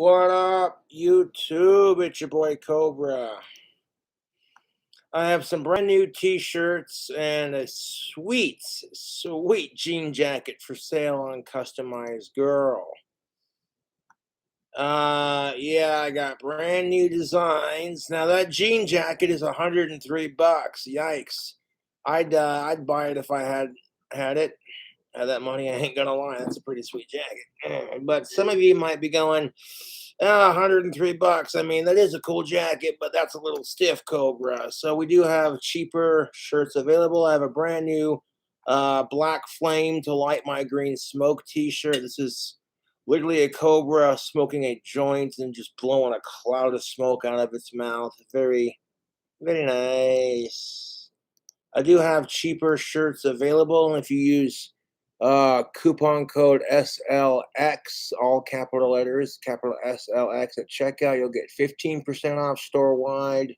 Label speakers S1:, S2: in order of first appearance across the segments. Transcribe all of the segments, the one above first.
S1: What up, YouTube? It's your boy Cobra. I have some brand new t-shirts and a sweet, sweet jean jacket for sale on Customized Girl. Yeah, I got brand new designs. Now that jean jacket is $103. Yikes. I'd buy it if I had it. Had that money, I ain't gonna lie, that's a pretty sweet jacket. But some of you might be going, $103. I mean, that is a cool jacket, but that's a little stiff, Cobra. So we do have cheaper shirts available. I have a brand new black flame to light my green smoke t-shirt. This is literally a cobra smoking a joint and just blowing a cloud of smoke out of its mouth. Very, very nice. I do have cheaper shirts available, and if you use coupon code SLX, all capital letters, capital SLX at checkout, you'll get 15% off store-wide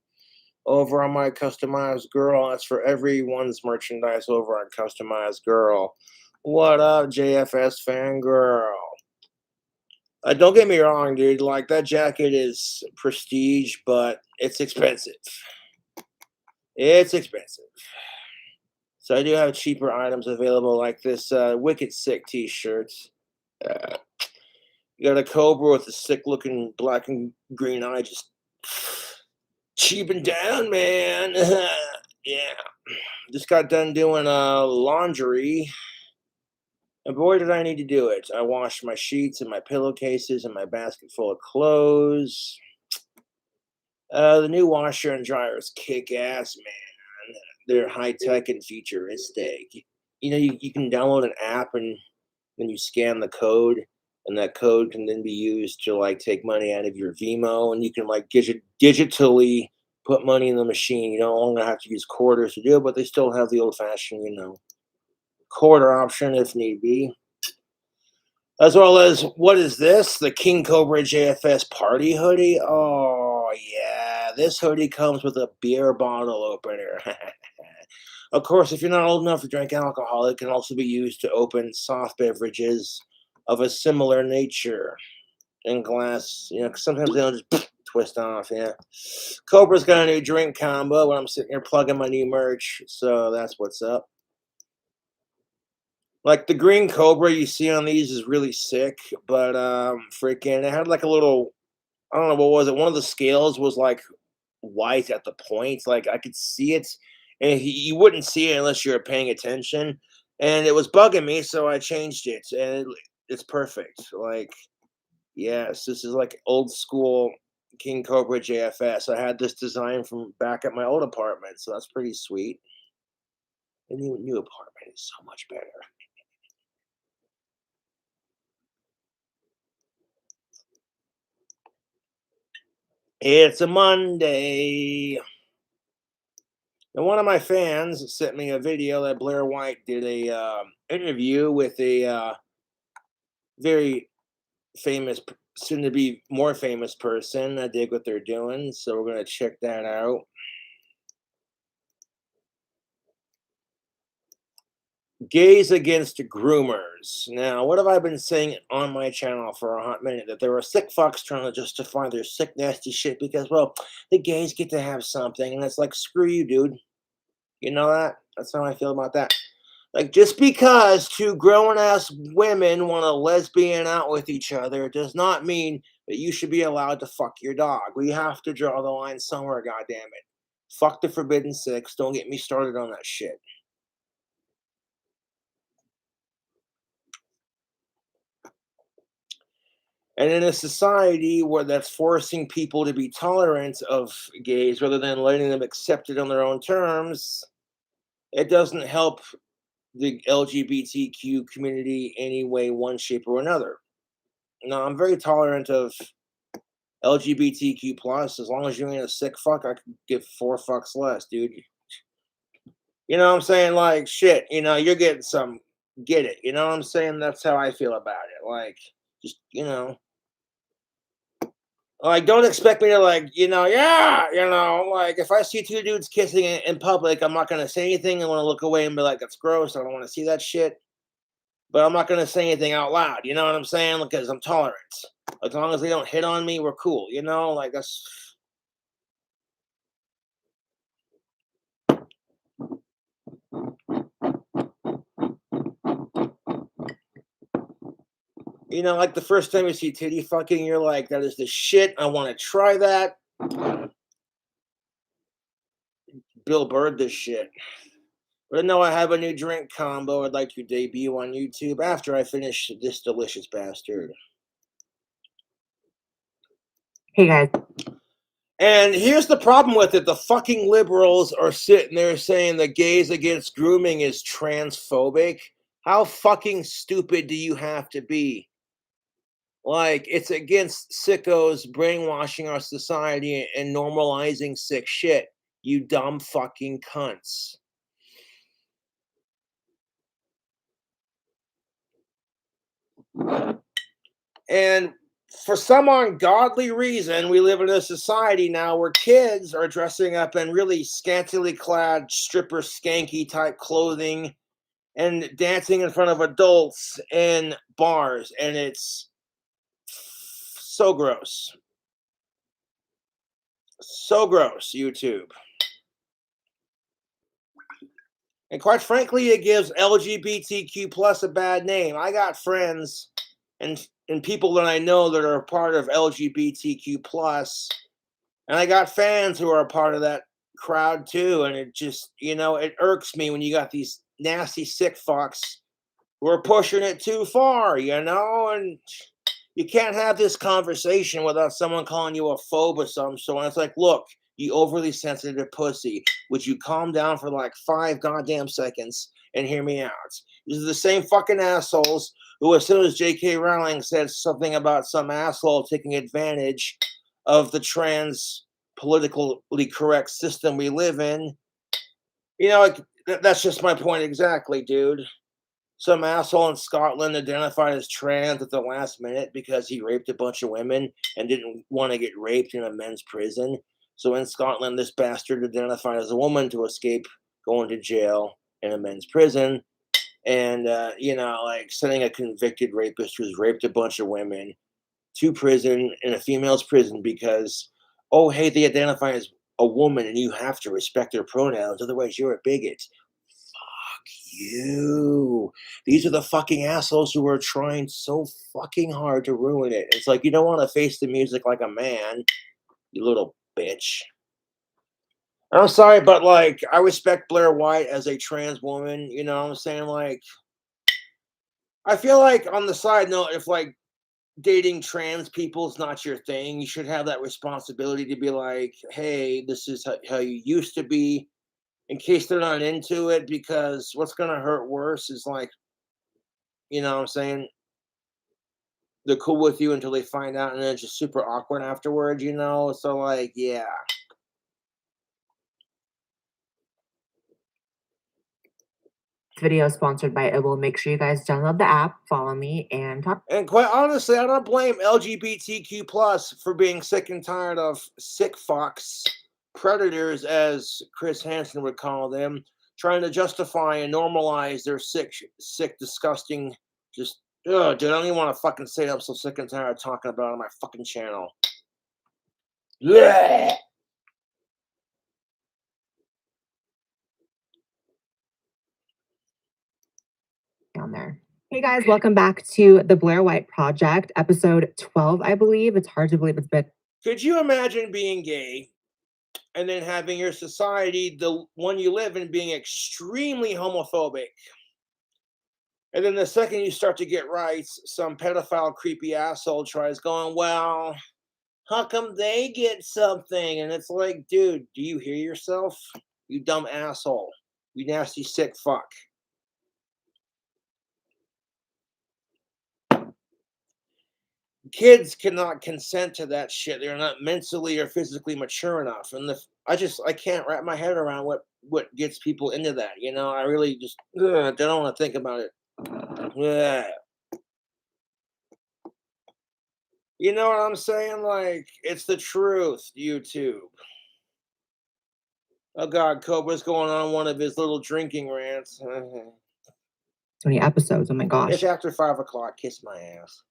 S1: over on my Customized Girl. That's for everyone's merchandise over on Customized Girl. What up, JFS fangirl? Don't get me wrong, dude. Like, that jacket is prestige, but it's expensive. It's expensive. So I do have cheaper items available, like this Wicked Sick t-shirt. Uh, you got a cobra with a sick-looking black and green eye, just cheaping down, man. Yeah. Just got done doing laundry. And boy, did I need to do it. I washed my sheets and my pillowcases and my basket full of clothes. The new washer and dryer is kick-ass, man. They're high-tech and futuristic. You know, you can download an app and then you scan the code, and that code can then be used to like take money out of your Vimo, and you can like digitally put money in the machine. You don't longer have to use quarters to do it, but they still have the old-fashioned, quarter option if need be. As well as, what is this? The King Cobra JFS party hoodie? Oh, yeah. This hoodie comes with a beer bottle opener. Of course, if you're not old enough to drink alcohol, it can also be used to open soft beverages of a similar nature in glass. 'Cause sometimes they'll just twist off, yeah. Cobra's got a new drink combo when I'm sitting here plugging my new merch, so that's what's up. Like the green cobra you see on these is really sick, but freaking it had like a little, I don't know what was it. One of the scales was like white at the point, like I could see it, and you wouldn't see it unless you were paying attention, and it was bugging me, so I changed it, and it's perfect. Like, yes, this is like old school King Cobra JFS. I had this design from back at my old apartment, so that's pretty sweet. The new apartment is so much better. It's a Monday. And one of my fans sent me a video that Blair White did a interview with a very famous, soon to be more famous person. I dig what they're doing, so we're gonna check that out. Gays against groomers. Now, what have I been saying on my channel for a hot minute? That there are sick fucks trying to justify their sick, nasty shit because, well, the gays get to have something, and it's like, screw you, dude. You know that? That's how I feel about that. Like, just because two grown ass women want to lesbian out with each other does not mean that you should be allowed to fuck your dog. We have to draw the line somewhere, goddammit. Fuck the Forbidden Six. Don't get me started on that shit. And in a society where that's forcing people to be tolerant of gays rather than letting them accept it on their own terms, it doesn't help the LGBTQ community any way, one shape or another. Now, I'm very tolerant of LGBTQ plus. As long as you ain't a sick fuck, I could give four fucks less, dude. You know what I'm saying? Like, shit, you're getting some, get it. You know what I'm saying? That's how I feel about it. Like, just, like, don't expect me to, like, yeah, like, if I see two dudes kissing in public, I'm not going to say anything. I want to look away and be like, that's gross. I don't want to see that shit. but I'm not gonna say anything out loud. You know what I'm saying? Because I'm tolerant. As long as they don't hit on me, we're cool. You know, like that's. You know, like the first time you see titty fucking, you're like, that is the shit. I want to try that. Bill Burr this shit. But no, I have a new drink combo I'd like to debut on YouTube after I finish this delicious bastard.
S2: Hey guys.
S1: And here's the problem with it. The fucking liberals are sitting there saying the gays against grooming is transphobic. How fucking stupid do you have to be? Like, it's against sickos brainwashing our society and normalizing sick shit. You dumb fucking cunts. And for some ungodly reason, we live in a society now where kids are dressing up in really scantily clad, stripper, skanky type clothing and dancing in front of adults in bars. And it's so gross. So gross, YouTube. And quite frankly, it gives LGBTQ plus a bad name. I got friends and people that I know that are a part of LGBTQ plus, and I got fans who are a part of that crowd too. And it just, you know, it irks me when you got these nasty sick fucks who are pushing it too far, you know, and you can't have this conversation without someone calling you a phobe or some sort. And it's like, look, you overly sensitive pussy. Would you calm down for like 5 goddamn seconds and hear me out? These are the same fucking assholes who, as soon as J.K. Rowling said something about some asshole taking advantage of the trans politically correct system we live in, you know, like, that's just my point exactly, dude. Some asshole in Scotland identified as trans at the last minute because he raped a bunch of women and didn't want to get raped in a men's prison. So in Scotland, this bastard identified as a woman to escape going to jail in a men's prison. And, you know, like sending a convicted rapist who's raped a bunch of women to prison in a female's prison because, oh, hey, they identify as a woman and you have to respect their pronouns. Otherwise, you're a bigot. You. These are the fucking assholes who are trying so fucking hard to ruin it. It's like, you don't want to face the music like a man, you little bitch. I'm sorry, but like, I respect Blair White as a trans woman. You know what I'm saying? Like, I feel like on the side note, if like dating trans people is not your thing, you should have that responsibility to be like, hey, this is how you used to be, in case they're not into it, because what's going to hurt worse is like, you know what I'm saying? They're cool with you until they find out, and then it's just super awkward afterwards, you know? So, like, yeah.
S2: Video is sponsored by It. Will make sure you guys download the app, follow me, and talk.
S1: And quite honestly, I don't blame LGBTQ plus for being sick and tired of sick fucks, predators, as Chris Hansen would call them, trying to justify and normalize their sick, disgusting, just, ugh, dude, I don't even want to fucking say it. I'm so sick and tired of talking about it on my fucking channel. Blech.
S2: Down there. Hey guys, welcome back to the Blair White Project, episode 12, I believe. It's hard to believe it's been.
S1: Could you imagine being gay and then having your society, the one you live in, being extremely homophobic? And then the second you start to get rights, some pedophile, creepy asshole tries going, well, how come they get something? And it's like, dude, do you hear yourself? You dumb asshole. You nasty, sick fuck. Kids cannot consent to that shit. They're not mentally or physically mature enough. And I can't wrap my head around what gets people into that. You know, I really just don't want to think about it. Yeah. You know what I'm saying? Like, it's the truth, YouTube. Oh God, Cobra's going on one of his little drinking rants.
S2: So many episodes. Oh my gosh.
S1: It's after 5 o'clock. Kiss my ass.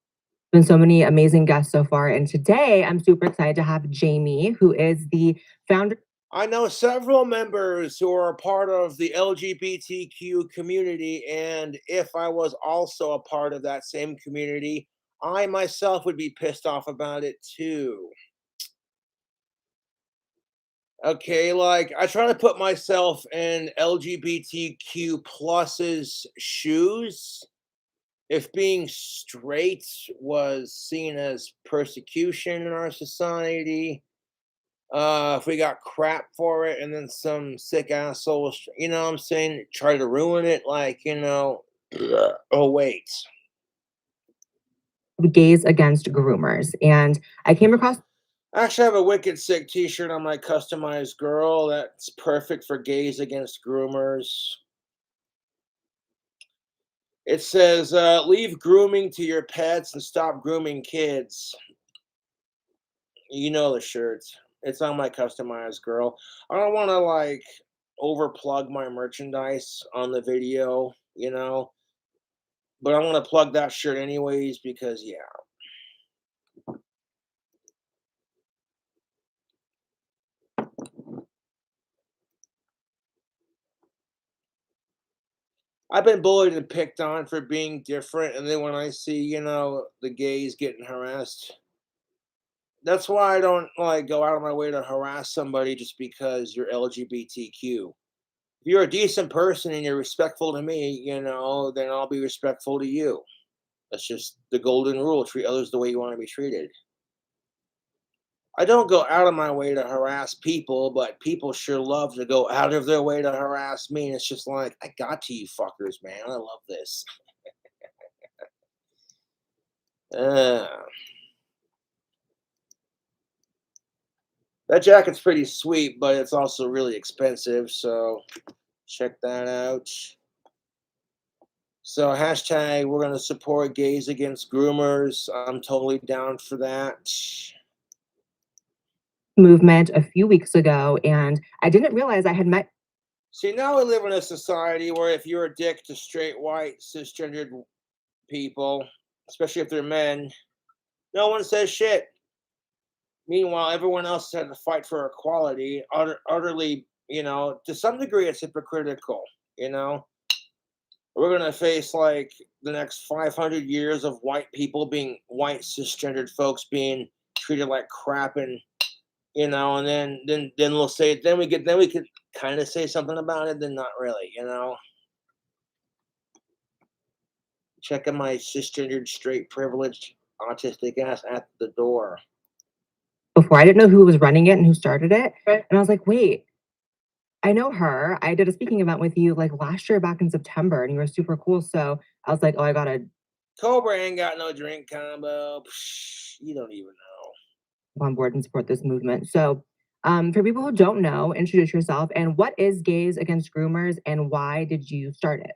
S2: Been so many amazing guests so far. And today I'm super excited to have Jamie, who is the founder.
S1: I know several members who are a part of the LGBTQ community, and if I was also a part of that same community, I myself would be pissed off about it too. Okay, like I try to put myself in LGBTQ pluses shoes. If being straight was seen as persecution in our society, if we got crap for it and then some sick assholes, you know what I'm saying, try to ruin it, like, oh, wait.
S2: Gays Against Groomers. And I came across.
S1: Actually, I have a wicked sick t-shirt on my customized girl that's perfect for gays against groomers. It says, leave grooming to your pets and stop grooming kids. You know the shirt. It's on my customized girl. I don't want to like overplug my merchandise on the video, but I'm gonna plug that shirt anyways because yeah. I've been bullied and picked on for being different, and then when I see, the gays getting harassed, that's why I don't like go out of my way to harass somebody just because you're LGBTQ. If you're a decent person and you're respectful to me, then I'll be respectful to you. That's just the golden rule. Treat others the way you want to be treated. I don't go out of my way to harass people, but people sure love to go out of their way to harass me. And it's just like, I got to you fuckers, man. I love this. Uh, that jacket's pretty sweet, but it's also really expensive. So check that out. So hashtag, we're going to support gays against groomers. I'm totally down for that.
S2: Movement a few weeks ago, and I didn't realize I had met.
S1: See, now we live in a society where if you're a dick to straight, white, cisgendered people, especially if they're men, no one says shit. Meanwhile, everyone else had to fight for equality. Utterly, to some degree, it's hypocritical. We're going to face like the next 500 years of white cisgendered folks being treated like crap, and and then we'll say, then we could kind of say something about it, then not really. Checking my cisgendered, straight, privileged, autistic ass at the door.
S2: Before, I didn't know who was running it and who started it. And I was like, wait, I know her. I did a speaking event with you like last year back in September, and you were super cool. So I was like, oh, I gotta
S1: Cobra ain't got no drink combo. Psh, you don't even know.
S2: on board and support this movement. So for people who don't know, introduce yourself and what is Gays Against Groomers and why did you start it?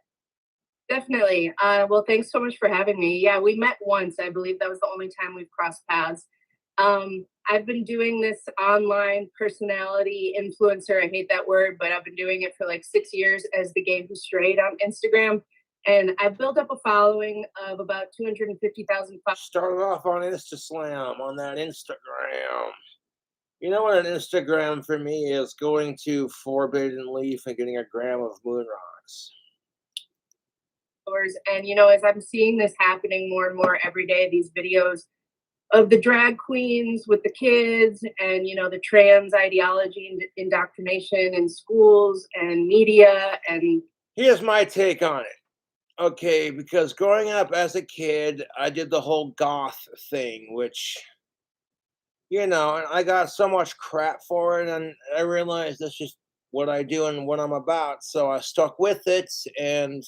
S3: Definitely. Well, thanks so much for having me. Yeah, we met once. I believe that was the only time we've crossed paths. I've been doing this online personality influencer. I hate that word, but I've been doing it for like 6 years as the Gay Who's Straight on Instagram. And I've built up a following of about 250,000 followers.
S1: Started off on Instaslam, on that Instagram. You know what an Instagram for me is? Going to Forbidden Leaf and getting a gram of moon rocks.
S3: And, as I'm seeing this happening more and more every day, these videos of the drag queens with the kids and, the trans ideology and indoctrination in schools and media. And
S1: here's my take on it. Okay, because growing up as a kid, I did the whole goth thing, which, and I got so much crap for it, and I realized that's just what I do and what I'm about. So I stuck with it, and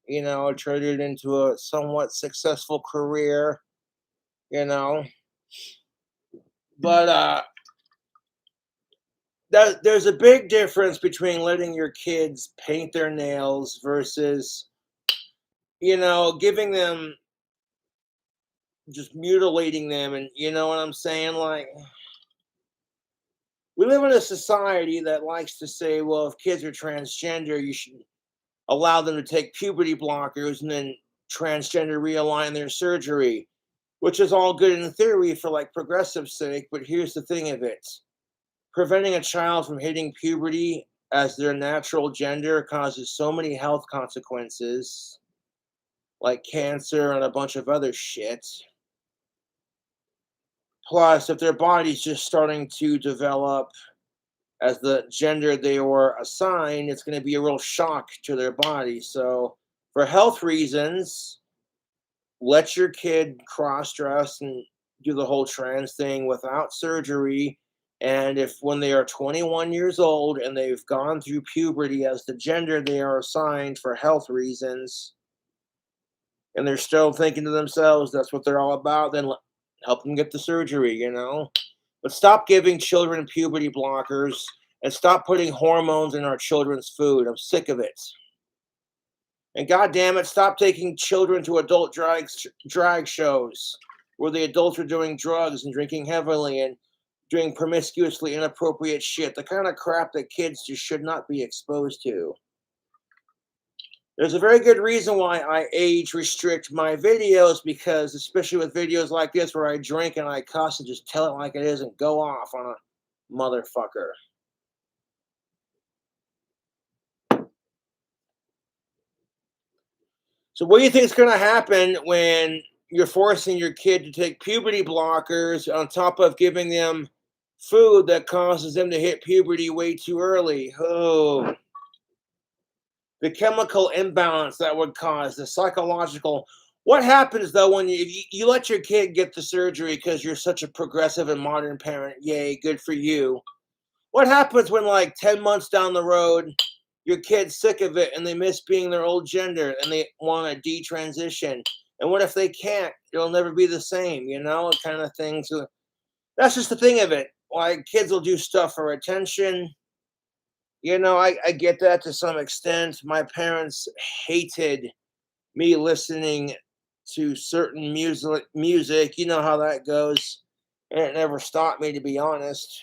S1: it turned it into a somewhat successful career, But there's a big difference between letting your kids paint their nails versus, giving them, just mutilating them, and you know what I'm saying? Like, we live in a society that likes to say, well, if kids are transgender, you should allow them to take puberty blockers and then transgender realign their surgery, which is all good in theory for like progressive sake. But here's the thing of it: preventing a child from hitting puberty as their natural gender causes so many health consequences, like cancer and a bunch of other shit. Plus, if their body's just starting to develop as the gender they were assigned, it's going to be a real shock to their body. So, for health reasons, let your kid cross dress and do the whole trans thing without surgery. And if when they are 21 years old and they've gone through puberty as the gender they are assigned for health reasons, and they're still thinking to themselves that's what they're all about, then help them get the surgery, you know? But stop giving children puberty blockers and stop putting hormones in our children's food. I'm sick of it. And God damn it, stop taking children to adult drag shows where the adults are doing drugs and drinking heavily and doing promiscuously inappropriate shit, the kind of crap that kids just should not be exposed to. There's a very good reason why I age restrict my videos, because especially with videos like this where I drink and I cuss and just tell it like it is and go off on a motherfucker. So what do you think is going to happen when you're forcing your kid to take puberty blockers on top of giving them food that causes them to hit puberty way too early? Oh, the chemical imbalance that would cause, the psychological. What happens though when you let your kid get the surgery because you're such a progressive and modern parent? Yay, good for you. What happens when like 10 months down the road, your kid's sick of it and they miss being their old gender and they want to detransition? And what if they can't? It'll never be the same, you know, kind of thing. So that's just the thing of it. Like kids will do stuff for attention. You know, I get that to some extent. My parents hated me listening to certain music. You know how that goes. And it never stopped me, to be honest.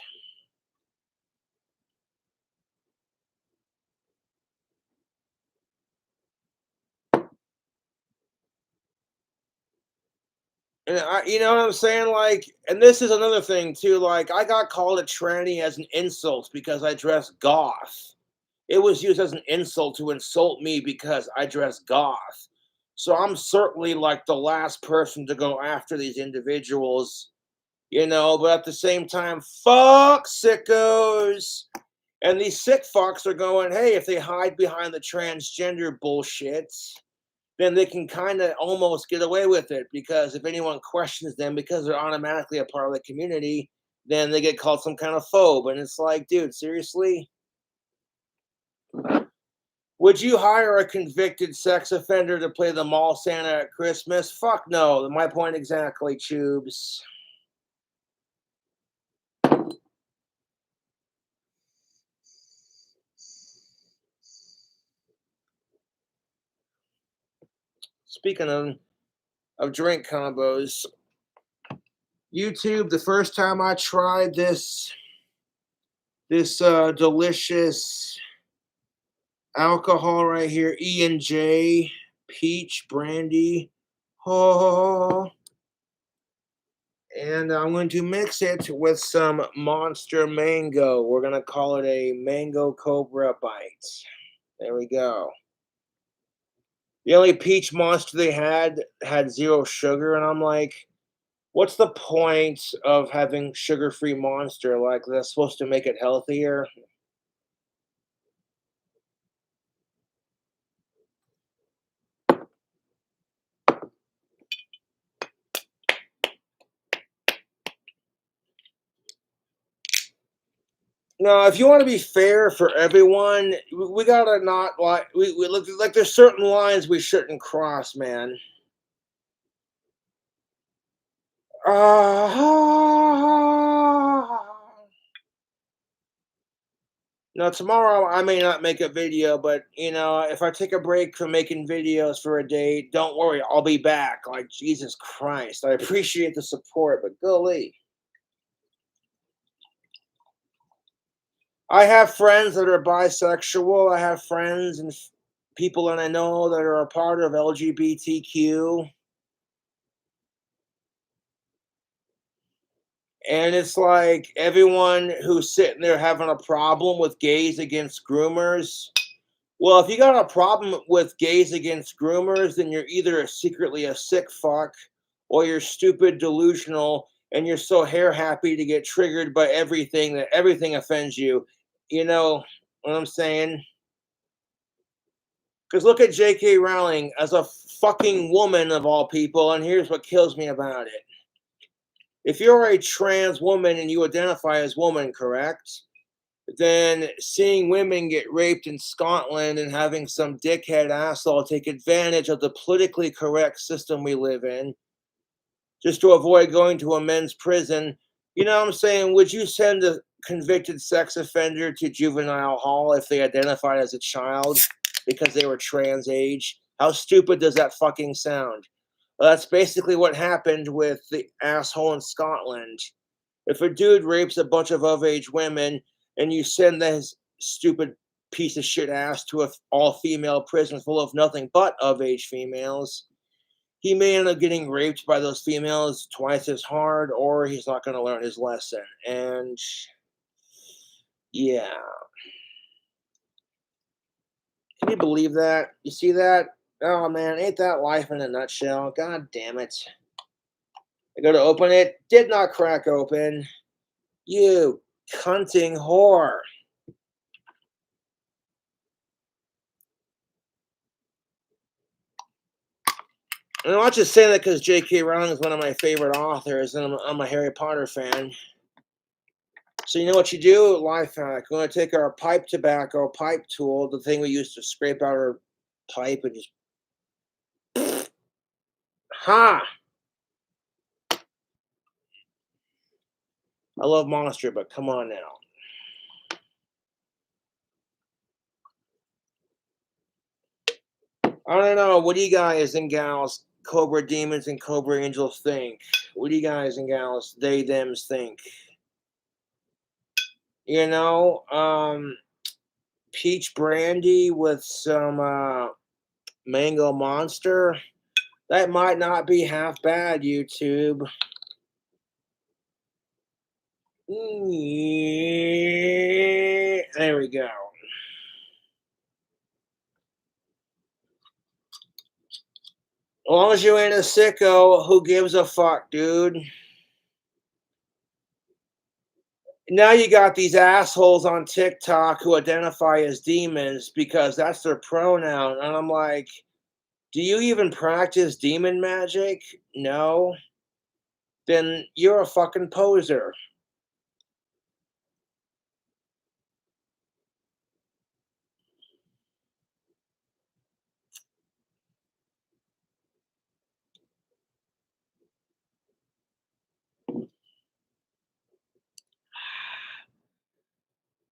S1: And you know what I'm saying? Like, and this is another thing too. Like, I got called a tranny as an insult because I dress goth. It was used as an insult to insult me because I dress goth. So I'm certainly like the last person to go after these individuals, you know. But at the same time, fuck sickos. And these sick fucks are going, hey, if they hide behind the transgender bullshit, then they can kind of almost get away with it, because if anyone questions them because they're automatically a part of the community, then they get called some kind of phobe. And it's like, dude, seriously? Would you hire a convicted sex offender to play the mall Santa at Christmas? Fuck no. My point exactly, Tubes. Speaking of drink combos, YouTube, the first time I tried this delicious alcohol right here, E&J peach brandy. Oh, and I'm going to mix it with some Monster Mango. We're going to call it a Mango Cobra Bite. There we go. The only peach monster they had 0 sugar, and I'm like, what's the point of having sugar-free Monster? Like, that's supposed to make it healthier? No, if you want to be fair for everyone, we gotta not like we look like there's certain lines we shouldn't cross, man. Now tomorrow I may not make a video, but you know, if I take a break from making videos for a day, don't worry, I'll be back. Like, Jesus Christ, I appreciate the support, but golly. I have friends that are bisexual. I have friends and people that I know that are a part of LGBTQ. And it's like everyone who's sitting there having a problem with gays against groomers. Well, if you got a problem with gays against groomers, then you're either secretly a sick fuck or you're stupid, delusional, and you're so hair happy to get triggered by everything that everything offends you. You know what I'm saying? Because look at J.K. Rowling as a fucking woman of all people, and here's what kills me about it. If you're a trans woman and you identify as woman, correct? Then seeing women get raped in Scotland and having some dickhead asshole take advantage of the politically correct system we live in just to avoid going to a men's prison, you know what I'm saying? Would you send a convicted sex offender to juvenile hall if they identified as a child because they were trans age? How stupid does that fucking sound? Well, that's basically what happened with the asshole in Scotland. If a dude rapes a bunch of age women and you send this stupid piece of shit ass to an all-female prison full of nothing but of-age females, he may end up getting raped by those females twice as hard, or he's not going to learn his lesson. And yeah. Can you believe that? You see that? Oh man, ain't that life in a nutshell? God damn it. I go to open it, did not crack open. You cunting whore. And I'm not just saying that because J.K. Rowling is one of my favorite authors, and I'm a Harry Potter fan. So you know what you do? Life hack. We're going to take our pipe tobacco pipe tool, the thing we used to scrape out our pipe, and just ha! I love Monster, but come on now. I don't know. What do you guys and gals, Cobra demons and Cobra angels think? What do you guys and gals, they thems think? You know, peach brandy with some mango monster. That might not be half bad, YouTube. There we go. As long as you ain't a sicko, who gives a fuck, dude? Now you got these assholes on TikTok who identify as demons because that's their pronoun. And I'm like, do you even practice demon magic? No. Then you're a fucking poser.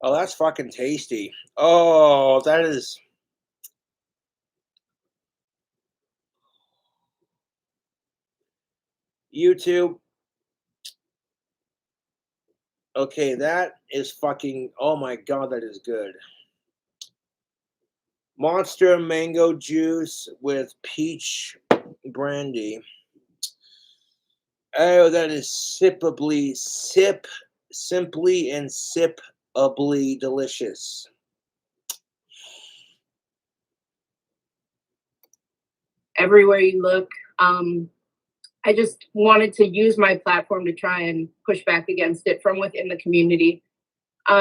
S1: Oh, that's fucking tasty. Oh, that is. YouTube. Okay, that is fucking. Oh my god, that is good. Monster mango juice with peach brandy. Oh, that is simply and sipably delicious.
S3: Everywhere you look, I just wanted to use my platform to try and push back against it from within the community.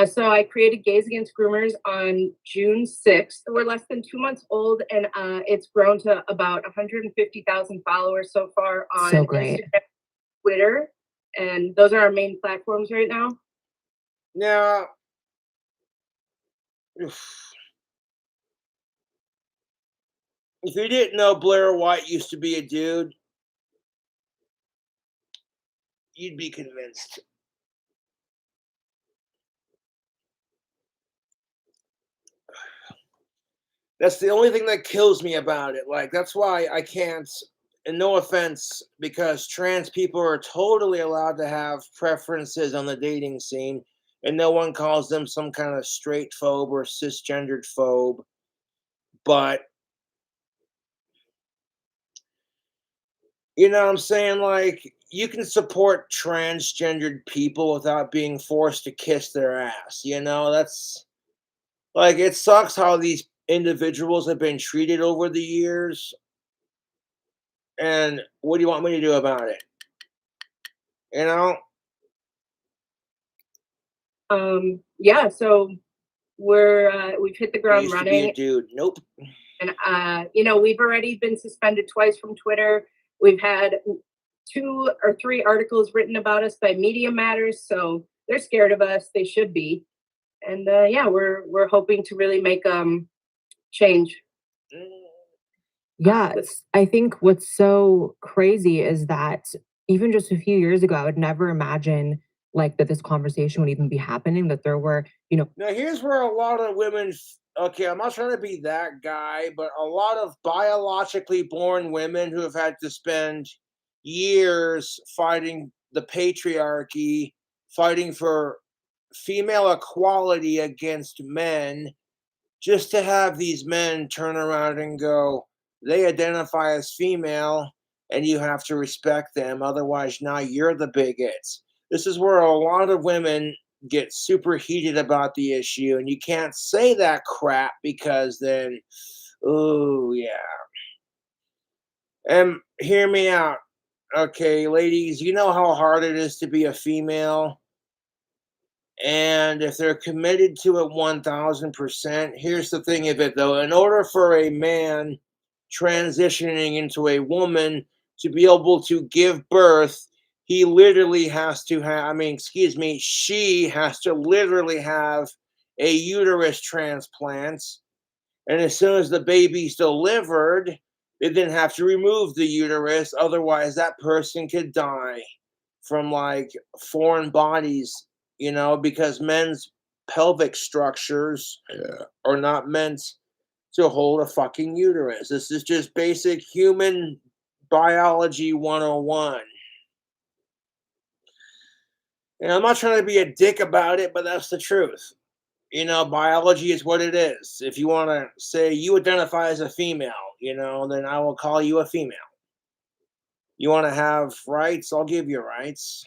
S3: So I created Gays Against Groomers on June 6th. We're less than 2 months old, and it's grown to about 150,000 followers so far on Instagram, Twitter, and those are our main platforms right now.
S1: Now, if you didn't know Blair White used to be a dude, you'd be convinced. That's the only thing that kills me about it. Like, that's why I can't, and no offense, because trans people are totally allowed to have preferences on the dating scene, and no one calls them some kind of straight phobe or cisgendered phobe. But You know what I'm saying? Like, you can support transgendered people without being forced to kiss their ass. You know, that's like, it sucks how these individuals have been treated over the years. And what do you want me to do about it? You know,
S3: Yeah, so we've hit the
S1: I
S3: ground
S1: used to be a
S3: running,
S1: dude. Nope.
S3: and we've already been suspended twice from Twitter. We've had 2 or 3 articles written about us by Media Matters, so they're scared of us. They should be. And yeah, we're hoping to really make change.
S1: Mm.
S2: Yes. I think what's so crazy is that even just a few years ago, I would never imagine like that this conversation would even be happening, that there were,
S1: Now, here's where a lot of women, okay, I'm not trying to be that guy, but a lot of biologically born women who have had to spend years fighting the patriarchy, fighting for female equality against men, just to have these men turn around and go, they identify as female and you have to respect them. Otherwise, now you're the bigots. This is where a lot of women get super heated about the issue, and you can't say that crap because then, oh, yeah. And hear me out. Okay, ladies, you know how hard it is to be a female? And if they're committed to it 1000%, here's the thing of it though. In order for a man transitioning into a woman to be able to give birth, he literally has to have, I mean, excuse me, she has to literally have a uterus transplant. And as soon as the baby's delivered, they then have to remove the uterus. Otherwise, that person could die from like foreign bodies, because men's pelvic structures are not meant to hold a fucking uterus. This is just basic human biology 101. And I'm not trying to be a dick about it, but that's the truth. Biology is what it is. If you want to say you identify as a female, then I will call you a female. You want to have rights? I'll give you rights.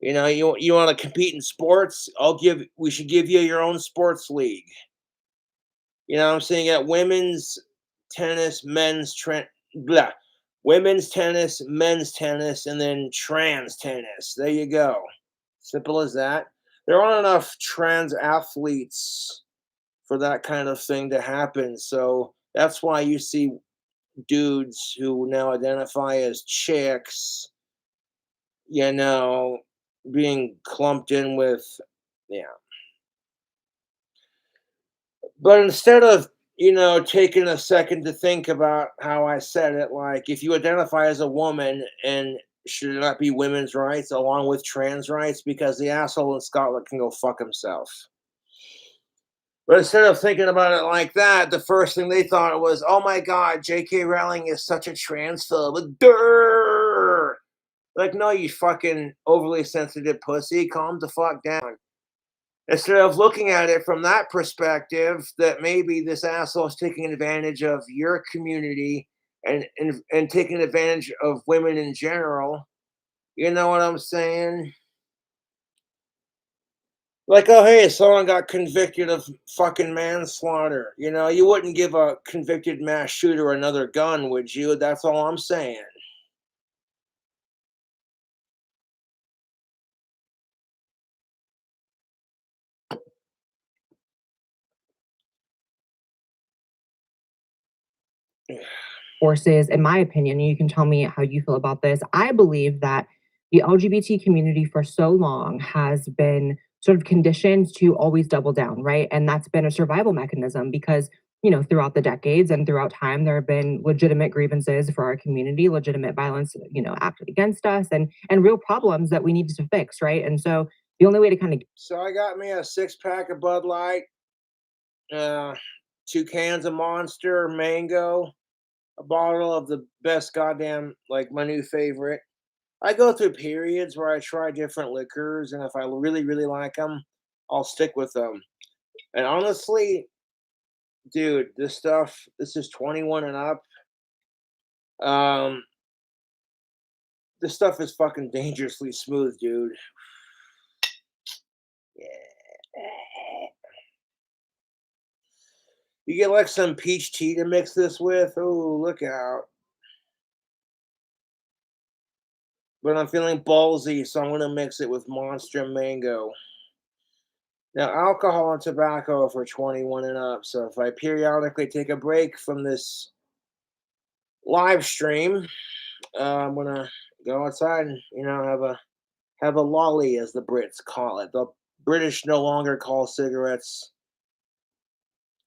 S1: You want to compete in sports? We should give you your own sports league. I'm saying at women's tennis, blah, women's tennis, men's tennis, and then trans tennis. There you go. Simple as that. There aren't enough trans athletes for that kind of thing to happen. So that's why you see dudes who now identify as chicks, being clumped in with, yeah. But instead of, taking a second to think about how I said it, like if you identify as a woman, and should it not be women's rights along with trans rights? Because the asshole in Scotland can go fuck himself. But instead of thinking about it like that, the first thing they thought was, oh my God, J.K. Rowling is such a transphobe. Durr! Like, no, you fucking overly sensitive pussy. Calm the fuck down. Instead of looking at it from that perspective, that maybe this asshole is taking advantage of your community and taking advantage of women in general. You know what I'm saying? Like, oh, hey, someone got convicted of fucking manslaughter. You wouldn't give a convicted mass shooter another gun, would you? That's all I'm saying.
S2: Forces, in my opinion, and you can tell me how you feel about this. I believe that the LGBT community for so long has been sort of conditioned to always double down, right? And that's been a survival mechanism because, throughout the decades and throughout time, there have been legitimate grievances for our community, legitimate violence, acted against us, and real problems that we needed to fix, right? And so the only way to kind of
S1: So I got me a 6-pack of Bud Light, 2 cans of Monster Mango, a bottle of the best goddamn, like my new favorite. I go through periods where I try different liquors, and if I really, really like them, I'll stick with them. And honestly, dude, this is 21 and up. Um, This stuff is fucking dangerously smooth, dude. Yeah. You get like some peach tea to mix this with. Oh, look out. But I'm feeling ballsy, so I'm going to mix it with Monster Mango. Now, alcohol and tobacco are for 21 and up. So if I periodically take a break from this live stream, I'm going to go outside and, have a lolly, as the Brits call it. The British no longer call cigarettes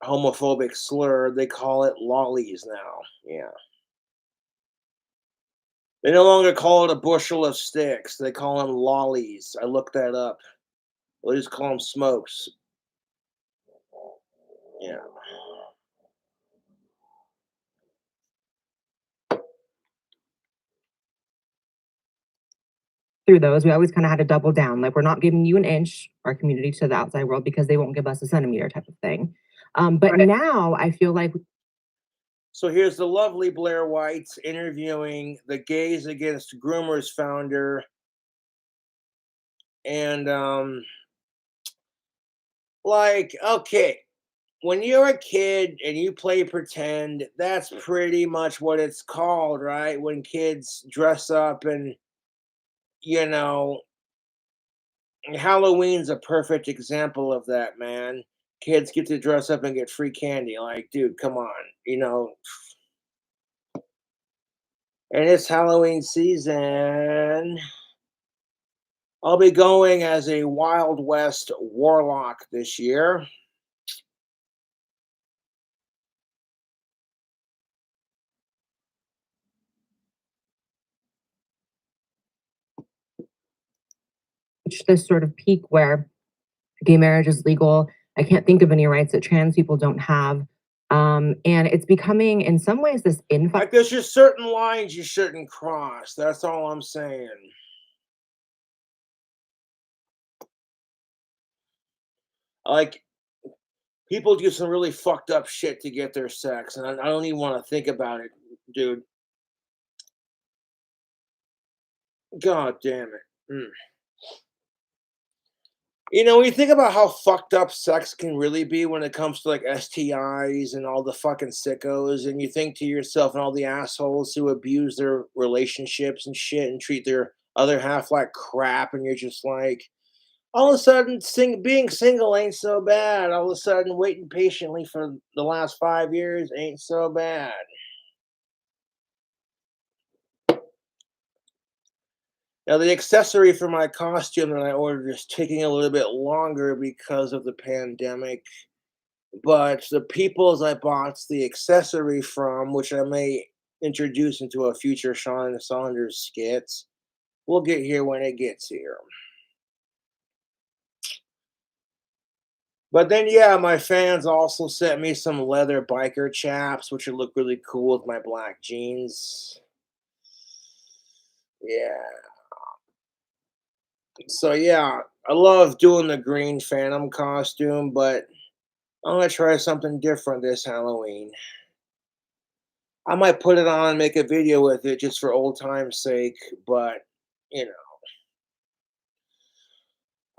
S1: homophobic slur. They call it lollies now. Yeah. They no longer call it a bushel of sticks. They call them lollies. I looked that up. They just call them smokes. Yeah.
S2: Through those, we always kind of had to double down. Like, we're not giving you an inch, our community, to the outside world, because they won't give us a centimeter type of thing. But
S3: Right.
S2: now I feel like
S1: So here's the lovely Blair White interviewing the Gays Against Groomers founder. And okay, when you're a kid and you play pretend, that's pretty much what it's called, right? When kids dress up and, you know, Halloween's a perfect example of that, man. Kids get to dress up and get free candy. Like, dude, come on. And it's Halloween season. I'll be going as a Wild West warlock this year.
S2: this sort of peak where gay marriage is legal. I can't think of any rights that trans people don't have. And it's becoming, in some ways, this
S1: Like, there's just certain lines you shouldn't cross. That's all I'm saying. Like, people do some really fucked up shit to get their sex, and I don't even want to think about it, dude. God damn it. Mm. When you think about how fucked up sex can really be when it comes to like STIs and all the fucking sickos, and you think to yourself, and all the assholes who abuse their relationships and shit and treat their other half like crap, and you're just like, all of a sudden, being single ain't so bad. All of a sudden, waiting patiently for the last 5 years ain't so bad. Now, the accessory for my costume that I ordered is taking a little bit longer because of the pandemic. But the peoples I bought the accessory from, which I may introduce into a future Sean Saunders skit, will get here when it gets here. But then, yeah, my fans also sent me some leather biker chaps, which would look really cool with my black jeans. Yeah. So, yeah, I love doing the Green Phantom costume, but I'm going to try something different this Halloween. I might put it on and make a video with it just for old time's sake, but, you know.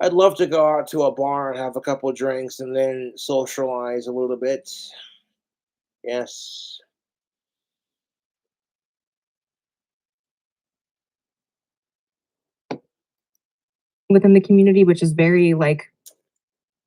S1: I'd love to go out to a bar and have a couple drinks and then socialize a little bit. Yes.
S2: within the community, which is very like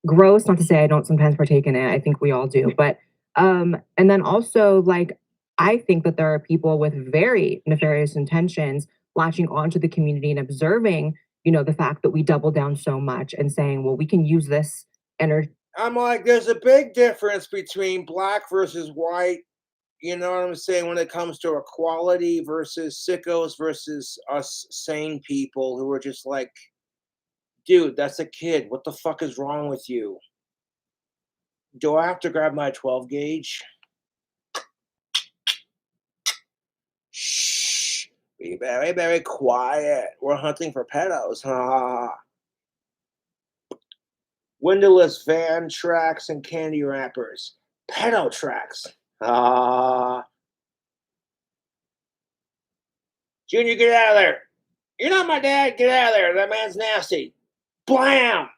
S2: gross. Not to say I don't sometimes partake in it. I think we all do. But and then also like I think that there are people with very nefarious intentions latching onto the community and observing, the fact that we double down so much and saying, well, we can use this energy.
S1: I'm like, there's a big difference between black versus white. You know what I'm saying? When it comes to equality versus sickos versus us sane people who are just like, dude, that's a kid. What the fuck is wrong with you? Do I have to grab my 12 gauge? Shh. Be very, very quiet. We're hunting for pedos. Ha. Windowless van tracks and candy wrappers. Pedo tracks. Ah. Junior, get out of there. You're not my dad. Get out of there. That man's nasty. Blam.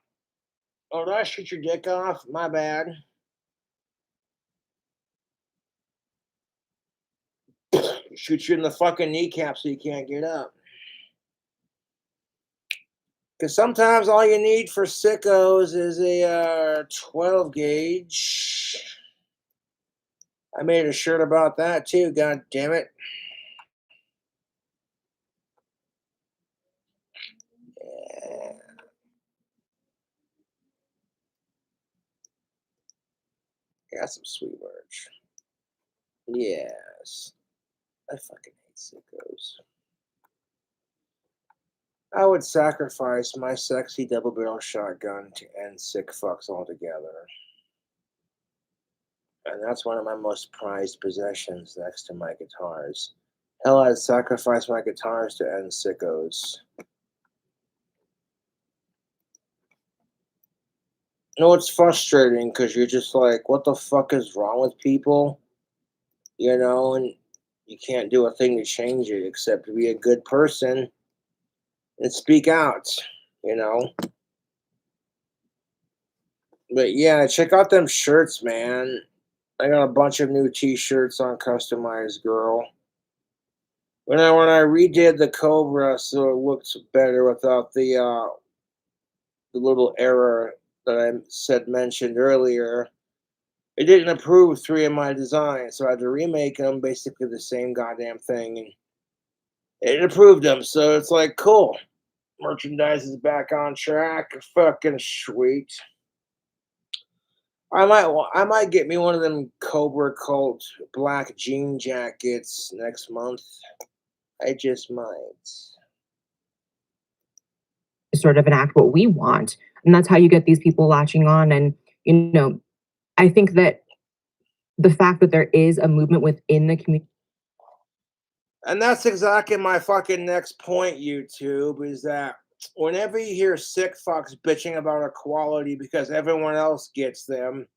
S1: Oh, did I shoot your dick off? My bad. Shoot you in the fucking kneecap so you can't get up. Because sometimes all you need for sickos is a 12 gauge. I made a shirt about that too, god damn it. Yeah. Got some sweet merch. Yes. I fucking hate sickos. I would sacrifice my sexy double barrel shotgun to end sick fucks altogether. And that's one of my most prized possessions next to my guitars. Hell, I'd sacrifice my guitars to end sickos. You know, it's frustrating because you're just like, what the fuck is wrong with people? You know, and you can't do a thing to change it except to be a good person and speak out, you know. But yeah, check out them shirts, man. I got a bunch of new t-shirts on Customized Girl. When I redid the Cobra so it looks better without the little error that I mentioned earlier, it didn't approve 3 of my designs, so I had to remake them, basically the same goddamn thing, and it approved them. So it's like, cool, merchandise is back on track. Fucking sweet. I might get me one of them Cobra Cult black jean jackets next month. I just might.
S2: Sort of enact what we want. And that's how you get these people latching on. And, you know, I think that the fact that there is a movement within the community.
S1: And that's exactly my fucking next point, YouTube, is that whenever you hear sick fucks bitching about equality because everyone else gets them,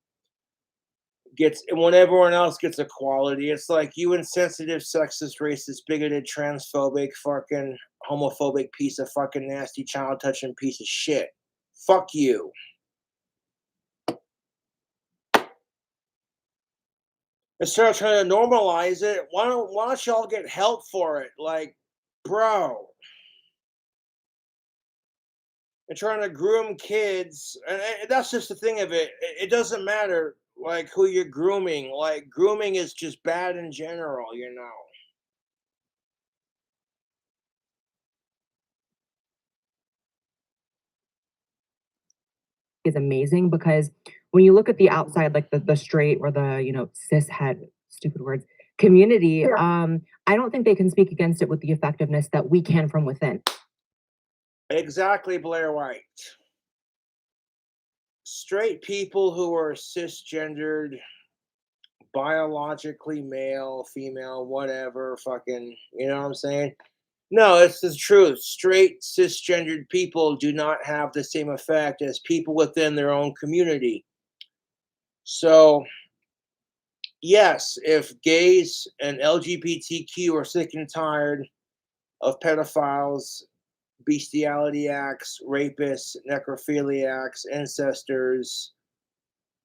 S1: when everyone else gets equality, it's like you insensitive, sexist, racist, bigoted, transphobic, fucking homophobic piece of fucking nasty child touching piece of shit. Fuck you. Instead of trying to normalize it, why don't y'all get help for it? Like, bro. And trying to groom kids, and that's just the thing of it. It doesn't matter like who you're grooming. Like grooming is just bad in general, you know.
S2: Is amazing because when you look at the outside, like the straight or the, you know, cis het, stupid words, community, I don't think they can speak against it with the effectiveness that we can from within.
S1: Exactly, Blair White. Straight people who are cisgendered, biologically male, female, whatever, fucking, you know what I'm saying? No, it's the truth. Straight cisgendered people do not have the same effect as people within their own community. So, yes, if gays and LGBTQ are sick and tired of pedophiles, bestiality acts, rapists, necrophiliacs, incestors,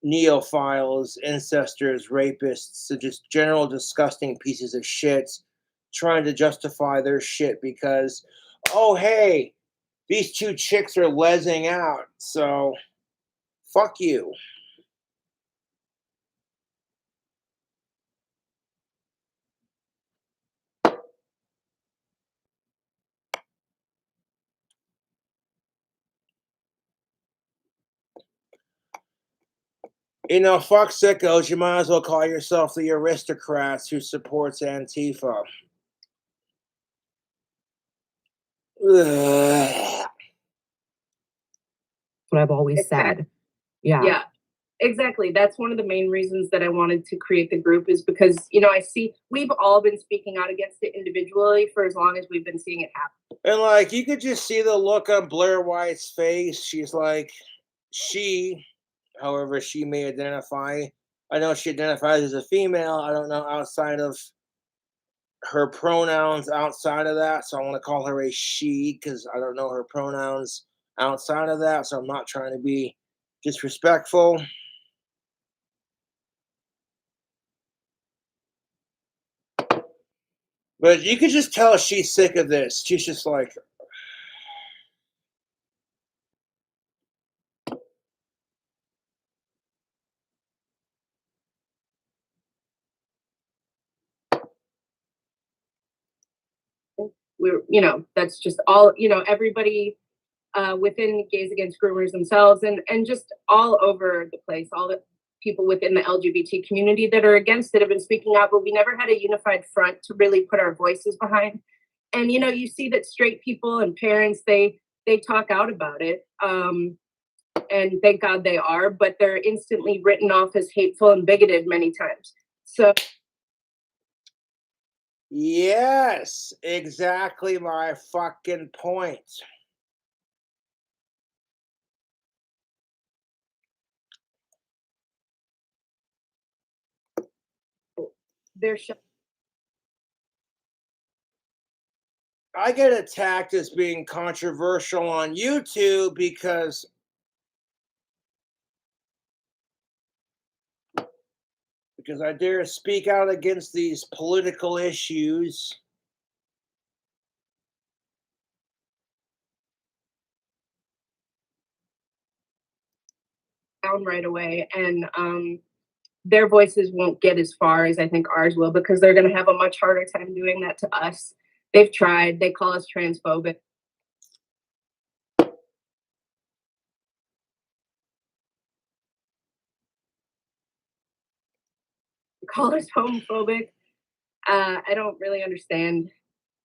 S1: neophiles, incestors, rapists, so just general disgusting pieces of shit trying to justify their shit because, oh, hey, these two chicks are lezzing out, so fuck you. You know, fuck sickos. You might as well call yourself the aristocrats who supports Antifa. Ugh.
S2: What I've always said.
S3: Yeah, exactly. That's one of the main reasons that I wanted to create the group is because, you know, I see we've all been speaking out against it individually for as long as we've been seeing it happen.
S1: And like, you could just see the look on Blair White's face. She's like, however she may identify. I know she identifies as a female. I don't know outside of her pronouns outside of that, so I want to call her a she because I don't know her pronouns outside of that, so I'm not trying to be disrespectful. But you could just tell she's sick of this. She's just like,
S3: that's just all, everybody within Gays Against Groomers themselves and just all over the place, all the people within the LGBT community that are against it have been speaking out, but we never had a unified front to really put our voices behind. And, you see that straight people and parents, they talk out about it. And thank God they are, but they're instantly written off as hateful and bigoted many times. So
S1: yes, exactly my fucking point.
S3: they're
S1: I get attacked as being controversial on YouTube because I dare speak out against these political issues.
S3: down right away, and their voices won't get as far as I think ours will, because they're going to have a much harder time doing that to us. They've tried. They call us transphobic. They call us homophobic. I don't really understand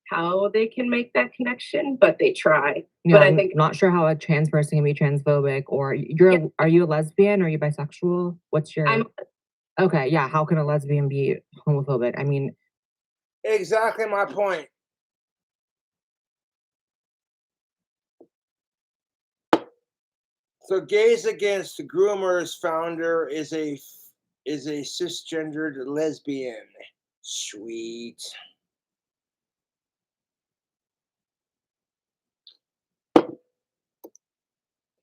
S3: how they can make that connection, but they try.
S2: Yeah,
S3: but I
S2: I'm
S3: think
S2: not sure how a trans person can be transphobic. Or are you a lesbian? Or are you bisexual? What's your okay? Yeah, how can a lesbian be homophobic? I mean,
S1: exactly my point. So, Gays Against Groomers founder is a cisgendered lesbian. Sweet.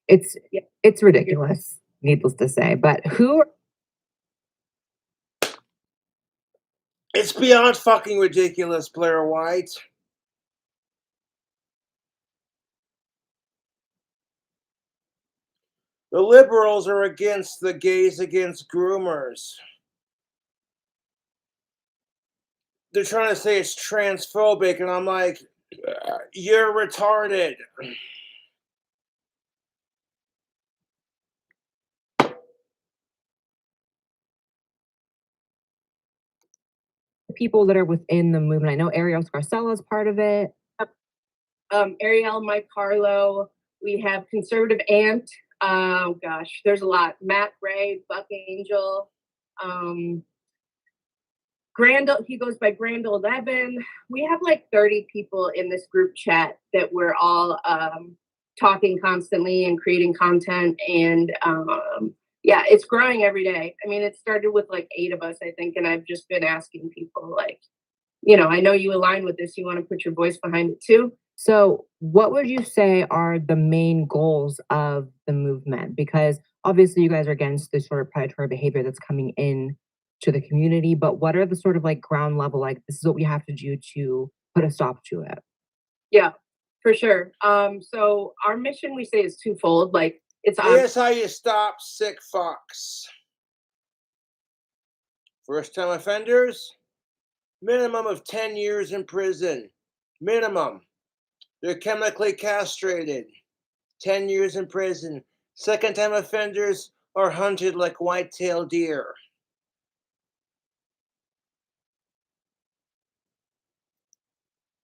S2: it's ridiculous, needless to say. But
S1: it's beyond fucking ridiculous, Blair White. The liberals are against the Gays Against Groomers. They're trying to say it's transphobic, and I'm like, you're retarded.
S2: people that are within the movement, I know Ariel Scarcella is part of it.
S3: Ariel, Mike Carlo. We have Conservative Ant. Oh gosh, there's a lot. Matt Ray, Buck Angel. He goes by Grand 11. We have like 30 people in this group chat that we're all talking constantly and creating content. And yeah, it's growing every day. I mean, it started with like 8 of us, I think. And I've just been asking people like, I know you align with this. You want to put your voice behind it too.
S2: So what would you say are the main goals of the movement? Because obviously you guys are against this sort of predatory behavior that's coming in to the community, but what are the sort of like ground level, like this is what we have to do to put a stop to it?
S3: Yeah, for sure. So our mission, we say, is twofold. Like
S1: here's how you stop sick fucks. First time offenders, minimum of 10 years in prison. Minimum. They're chemically castrated. 10 years in prison. Second time offenders are hunted like white-tailed deer.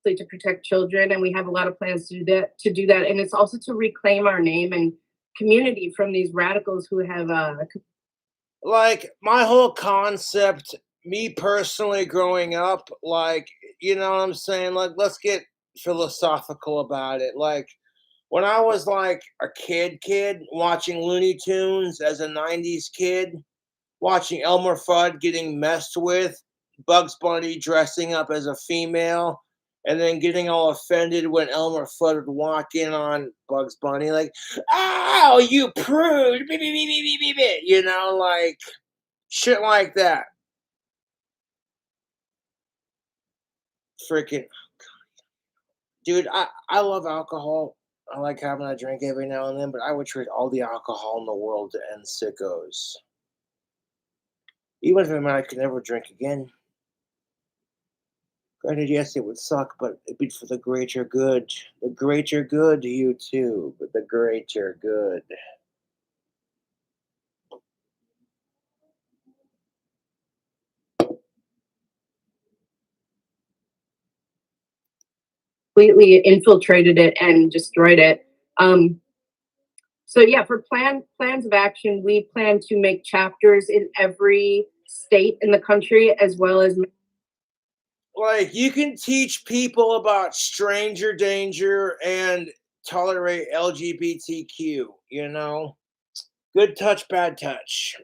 S3: To protect children, and we have a lot of plans to do that. And it's also to reclaim our name and community from these radicals who have
S1: like my whole concept, me personally growing up, like, you know what I'm saying? Like, let's get philosophical about it. Like, when I was like a kid watching Looney Tunes as a 90s kid, watching Elmer Fudd getting messed with, Bugs Bunny dressing up as a female and then getting all offended when Elmer Fudd would walk in on Bugs Bunny, like, "Oh, you prude!" You know, like shit like that. Freaking dude, I love alcohol. I like having a drink every now and then, but I would trade all the alcohol in the world to end sickos. Even if I could never drink again. Granted, yes, it would suck, but it'd be for the greater good. The greater good, you too, but the greater good.
S3: Completely infiltrated it and destroyed it. So yeah, for plans of action, we plan to make chapters in every state in the country, as well as
S1: Like, you can teach people about stranger danger and tolerate LGBTQ, you know? Good touch, bad touch.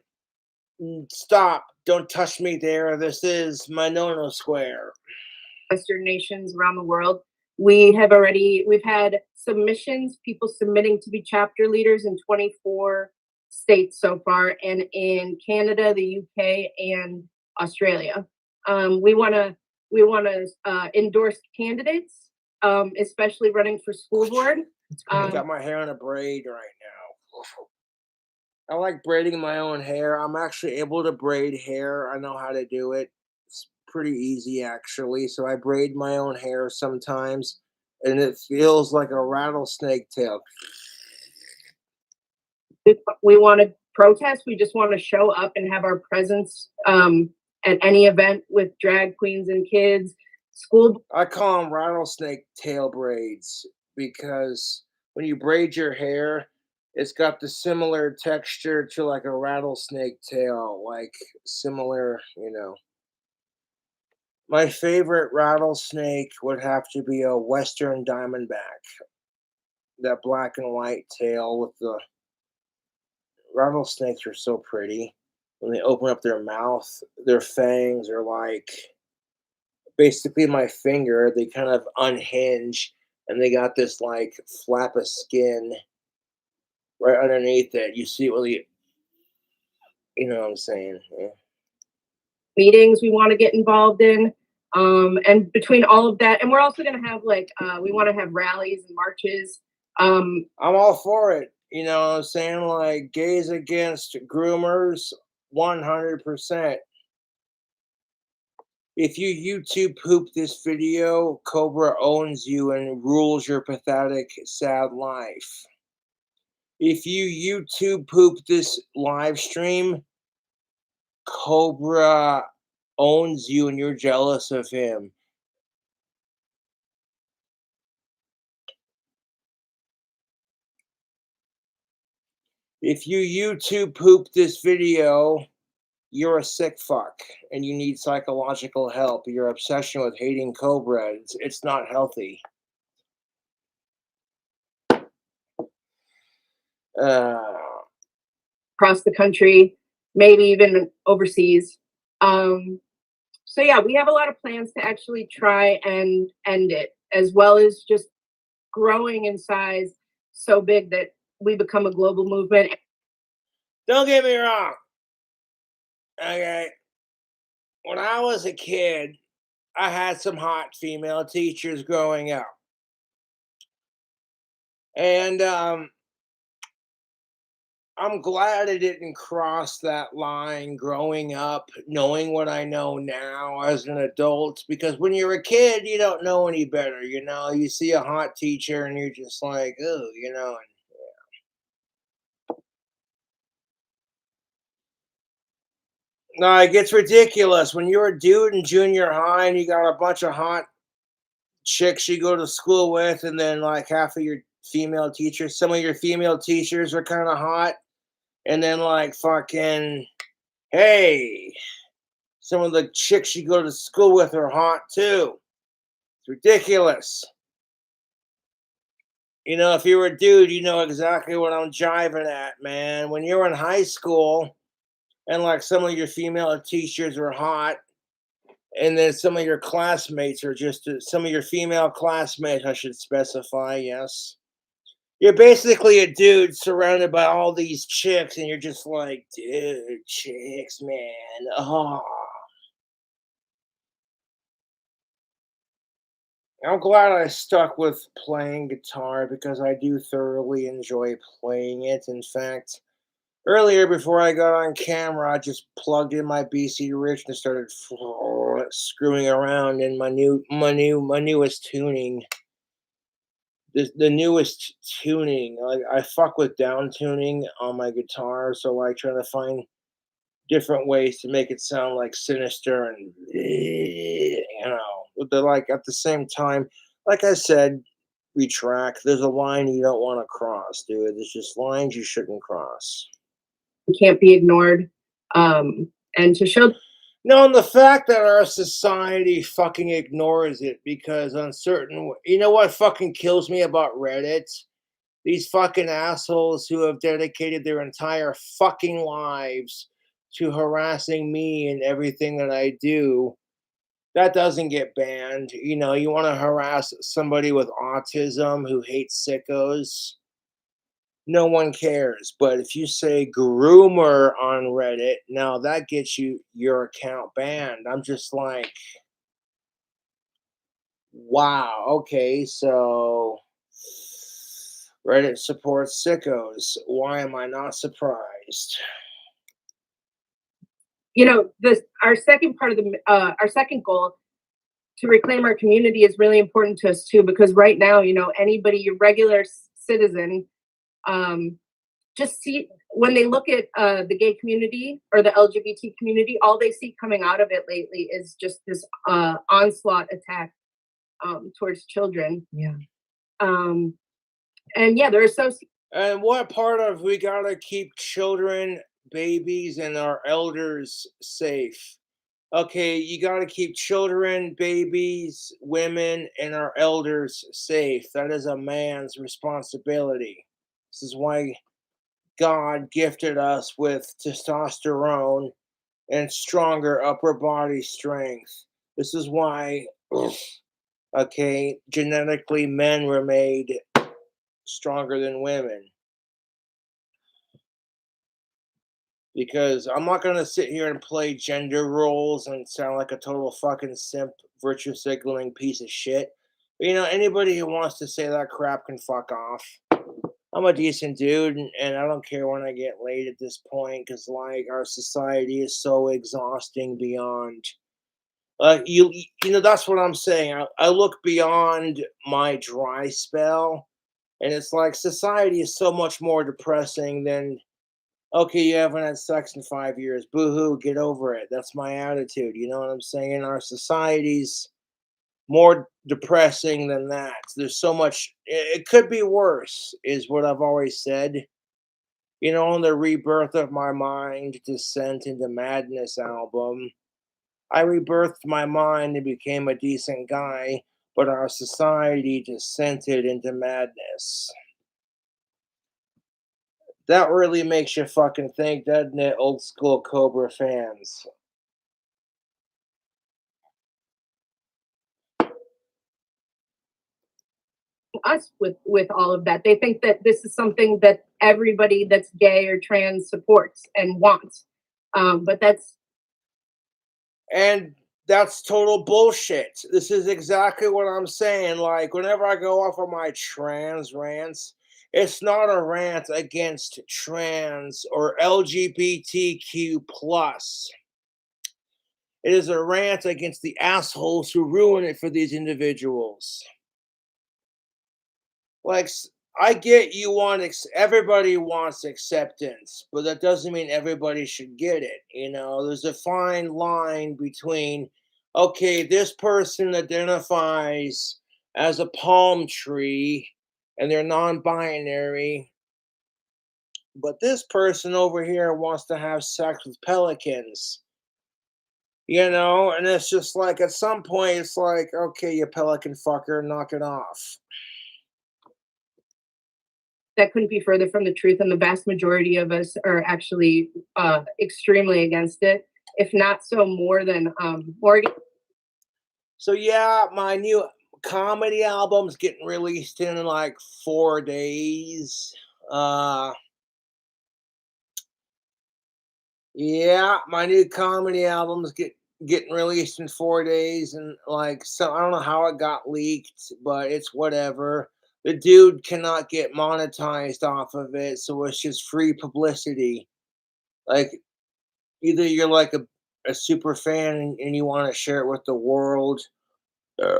S1: Stop. Don't touch me there. This is my no-no square.
S3: Western nations around the world. We've had submissions, people submitting to be chapter leaders in 24 states so far, and in Canada, the UK, and Australia. We want to endorse candidates, especially running for school board.
S1: I got my hair in a braid right now. I like braiding my own hair. I'm actually able to braid hair. I know how to do it. It's pretty easy, actually. So I braid my own hair sometimes, and it feels like a rattlesnake tail.
S3: We want to protest. We just want to show up and have our presence at any event with drag queens and kids. School.
S1: I call them rattlesnake tail braids because when you braid your hair, it's got the similar texture to like a rattlesnake tail, like similar, you know. My favorite rattlesnake would have to be a Western Diamondback. That black and white tail with the rattlesnakes are so pretty. When they open up their mouth, their fangs are like basically my finger. They kind of unhinge and they got this like flap of skin right underneath it. You see it really, you know what I'm saying? Yeah.
S3: Meetings we want to get involved in. And between all of that, and we're also going to have we want to have rallies and marches.
S1: I'm all for it. You know what I'm saying? Like gays against groomers, 100%. If you YouTube poop this video, Cobra owns you and rules your pathetic, sad life. If you YouTube poop this live stream, Cobra owns you and you're jealous of him. If you YouTube poop this video, you're a sick fuck and you need psychological help. Your obsession with hating Cobra, it's not healthy.
S3: Across the country, maybe even overseas. So yeah, we have a lot of plans to actually try and end it, as well as just growing in size so big that we become a global movement.
S1: Don't get me wrong. Okay. When I was a kid, I had some hot female teachers growing up. And I'm glad I didn't cross that line growing up, knowing what I know now as an adult. Because when you're a kid, you don't know any better. You know, you see a hot teacher and you're just like, oh, you know. No, it gets ridiculous when you're a dude in junior high and you got a bunch of hot chicks you go to school with, and then like half of your female teachers, some of your female teachers are kind of hot, and then like fucking, hey, some of the chicks you go to school with are hot too. It's ridiculous. You know, if you were a dude, you know exactly what I'm jiving at, man. When you're in high school and like some of your female teachers are hot, And then some of your classmates are just some of your female classmates, I should specify, yes. You're basically a dude surrounded by all these chicks, and you're just like, dude, chicks, man. Oh. I'm glad I stuck with playing guitar because I do thoroughly enjoy playing it. In fact, earlier before I got on camera, I just plugged in my BC Rich and started screwing around in my newest tuning. The newest tuning. I fuck with down tuning on my guitar, so I try to find different ways to make it sound like sinister and but they're like at the same time, like I said, retract. There's a line you don't want to cross, dude. There's just lines you shouldn't cross.
S3: Can't be ignored. And to show
S1: No, and the fact that our society fucking ignores it because on certain, you know what fucking kills me about Reddit? These fucking assholes who have dedicated their entire fucking lives to harassing me and everything that I do. That doesn't get banned. You know, you want to harass somebody with autism who hates sickos, no one cares. But if you say groomer on Reddit, now that gets you your account banned. I'm just like, wow, okay, so Reddit supports sickos. Why am I not surprised?
S3: you know, our second part of the our second goal to reclaim our community is really important to us too, because right now, you know, anybody, your regular citizen, just see when they look at the gay community or the LGBT community, all they see coming out of it lately is just this onslaught attack towards children.
S2: Yeah.
S3: And yeah, they're associated.
S1: And what part of we gotta keep children, babies, and our elders safe? Okay, you gotta keep children, babies, women, and our elders safe. That is a man's responsibility. This is why God gifted us with testosterone and stronger upper body strength. This is why, okay, genetically men were made stronger than women. Because I'm not going to sit here and play gender roles and sound like a total fucking simp, virtue signaling piece of shit. But, you know, anybody who wants to say that crap can fuck off. I'm a decent dude, and I don't care when I get laid at this point because, like, our society is so exhausting beyond. You know, that's what I'm saying. I look beyond my dry spell, and it's like society is so much more depressing than, okay, you haven't had sex in 5 years. Boo-hoo, get over it. That's my attitude. You know what I'm saying? Our society's more depressing than that. There's so much. It could be worse, is what I've always said. You know, on the Rebirth of My Mind, Descent into Madness album, I rebirthed my mind and became a decent guy, but our society descended into madness. That really makes you fucking think, doesn't it, old school Cobra fans?
S3: Us with all of that. They think that this is something that everybody that's gay or trans supports and wants. But
S1: that's total bullshit. This is exactly what I'm saying. Like, whenever I go off on my trans rants, it's not a rant against trans or LGBTQ plus. It is a rant against the assholes who ruin it for these individuals. Like, I get you want everybody wants acceptance, but that doesn't mean everybody should get it. You know, there's a fine line between, okay, this person identifies as a palm tree and they're non-binary, but this person over here wants to have sex with pelicans. You know, and it's just like at some point it's like, okay, you pelican fucker, knock it off.
S3: that couldn't be further from the truth, and the vast majority of us are actually extremely against it, if not so more than Morgan.
S1: So yeah, my new comedy album's getting released in like 4 days. Uh yeah, my new comedy album's getting released in 4 days, and like so I don't know how it got leaked, but it's whatever. The dude cannot get monetized off of it, so it's just free publicity. Like either you're like a super fan and you want to share it with the world,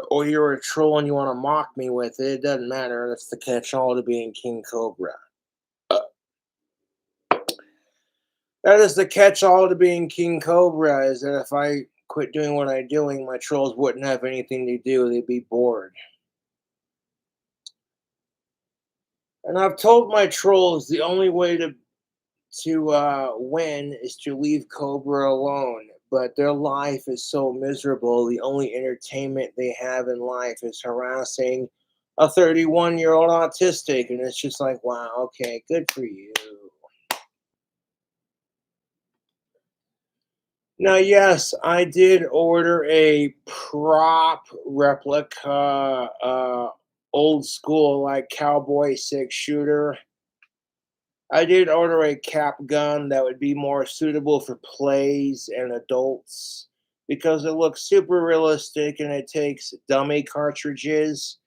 S1: or you're a troll and you want to mock me with it. It doesn't matter. That's the catch-all to being King Cobra. That is the catch-all to being King Cobra. Is that if I quit doing what I'm doing, my trolls wouldn't have anything to do. They'd be bored. And I've told my trolls the only way to win is to leave Cobra alone. But their life is so miserable. The only entertainment they have in life is harassing a 31-year-old autistic. And it's just like, wow, okay, good for you. Now, yes, I did order a prop replica, old school, like cowboy 6-shooter. I did order a cap gun that would be more suitable for plays and adults because it looks super realistic and it takes dummy cartridges.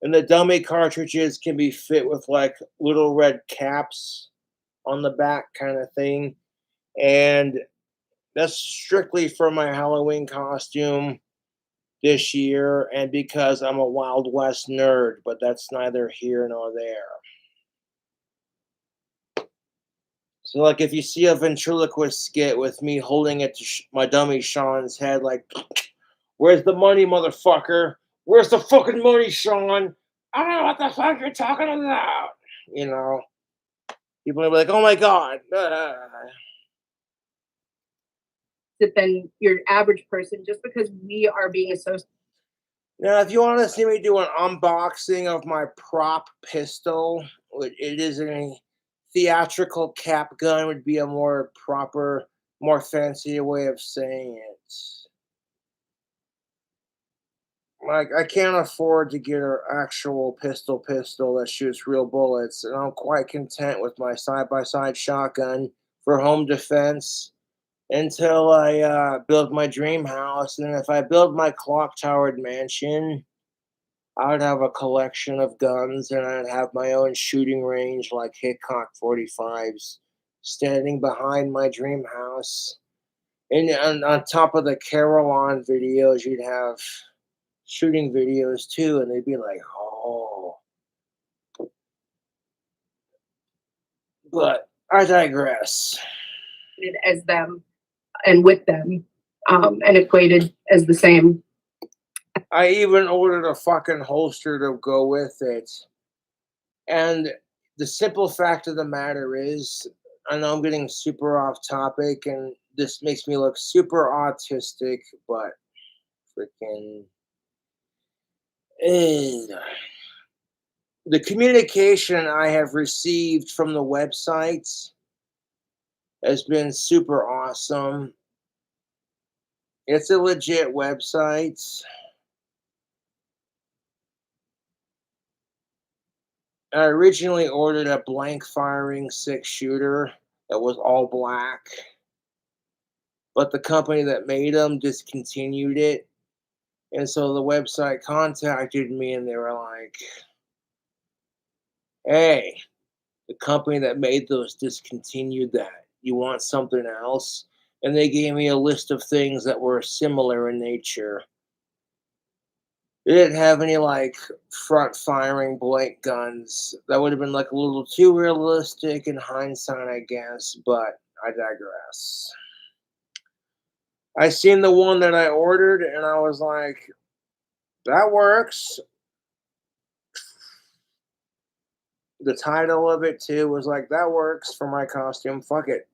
S1: And the dummy cartridges can be fit with like little red caps on the back, kind of thing. And that's strictly for my Halloween costume this year and because I'm a Wild West nerd, but that's neither here nor there. So, like, if you see a ventriloquist skit with me holding it to my dummy Sean's head, like, where's the money, motherfucker? Where's the fucking money, Sean? I don't know what the fuck you're talking about. You know, people will be like, oh my God.
S3: Than your average person, just because we are being associated.
S1: Now, if you want to see me do an unboxing of my prop pistol, it is a theatrical cap gun, would be a more proper, more fancy way of saying it. Like, I can't afford to get an actual pistol that shoots real bullets, and I'm quite content with my side-by-side shotgun for home defense until I build my dream house. And if I build my clock-towered mansion, I'd have a collection of guns, and I'd have my own shooting range like Hickok 45s standing behind my dream house. And on top of the Carillon videos, you'd have shooting videos too, and they'd be like, oh. But I digress.
S3: As them and with them, and equated as the same.
S1: I even ordered a fucking holster to go with it. And the simple fact of the matter is, I know I'm getting super off topic, and this makes me look super autistic, but freaking. The communication I have received from the websites has been super awesome. It's a legit website. I originally ordered a blank firing 6-shooter that was all black, but the company that made them discontinued it. And so the website contacted me and they were like, hey, the company that made those discontinued that. You want something else? And they gave me a list of things that were similar in nature. They didn't have any like front firing blank guns. That would have been like a little too realistic in hindsight, I guess, but I digress. I seen the one that I ordered and I was like, that works. The title of it too was like, that works for my costume. Fuck it.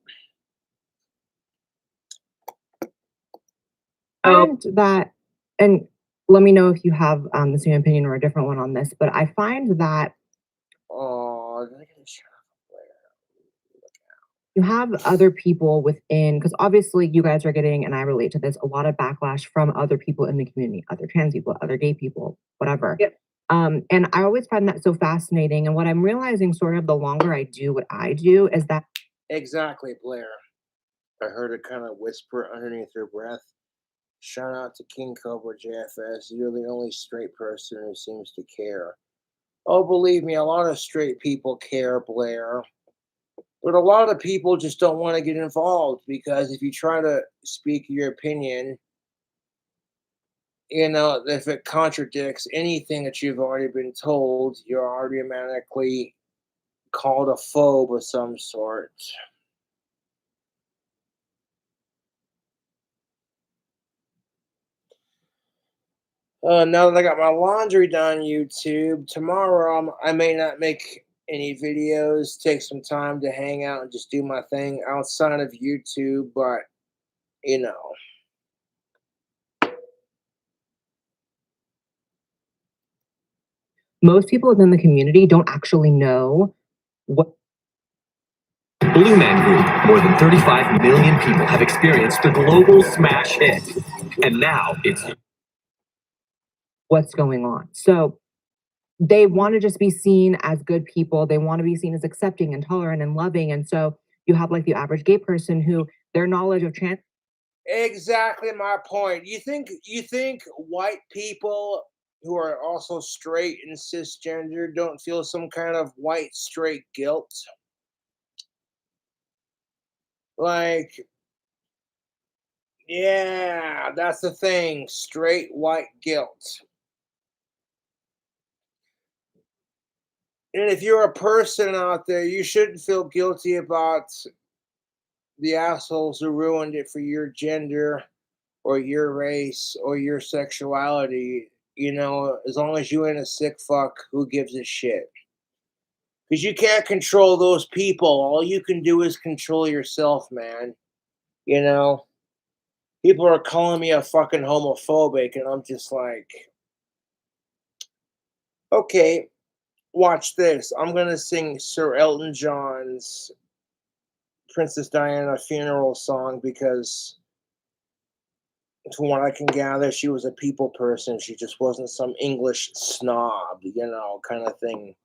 S2: And that, and let me know if you have the same opinion or a different one on this, but I find that
S1: Oh, did I get a shot?
S2: you have other people within, because obviously you guys are getting, and I relate to this, a lot of backlash from other people in the community, other trans people, other gay people, whatever.
S3: Yep.
S2: And I always find that so fascinating. And what I'm realizing sort of the longer I do what I do is that
S1: Exactly, Blair. I heard her kind of whisper underneath her breath. Shout out to King Cobra JFS. You're the only straight person who seems to care. Oh, believe me, a lot of straight people care, Blair. But a lot of people just don't want to get involved because if you try to speak your opinion, if it contradicts anything that you've already been told, you're automatically called a phobe of some sort. Now that I got my laundry done, YouTube, tomorrow I may not make any videos, take some time to hang out and just do my thing outside of YouTube, but you know.
S2: most people within the community don't actually know what
S4: Blue Man Group, more than 35 million people have experienced the global smash hit. And now it's
S2: what's going on. So they want to just be seen as good people. They want to be seen as accepting and tolerant and loving. And so you have like the average gay person who their knowledge of trans
S1: Exactly my point. You think white people who are also straight and cisgender don't feel some kind of white straight guilt? Like, yeah, that's the thing, straight white guilt. And if you're a person out there, you shouldn't feel guilty about the assholes who ruined it for your gender or your race or your sexuality. As long as you ain't a sick fuck, who gives a shit? Because you can't control those people. All you can do is control yourself, man. You know? People are calling me a fucking homophobic, and I'm just like, okay, watch this. I'm gonna sing Sir Elton John's Princess Diana funeral song because, from what I can gather, she was a people person. She just wasn't some English snob, kind of thing.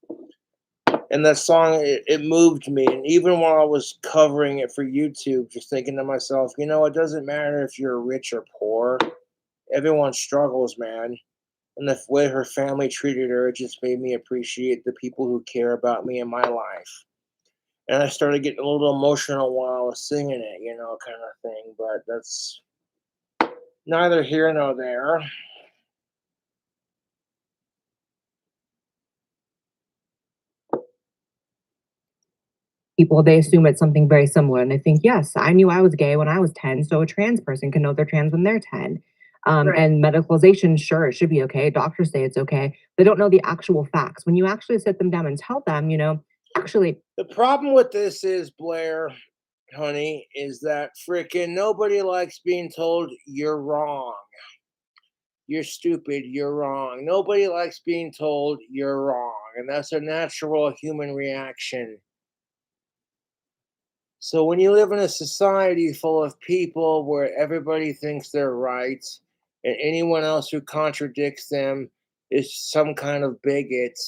S1: And that song, it moved me. And even while I was covering it for YouTube, just thinking to myself, it doesn't matter if you're rich or poor. Everyone struggles, man. And the way her family treated her, it just made me appreciate the people who care about me in my life. And I started getting a little emotional while I was singing it, kind of thing. But that's neither here nor there.
S2: people, they assume it's something very similar. And they think, yes, I knew I was gay when I was 10, so a trans person can know they're trans when they're 10.
S3: Right.
S2: And medicalization, sure, it should be okay. Doctors say it's okay. They don't know the actual facts. When you actually sit them down and tell them, actually,
S1: The problem with this is, Blair, honey, is that freaking nobody likes being told you're wrong. You're stupid, you're wrong. Nobody likes being told you're wrong. And that's a natural human reaction. So when you live in a society full of people where everybody thinks they're right and anyone else who contradicts them is some kind of bigot,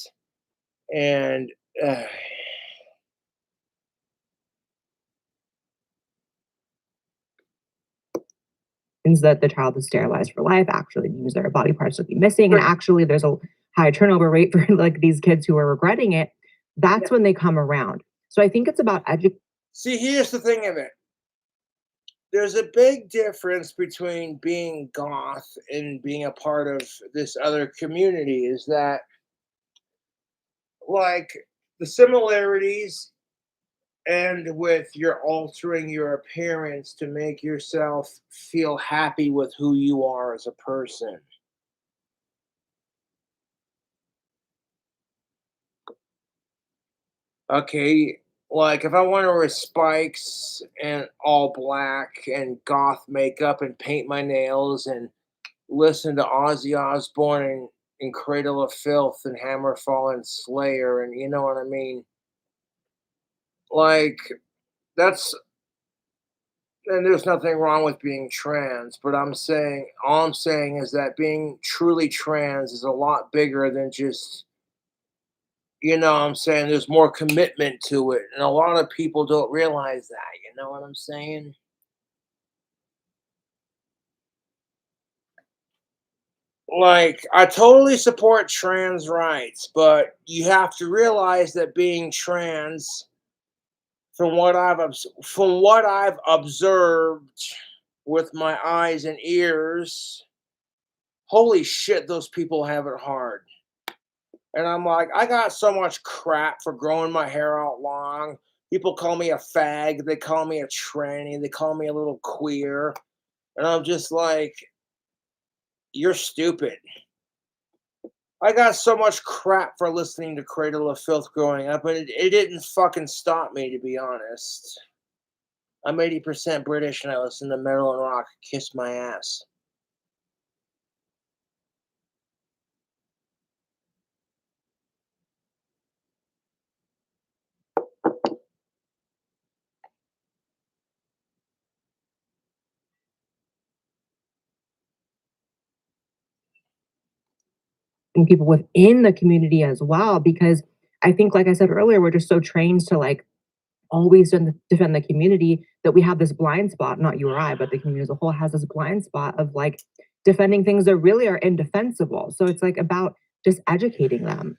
S1: and uh,
S2: means that the child is sterilized for life actually means their body parts will be missing. And
S3: Right.
S2: actually, there's a high turnover rate for like these kids who are regretting it. That's when they come around. So I think it's about education.
S1: see, here's the thing of it. There's a big difference between being goth and being a part of this other community, is that, like, the similarities end with you're altering your appearance to make yourself feel happy with who you are as a person. Okay, like if I want to wear spikes and all black and goth makeup and paint my nails and listen to Ozzy Osbourne and Cradle of Filth and Hammerfall and Slayer, and you know what I mean? Like, that's and there's nothing wrong with being trans, but all I'm saying is that being truly trans is a lot bigger than just, what I'm saying, there's more commitment to it, and a lot of people don't realize that, you know what I'm saying? Like, I totally support trans rights, but you have to realize that being trans, from what I've observed with my eyes and ears, holy shit, those people have it hard. And I'm like, I got so much crap for growing my hair out long. People call me a fag, they call me a tranny, they call me a little queer. And I'm just like, you're stupid. I got so much crap for listening to Cradle of Filth growing up, but it didn't fucking stop me, to be honest. I'm 80% British and I listen to metal and rock. Kiss my ass.
S2: And people within the community as well, because I think, like I said earlier, we're just so trained to like always defend the community that we have this blind spot, not you or I, but the community as a whole has this blind spot of like defending things that really are indefensible. So it's like about just educating them.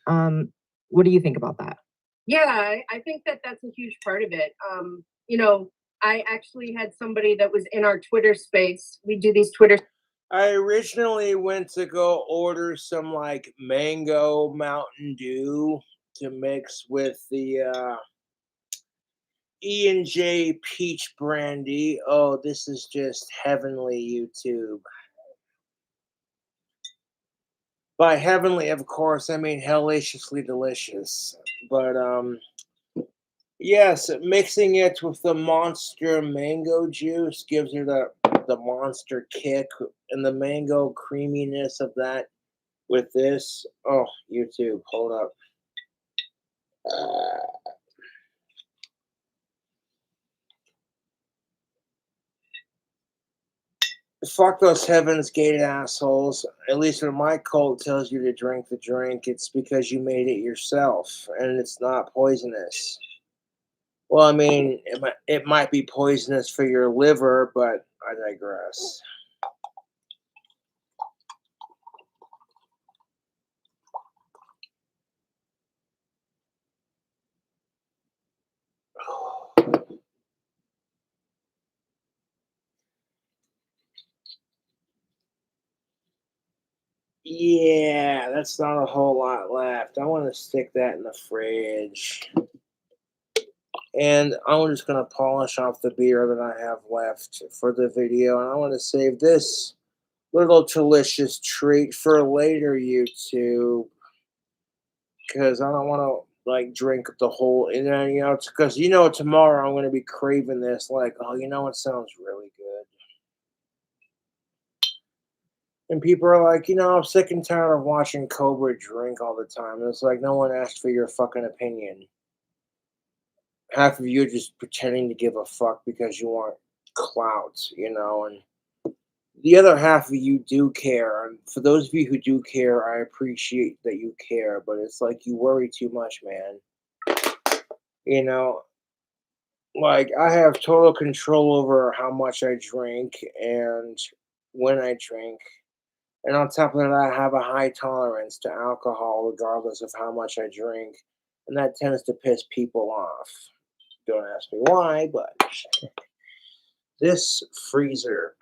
S2: What do you think about that?
S3: Yeah, I think that that's a huge part of it. You know, I actually had somebody that was in our Twitter space. We do these Twitter.
S1: I originally went to go order some like mango Mountain Dew to mix with the E&J peach brandy. Oh, this is just heavenly, YouTube. By heavenly, of course, I mean hellaciously delicious. But yes, mixing it with the monster mango juice gives it the monster kick, and the mango creaminess of that with this. Oh, YouTube, hold up. Fuck those Heaven's Gate assholes. At least when my cult tells you to drink the drink, it's because you made it yourself and it's not poisonous. Well, I mean, it might be poisonous for your liver, but I digress. Yeah, that's not a whole lot left. I want to stick that in the fridge. And I'm just going to polish off the beer that I have left for the video. And I want to save this little delicious treat for later, YouTube. Because I don't want to, like, drink the whole, and then, because, tomorrow I'm going to be craving this. Like, oh, it sounds really good. And people are like, I'm sick and tired of watching Cobra drink all the time. And it's like, no one asked for your fucking opinion. Half of you are just pretending to give a fuck because you want clout, and the other half of you do care. And for those of you who do care, I appreciate that you care, but it's like you worry too much, man. Like, I have total control over how much I drink and when I drink. And on top of that, I have a high tolerance to alcohol, regardless of how much I drink. And that tends to piss people off. Don't ask me why, but this freezer.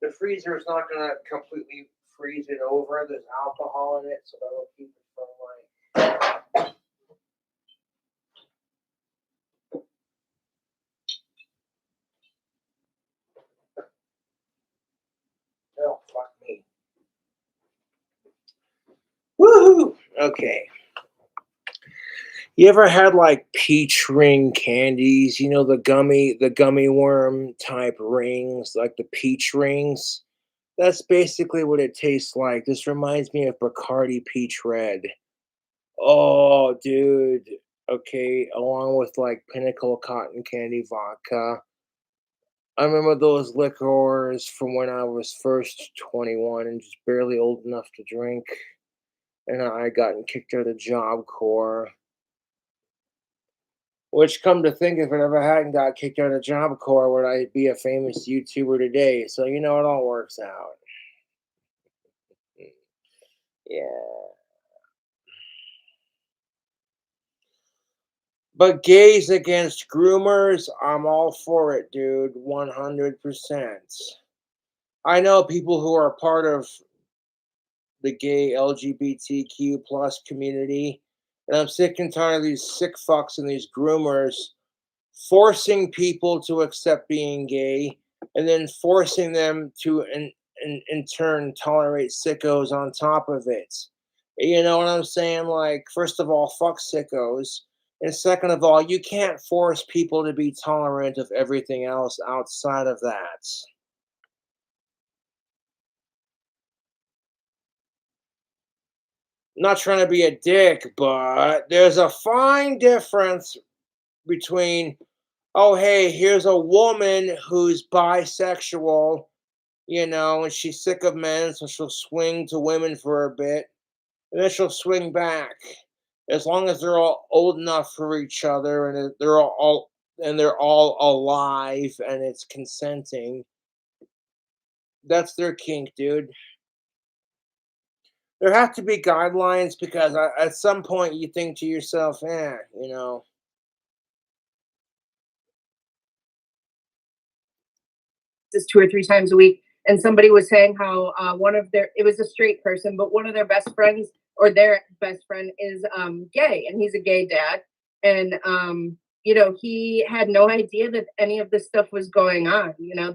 S1: The freezer is not going to completely freeze it over. There's alcohol in it, so that'll keep it from like. Oh, fuck me. Woohoo! Okay. You ever had like peach ring candies? The gummy worm type rings, like the peach rings? That's basically what it tastes like. This reminds me of Bacardi Peach Red. Oh, dude. Okay, along with like Pinnacle Cotton Candy Vodka. I remember those liquors from when I was first 21 and just barely old enough to drink. And I gotten kicked out of Job Corps. Which, come to think of it, if I hadn't got kicked out of Job Corps, would I be a famous YouTuber today? So, you know, it all works out. Yeah. But gays against groomers, I'm all for it, dude. 100%. I know people who are part of the gay LGBTQ plus community, and I'm sick and tired of these sick fucks and these groomers forcing people to accept being gay and then forcing them to in turn tolerate sickos on top of it. You know what I'm saying? Like, first of all, fuck sickos. And second of all, you can't force people to be tolerant of everything else outside of that. Not trying to be a dick, but there's a fine difference between, oh, hey, here's a woman who's bisexual, you know, and she's sick of men, so she'll swing to women for a bit, and then she'll swing back. As long as they're all old enough for each other and they're all alive and it's consenting, that's their kink, dude. There have to be guidelines because at some point you think to yourself, you know,
S3: this 2 or 3 times a week, and somebody was saying how one of their, it was a straight person, but one of their best friends or their best friend is gay, and he's a gay dad, and you know, he had no idea that any of this stuff was going on. You know,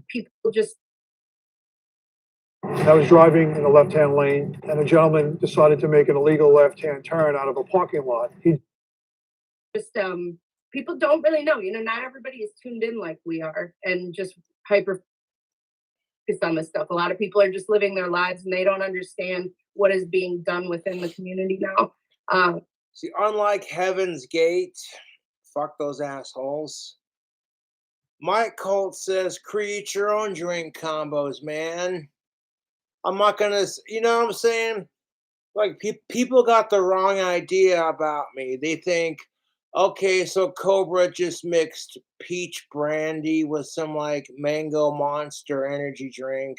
S3: people just.
S5: I was driving in the left-hand lane, and a gentleman decided to make an illegal left-hand turn out of a parking lot. He
S3: Just people don't really know. You know, not everybody is tuned in like we are, and just hyper focused on this stuff. A lot of people are just living their lives, and they don't understand what is being done within the community now.
S1: See, unlike Heaven's Gate, fuck those assholes. My cult says create your own drink combos, man. I'm not gonna, you know what I'm saying? Like, people got the wrong idea about me. They think, okay, so Cobra just mixed peach brandy with some like mango monster energy drink.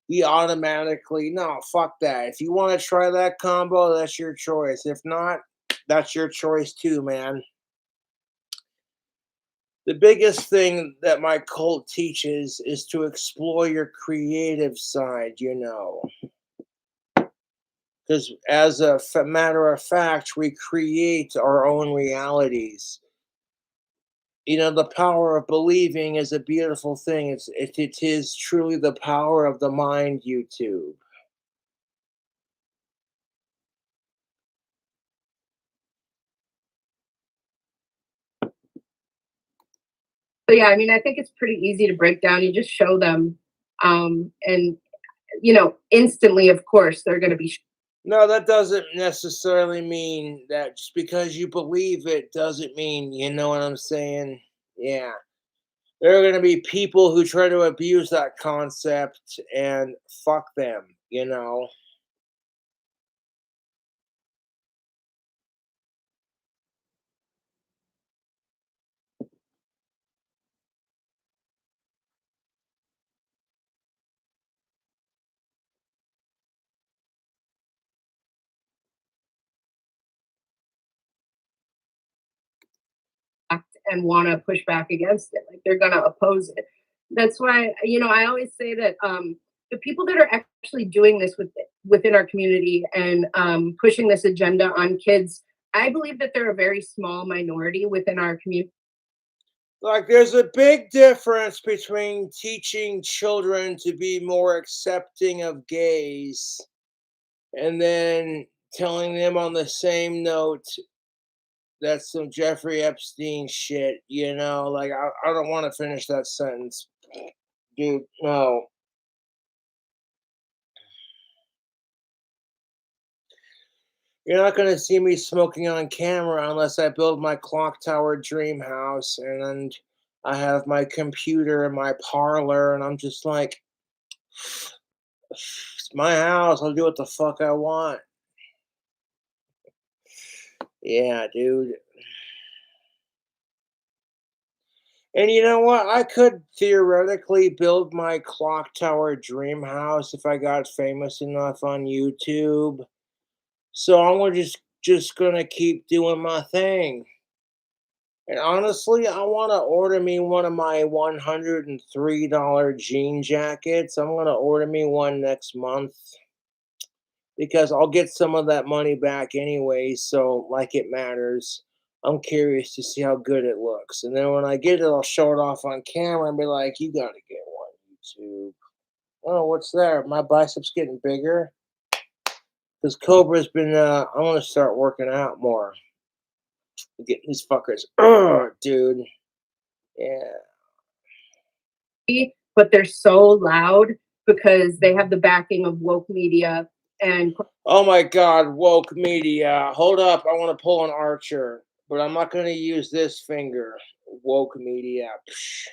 S1: He automatically, no, fuck that. If you want to try that combo, that's your choice. If not, that's your choice too, man. The biggest thing that my cult teaches is to explore your creative side, you know. Because as a matter of fact, we create our own realities. You know, the power of believing is a beautiful thing. It is truly the power of the mind, YouTube.
S3: So yeah, I mean, I think it's pretty easy to break down. You just show them, and you know, instantly, of course, they're going to be.
S1: No, that doesn't necessarily mean that just because you believe it doesn't mean, you know what I'm saying? Yeah. There are going to be people who try to abuse that concept and fuck them, you know?
S3: And want to push back against it, like they're going to oppose it. That's why, you know, I always say that the people that are actually doing this within our community and pushing this agenda on kids, I believe that they're a very small minority within our community.
S1: Like, there's a big difference between teaching children to be more accepting of gays and then telling them on the same note that's some Jeffrey Epstein shit, you know? Like, I don't want to finish that sentence. Dude, no. You're not gonna see me smoking on camera unless I build my clock tower dream house and I have my computer in my parlor and I'm just like, it's my house. I'll do what the fuck I want. Yeah, dude. And you know what? I could theoretically build my clock tower dream house if I got famous enough on YouTube. So I'm just gonna keep doing my thing. And honestly, I want to order me one of my $103 jean jackets. I'm gonna order me one next month because I'll get some of that money back anyway. So like it matters. I'm curious to see how good it looks. And then when I get it, I'll show it off on camera and be like, you gotta get one, YouTube. Oh, what's there? My biceps getting bigger? Because Cobra's been I wanna start working out more. Getting these fuckers. Ugh, dude. Yeah.
S3: But they're so loud because they have the backing of woke media and
S1: Oh my god, woke media. Hold up, I want to pull an Archer, but I'm not going to use this finger. Woke media. Psh.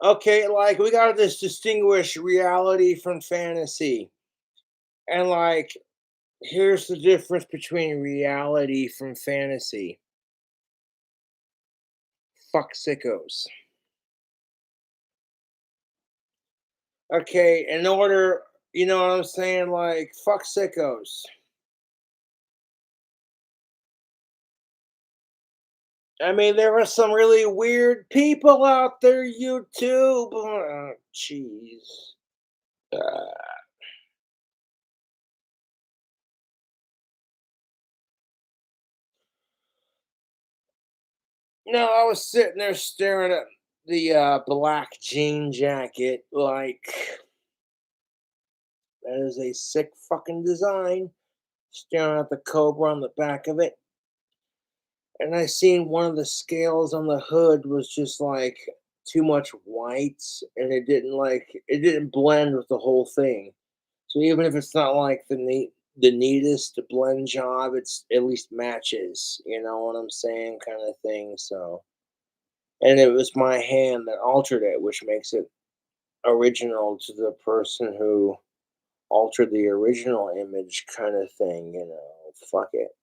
S1: Okay, like we got to distinguish reality from fantasy. And like here's the difference between reality from fantasy. Fuck sickos. Okay, in order, you know what I'm saying? Like, fuck sickos. I mean, there are some really weird people out there, YouTube. Oh, jeez. No, I was sitting there staring at the black jean jacket, like, that is a sick fucking design. Staring at the Cobra on the back of it. And I seen one of the scales on the hood was just like too much white and it didn't blend with the whole thing. So even if it's not like the neatest to blend job, it's at least matches, you know what I'm saying, kind of thing. So and it was my hand that altered it, which makes it original to the person who altered the original image kind of thing, you know. Fuck it.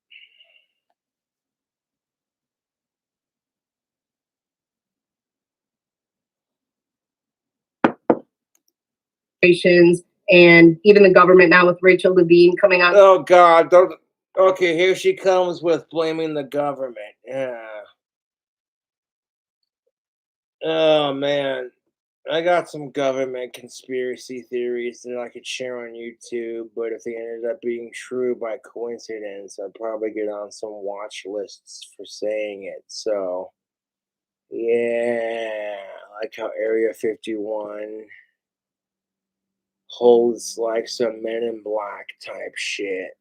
S3: and even the government now with Rachel Levine coming out.
S1: Oh God! Don't. Okay, here she comes with blaming the government. Yeah. Oh man, I got some government conspiracy theories that I could share on YouTube, but if they ended up being true by coincidence, I'd probably get on some watch lists for saying it. So, yeah, like how Area 51 holds like some Men in Black type shit.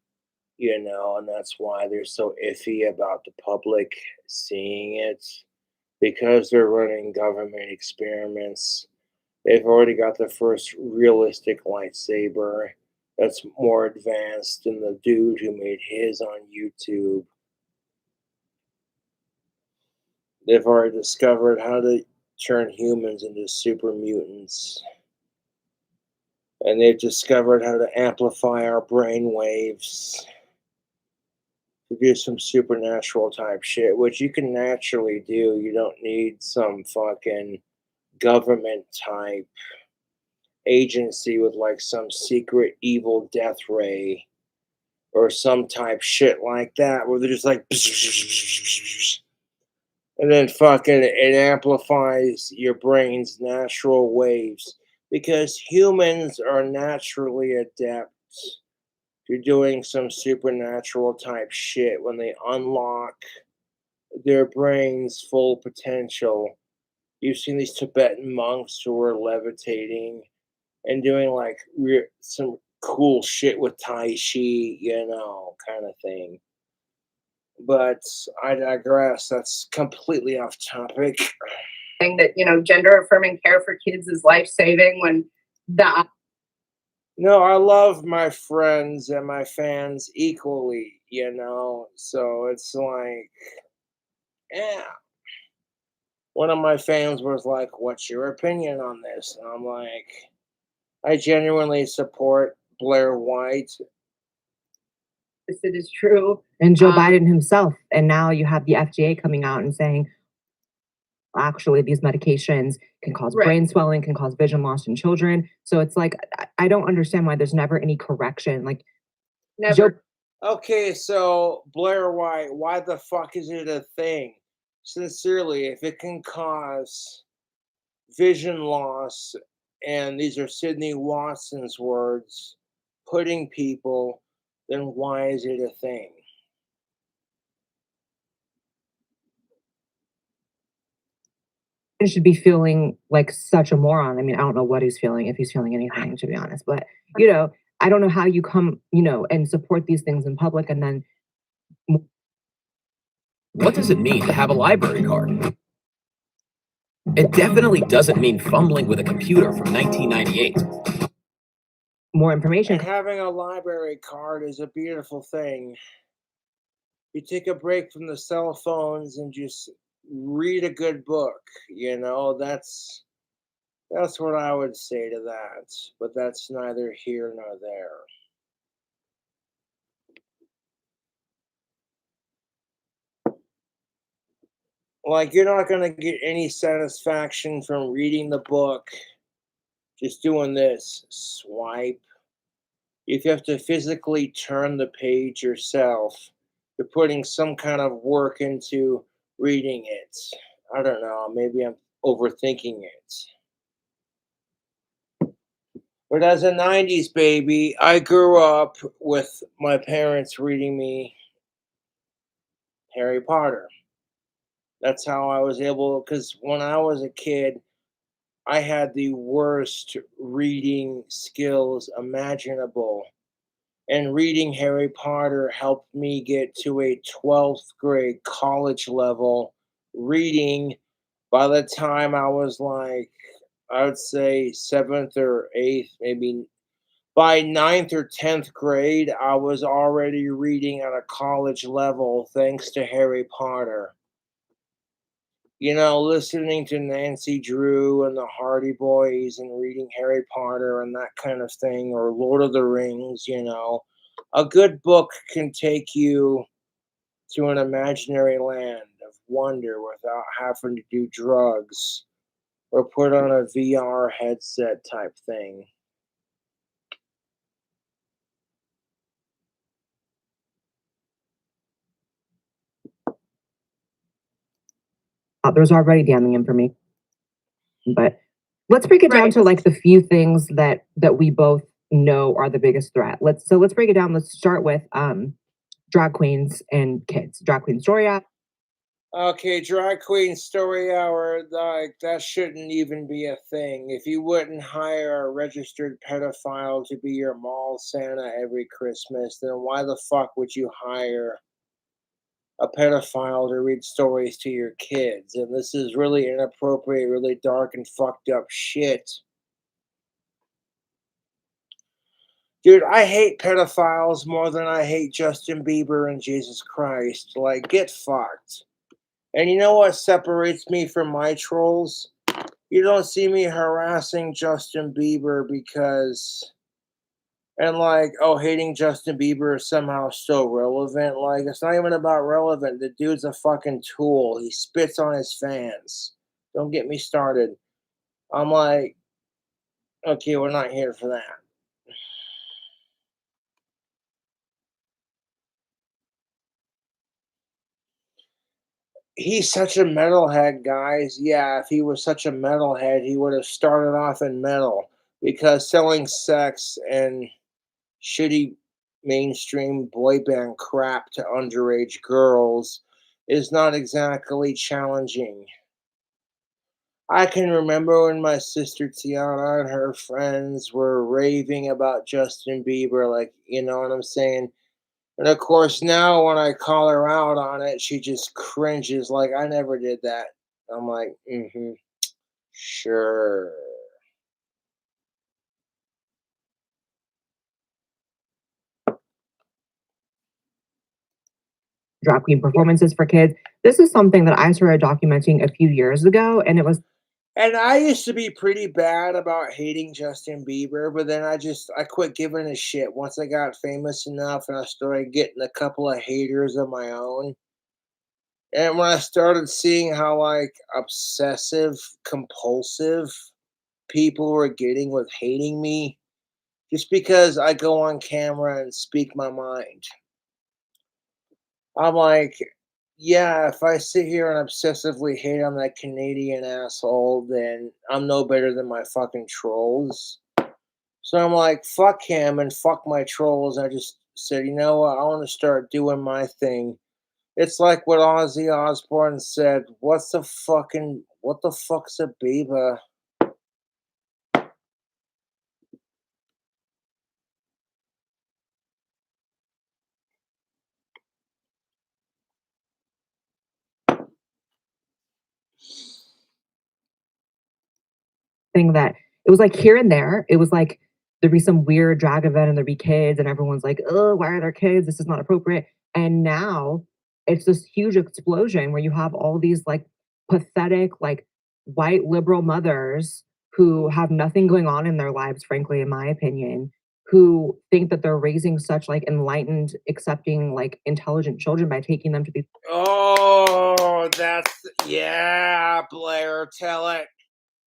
S1: You know, and that's why they're so iffy about the public seeing it because they're running government experiments. They've already got the first realistic lightsaber that's more advanced than the dude who made his on YouTube. They've already discovered how to turn humans into super mutants. And they've discovered how to amplify our brain waves to do some supernatural type shit, which you can naturally do. You don't need some fucking government type agency with like some secret evil death ray or some type shit like that where they're just like and then fucking it amplifies your brain's natural waves because humans are naturally adept to doing some supernatural type shit when they unlock their brain's full potential You've seen these Tibetan monks who are levitating and doing like some cool shit with Tai Chi, kind of thing. But I digress. That's completely off topic.
S3: Saying that, gender affirming care for kids is life saving when the
S1: No, I love my friends and my fans equally, So it's like, yeah. One of my fans was like, "What's your opinion on this?" And I'm like, I genuinely support Blair White.
S3: it is true.
S2: And Joe Biden himself. And now you have the FDA coming out and saying, actually, these medications can cause brain swelling, can cause vision loss in children. So it's like, I don't understand why there's never any correction. Like,
S3: Never.
S1: Okay, so Blair White, why the fuck is it a thing? Sincerely, if it can cause vision loss, and these are Sydney Watson's words, pudding people, then why is it a thing?
S2: he should be feeling like such a moron. I mean, I don't know what he's feeling, if he's feeling anything, to be honest. But, I don't know how you come, and support these things in public and then.
S4: What does it mean to have a library card? It definitely doesn't mean fumbling with a computer from 1998.
S2: More information.
S1: And having a library card is a beautiful thing. You take a break from the cell phones and just read a good book, that's what I would say to that, but that's neither here nor there. Like, you're not going to get any satisfaction from reading the book just doing this swipe. If you have to physically turn the page yourself, you're putting some kind of work into reading it. I don't know, maybe I'm overthinking it. But as a 90s baby, I grew up with my parents reading me Harry Potter. That's how I was able, because when I was a kid, I had the worst reading skills imaginable. And reading Harry Potter helped me get to a 12th grade college level reading. By the time I was like, I would say 7th or 8th, maybe by 9th or 10th grade, I was already reading at a college level thanks to Harry Potter. Listening to Nancy Drew and the Hardy Boys and reading Harry Potter and that kind of thing, or Lord of the Rings, a good book can take you to an imaginary land of wonder without having to do drugs or put on a VR headset type thing.
S2: There's already damning information. But let's break it down to like the few things that we both know are the biggest threat. Let's break it down. Let's start with drag queens and kids. Drag queen story hour.
S1: Okay, drag queen story hour, like, that shouldn't even be a thing. If you wouldn't hire a registered pedophile to be your mall Santa every Christmas, then why the fuck would you hire a pedophile to read stories to your kids? And this is really inappropriate, really dark and fucked up shit. Dude, I hate pedophiles more than I hate Justin Bieber and Jesus Christ. Like, get fucked. And you know what separates me from my trolls? You don't see me harassing Justin Bieber because, and like, oh, hating Justin Bieber is somehow still relevant. Like, it's not even about relevant. The dude's a fucking tool. He spits on his fans. Don't get me started. I'm like, okay, we're not here for that. He's such a metalhead, guys. Yeah, if he was such a metalhead, he would have started off in metal, because selling sex and shitty mainstream boy band crap to underage girls is not exactly challenging. I can remember when my sister Tiana and her friends were raving about Justin Bieber, like, you know what I'm saying? And of course, now when I call her out on it, she just cringes like I never did that. I'm like, mm-hmm, sure.
S2: Drag queen performances for kids. This is something that I started documenting a few years ago, and it was
S1: And I used to be pretty bad about hating Justin Bieber, but then I quit giving a shit once I got famous enough and I started getting a couple of haters of my own. And when I started seeing how like obsessive, compulsive people were getting with hating me just because I go on camera and speak my mind. I'm like, yeah, if I sit here and obsessively hate on that Canadian asshole, then I'm no better than my fucking trolls. So I'm like, fuck him and fuck my trolls. I just said, you know what? I want to start doing my thing. It's like what Ozzy Osbourne said. What the fuck's a Biba?
S2: thing that it was like here and there. It was like there'd be some weird drag event and there'd be kids, and everyone's like, oh, why are there kids? This is not appropriate. And now it's this huge explosion where you have all these like pathetic, like white liberal mothers who have nothing going on in their lives, frankly, in my opinion, who think that they're raising such like enlightened, accepting, like intelligent children by taking them to these
S1: Oh, yeah, Blair, tell it.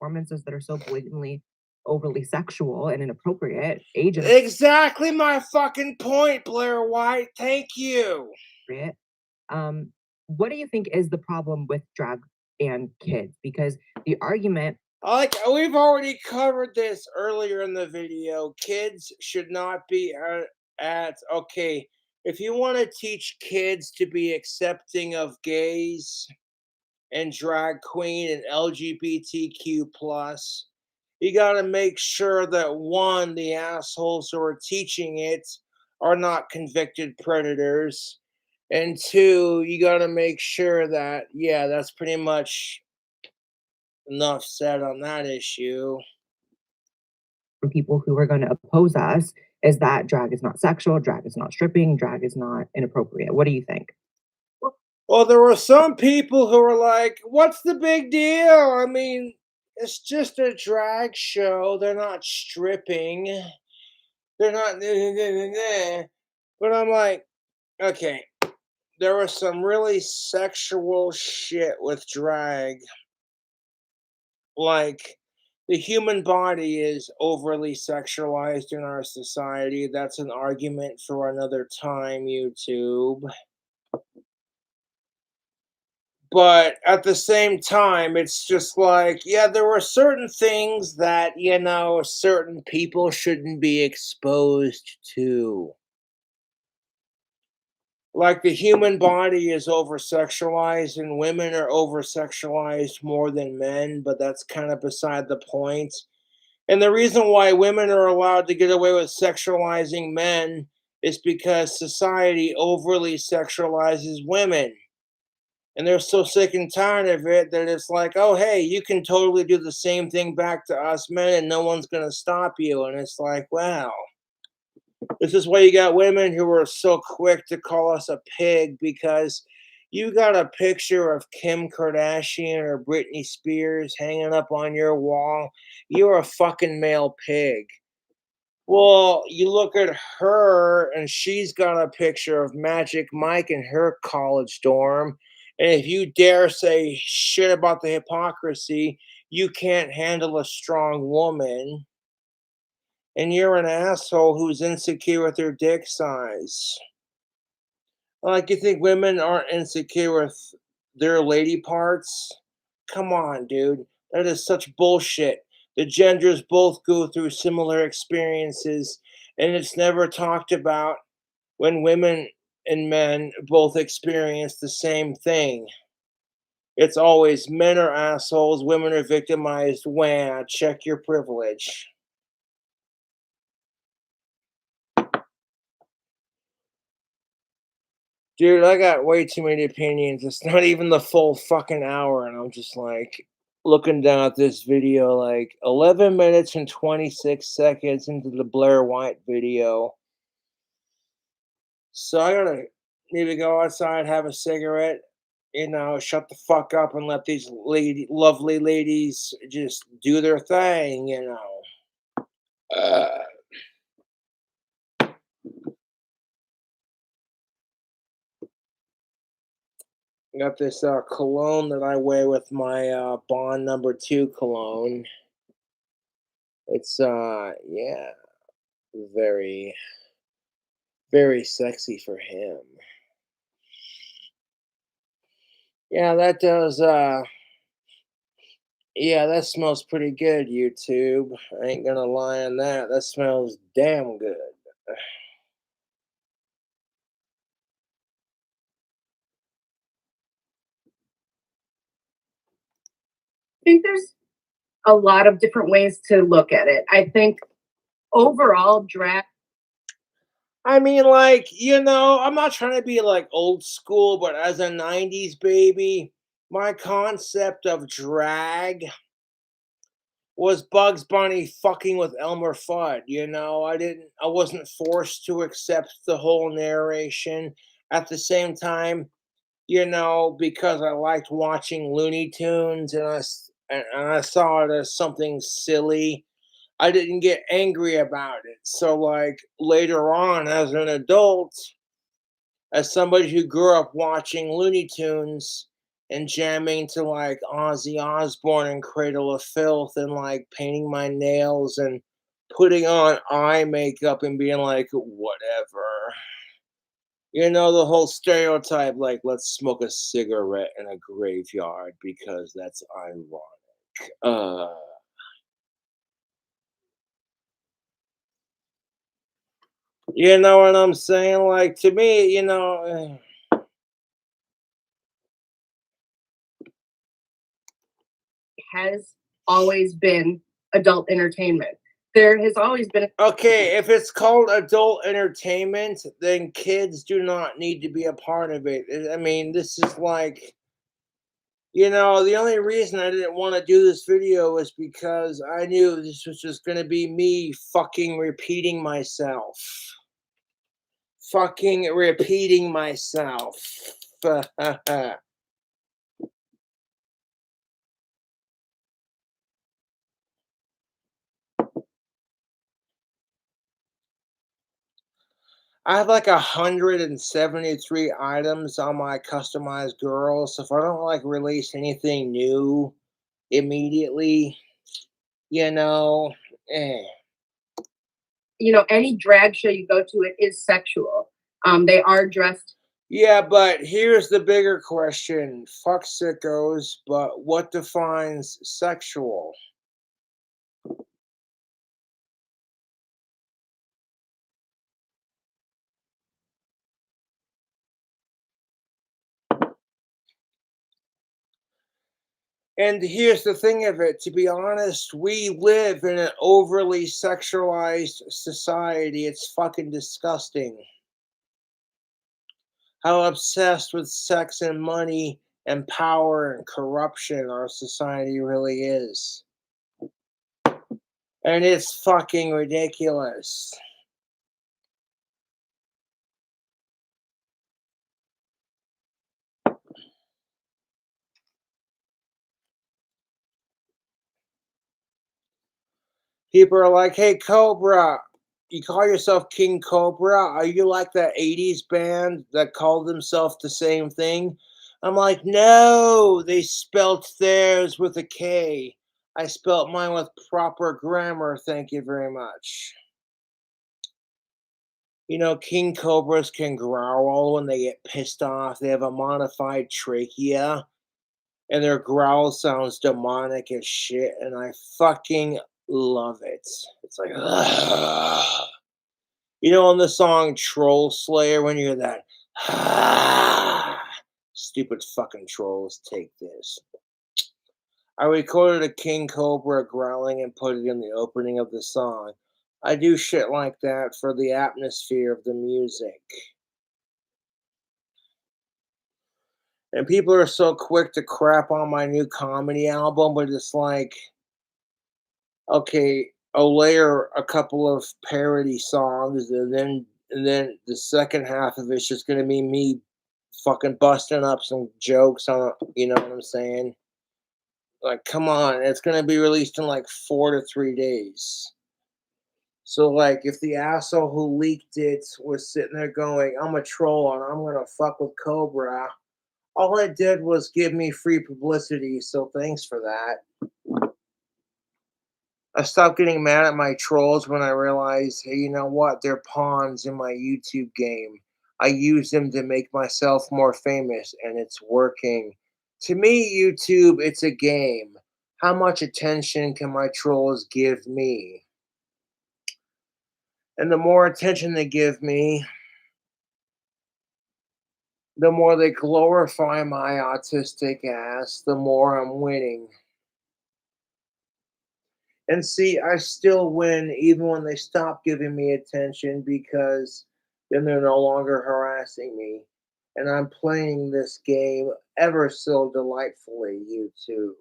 S2: performances that are so blatantly overly sexual and inappropriate, age
S1: Exactly my fucking point, Blair White. Thank you.
S2: inappropriate. What do you think is the problem with drag and kids? Because the argument
S1: Like we've already covered this earlier in the video. Kids should not be okay. If you want to teach kids to be accepting of gays and drag queen and LGBTQ plus, you got to make sure that one, the assholes who are teaching it are not convicted predators, and two, you got to make sure that yeah, that's pretty much enough said on that issue.
S2: from people who are going to oppose us is that drag is not sexual, drag is not stripping, drag is not inappropriate. What do you think?
S1: Well, there were some people who were like, "What's the big deal? I mean, it's just a drag show. They're not stripping. They're not." But I'm like, okay, there was some really sexual shit with drag. Like, the human body is overly sexualized in our society. That's an argument for another time, YouTube. But at the same time, it's just like, yeah, there were certain things that, you know, certain people shouldn't be exposed to. Like the human body is over sexualized and women are over sexualized more than men, but that's kind of beside the point. And the reason why women are allowed to get away with sexualizing men is because society overly sexualizes women. And they're so sick and tired of it that it's like, oh, hey, you can totally do the same thing back to us men and no one's going to stop you. And it's like, wow, this is why you got women who are so quick to call us a pig because you got a picture of Kim Kardashian or Britney Spears hanging up on your wall. You're a fucking male pig. Well, you look at her and she's got a picture of Magic Mike in her college dorm. And if you dare say shit about the hypocrisy, you can't handle a strong woman. And you're an asshole who's insecure with their dick size. Like, you think women aren't insecure with their lady parts? Come on, dude. That is such bullshit. The genders both go through similar experiences, and it's never talked about when women and men both experience the same thing. It's always men are assholes, women are victimized. Wah, check your privilege. Dude, I got way too many opinions. It's not even the full fucking hour, and I'm just like looking down at this video, like 11 minutes and 26 seconds into the Blair White video. So I gotta need to go outside, have a cigarette, shut the fuck up and let these lovely ladies just do their thing. Uh, got this cologne that I wear with my Bond #2 cologne. It's yeah, very, very sexy for him. Yeah, that does yeah, that smells pretty good, YouTube. I ain't gonna lie on that. That smells damn good.
S3: I think there's a lot of different ways to look at it. I think overall drag.
S1: I mean, I'm not trying to be like old school, but as a 90s baby, my concept of drag was Bugs Bunny fucking with Elmer Fudd. I wasn't forced to accept the whole narration. At the same time, because I liked watching Looney Tunes and I saw it as something silly, I didn't get angry about it. So, like, later on as an adult, as somebody who grew up watching Looney Tunes and jamming to like Ozzy Osbourne and Cradle of Filth and like painting my nails and putting on eye makeup and being like, whatever. The whole stereotype, like, let's smoke a cigarette in a graveyard because that's ironic. You know what I'm saying? Like, to me,
S3: Has always been adult entertainment. There has always been.
S1: Okay, if it's called adult entertainment, then kids do not need to be a part of it. I mean, this is like, the only reason I didn't want to do this video was because I knew this was just going to be me fucking repeating myself. Fucking repeating myself. I have like 173 items on my customized girls. So if I don't like release anything new immediately, eh.
S3: Any drag show you go to, it is sexual. They are dressed.
S1: Yeah, but here's the bigger question. Fuck sickos, but what defines sexual? And here's the thing of it, to be honest, we live in an overly sexualized society. It's fucking disgusting. How obsessed with sex and money and power and corruption our society really is. And it's fucking ridiculous. People are like, hey, Cobra, you call yourself King Cobra? Are you like that 80s band that called themselves the same thing? I'm like, no, they spelt theirs with a K. I spelt mine with proper grammar, thank you very much. King cobras can growl when they get pissed off. They have a modified trachea, and their growl sounds demonic as shit, and I fucking love it. It's like, ugh. On the song Troll Slayer, when you hear that Stupid fucking trolls, take this. I recorded a king cobra growling and put it in the opening of the song. I do shit like that for the atmosphere of the music. And people are so quick to crap on my new comedy album, but it's like, okay, I'll layer a couple of parody songs, and then the second half of it's just gonna be me fucking busting up some jokes on, you know what I'm saying? Like, come on, it's gonna be released in like 4 to 3 days. So, like, if the asshole who leaked it was sitting there going, I'm a troll and I'm gonna fuck with Cobra, all it did was give me free publicity, so thanks for that. I stopped getting mad at my trolls when I realized, hey, you know what? They're pawns in my YouTube game. I use them to make myself more famous, and it's working. To me, YouTube, it's a game. How much attention can my trolls give me? And the more attention they give me, the more they glorify my autistic ass, the more I'm winning. And see, I still win even when they stop giving me attention because then they're no longer harassing me. And I'm playing this game ever so delightfully, YouTube.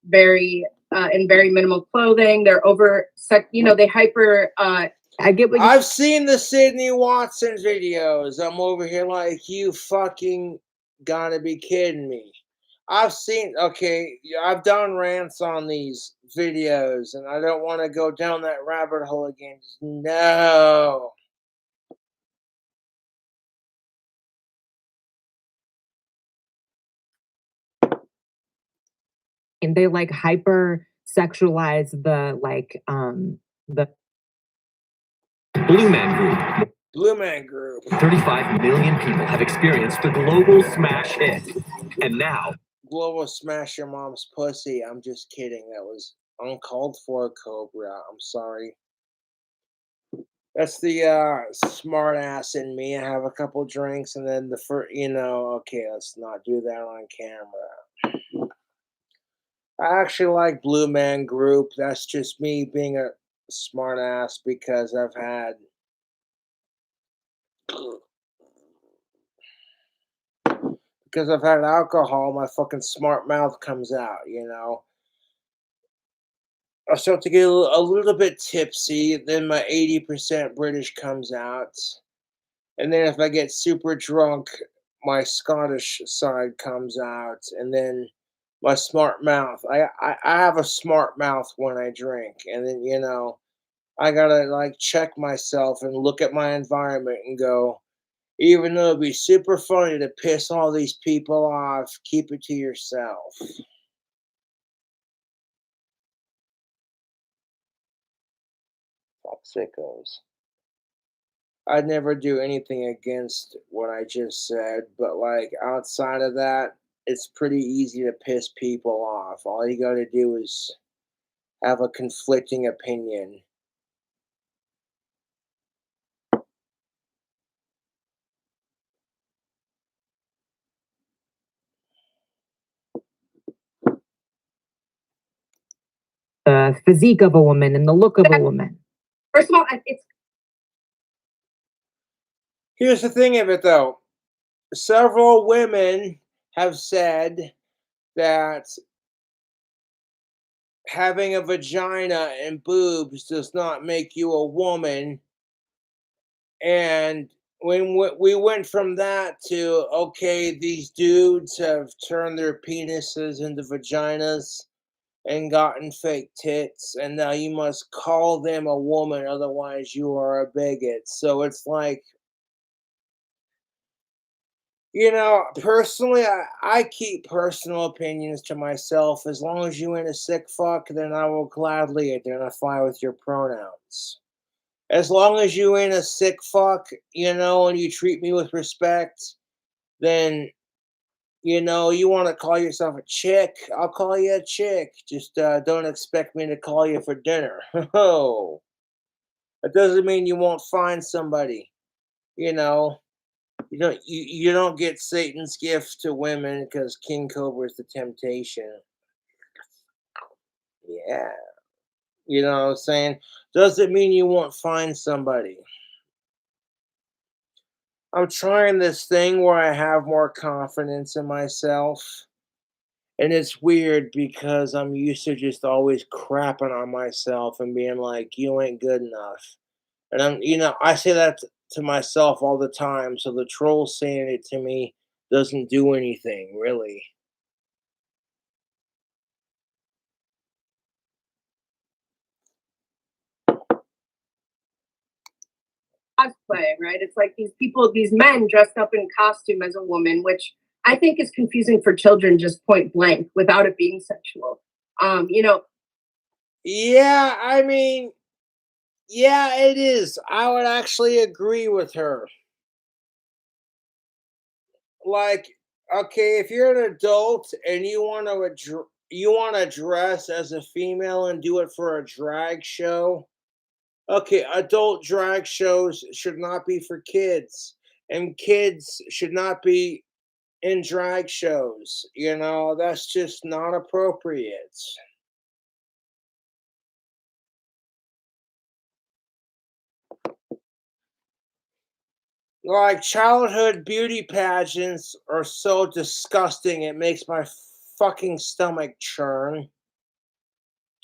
S3: Very in very minimal clothing. They're over, they hyper. I get what
S1: I've seen the Sydney Watson videos. I'm over here like, you fucking gotta be kidding me. I've done rants on these videos, and I don't want to go down that rabbit hole again. No.
S2: And they like hyper sexualize the the
S4: Blue Man Group.
S1: Blue Man Group.
S4: 35 million people have experienced the global smash hit. And now,
S1: Global smash your mom's pussy. I'm just kidding. That was uncalled for, Cobra. I'm sorry. That's the smart ass in me. I have a couple drinks and then okay, let's not do that on camera. I actually like Blue Man Group. That's just me being a smart ass because I've had alcohol, my fucking smart mouth comes out, I start to get a little bit tipsy, then my 80% British comes out. And then if I get super drunk, my Scottish side comes out. And then my smart mouth. I have a smart mouth when I drink. And then, I gotta like check myself and look at my environment and go, even though it'd be super funny to piss all these people off, keep it to yourself. Fuck sickos. I'd never do anything against what I just said, but like outside of that, it's pretty easy to piss people off. All you gotta do is have a conflicting opinion.
S2: physique of a woman and the look of a woman.
S3: First of all, it's.
S1: Here's the thing of it, though. Several women have said that having a vagina and boobs does not make you a woman. And when we went from that to, okay, these dudes have turned their penises into vaginas and gotten fake tits, and now you must call them a woman, otherwise you are a bigot. So it's like, personally, I keep personal opinions to myself. As long as you ain't a sick fuck, then I will gladly identify with your pronouns. As long as you ain't a sick fuck, and you treat me with respect, then, you want to call yourself a chick, I'll call you a chick. Just don't expect me to call you for dinner. Oh. That doesn't mean you won't find somebody. You know, you don't get Satan's gift to women because King Cobra is the temptation. Yeah. You know what I'm saying? Doesn't mean you won't find somebody. I'm trying this thing where I have more confidence in myself. And it's weird because I'm used to just always crapping on myself and being like, you ain't good enough. And I say that to myself all the time. So the troll saying it to me doesn't do anything, really.
S3: Cosplay, right? It's like these people, these men dressed up in costume as a woman, which I think is confusing for children, just point blank, without it being sexual. You know,
S1: Yeah, I mean, yeah, it is. I would actually agree with her. Like, okay, if you're an adult and you want to dress as a female and do it for a drag show, okay, adult drag shows should not be for kids, and kids should not be in drag shows. That's just not appropriate. Like childhood beauty pageants are so disgusting, it makes my fucking stomach churn.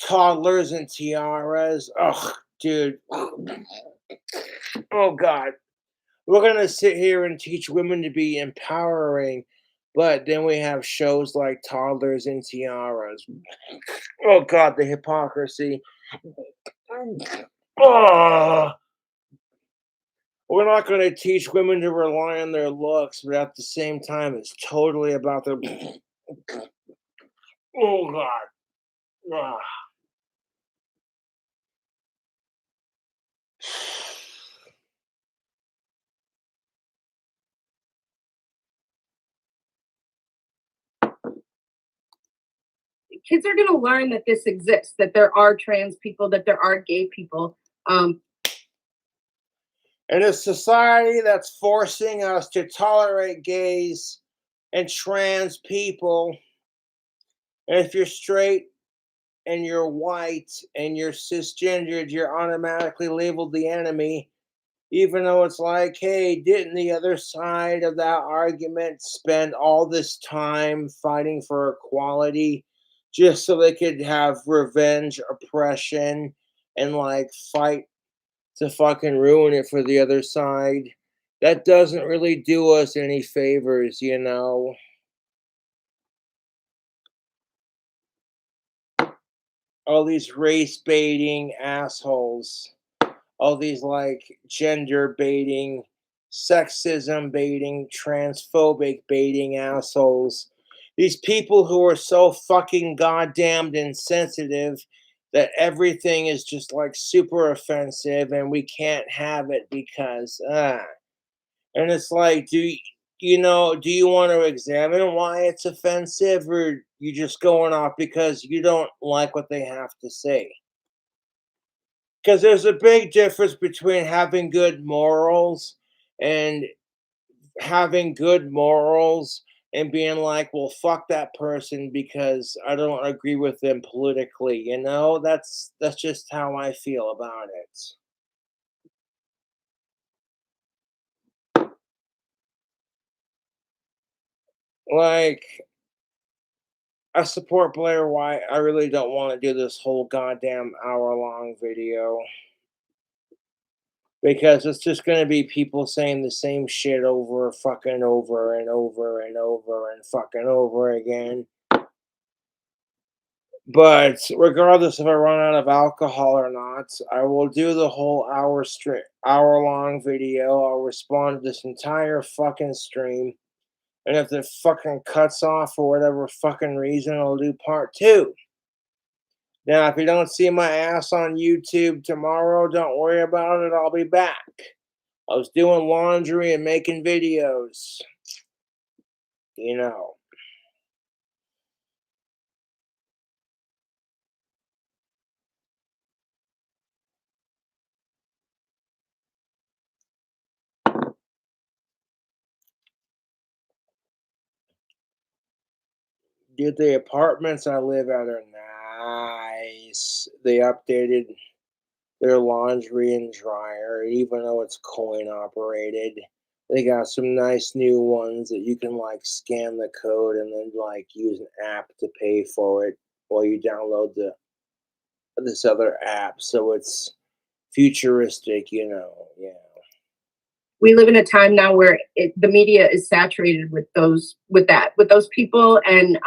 S1: Toddlers and tiaras. Ugh, dude. Oh god. We're gonna sit here and teach women to be empowering, but then we have shows like toddlers and tiaras. Oh god, the hypocrisy. Oh, we're not going to teach women to rely on their looks, but at the same time, it's totally about their. Oh god. Ah.
S3: kids are going to learn that this exists, that there are trans people, that there are gay people.
S1: In a society that's forcing us to tolerate gays and trans people, and if you're straight and you're white and you're cisgendered, you're automatically labeled the enemy, even though it's like, hey, didn't the other side of that argument spend all this time fighting for equality just so they could have revenge, oppression, and like fight to fucking ruin it for the other side? That doesn't really do us any favors. All these race baiting assholes, all these like gender baiting, sexism baiting, transphobic baiting assholes. These people who are so fucking goddamned insensitive that everything is just like super offensive and we can't have it because and it's like, do you want to examine why it's offensive, or you just going off because you don't like what they have to say? Because there's a big difference between having good morals and having good morals and being like, well, fuck that person because I don't agree with them politically. That's just how I feel about it. Like, I support Blair White. I really don't want to do this whole goddamn hour long video because it's just going to be people saying the same shit over fucking over and over and over and fucking over again. But regardless if I run out of alcohol or not, I will do the whole hour long video. I'll respond to this entire fucking stream. And if it fucking cuts off for whatever fucking reason, I'll do part two. Now, if you don't see my ass on YouTube tomorrow, don't worry about it. I'll be back. I was doing laundry and making videos. You know. Dude, the apartments I live at are nice. They updated their laundry and dryer, even though it's coin operated. They got some nice new ones that you can like scan the code and then like use an app to pay for it while you download this other app. So it's futuristic, Yeah.
S3: We live in a time now where the media is saturated with those people, and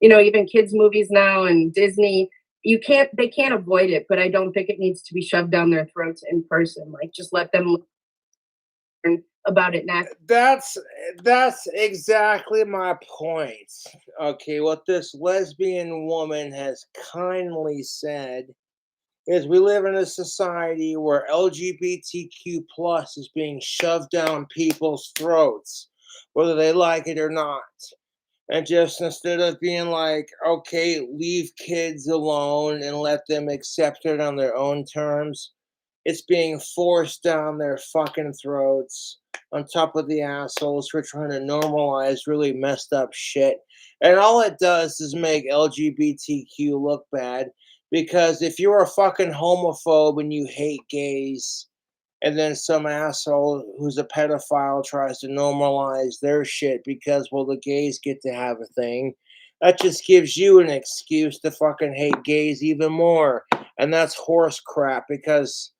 S3: even kids movies now and Disney. They can't avoid it, but I don't think it needs to be shoved down their throats in person. Like, just let them learn about it next.
S1: That's exactly my point. Okay, what this lesbian woman has kindly said is we live in a society where LGBTQ plus is being shoved down people's throats, whether they like it or not. And just instead of being like, okay, leave kids alone and let them accept it on their own terms, it's being forced down their fucking throats on top of the assholes who are trying to normalize really messed up shit. And all it does is make LGBTQ look bad, because if you're a fucking homophobe and you hate gays, and then some asshole who's a pedophile tries to normalize their shit because, well, the gays get to have a thing, that just gives you an excuse to fucking hate gays even more. And that's horse crap, because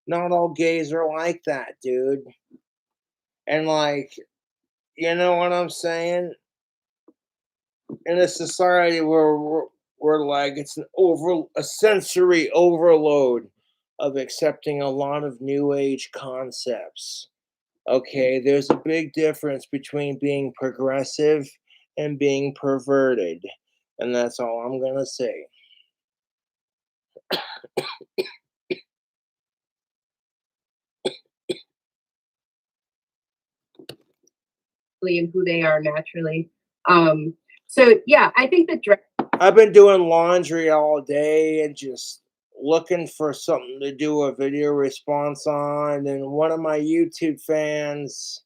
S1: not all gays are like that, dude. And like, you know what I'm saying? In a society where we're like, it's a sensory overload of accepting a lot of new age concepts. Okay, there's a big difference between being progressive and being perverted. And that's all I'm going to say.
S3: And who they are naturally. So yeah, I think that
S1: I've been doing laundry all day and just looking for something to do a video response on. And one of my YouTube fans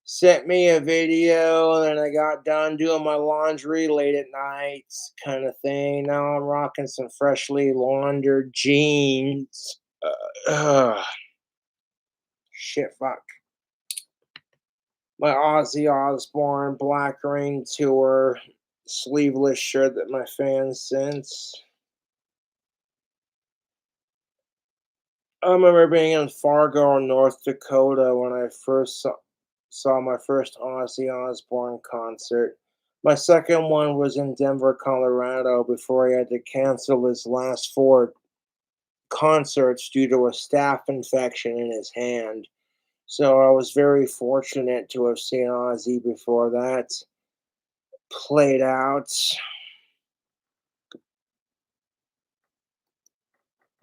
S1: sent me a video, and then I got done doing my laundry late at night, kind of thing. Now I'm rocking some freshly laundered jeans. Shit, fuck. My Ozzy Osbourne Black Rain Tour sleeveless shirt that my fans sent. I remember being in Fargo, North Dakota when I first saw my first Ozzy Osbourne concert. My second one was in Denver, Colorado, before he had to cancel his last 4 concerts due to a staph infection in his hand. So I was very fortunate to have seen Ozzy before that played out.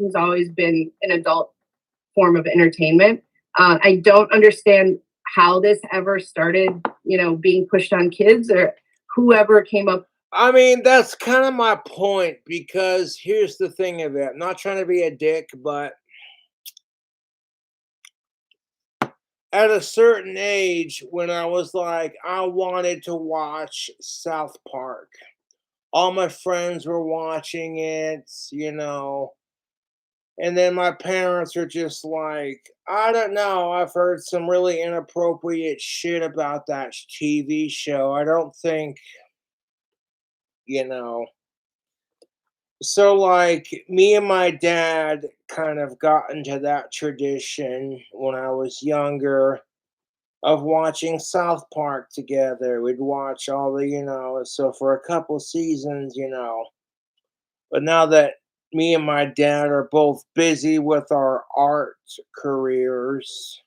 S3: has always been an adult form of entertainment. I don't understand how this ever started, being pushed on kids or whoever came up.
S1: I mean, that's kind of my point, because here's the thing of it. I'm not trying to be a dick, but at a certain age, when I was like, I wanted to watch South Park. All my friends were watching it, and then my parents are just like, I don't know, I've heard some really inappropriate shit about that TV show. I don't think, you know. So, like, me and my dad kind of got into that tradition when I was younger of watching South Park together. We'd watch all so for a couple seasons. But now that me and my dad are both busy with our art careers,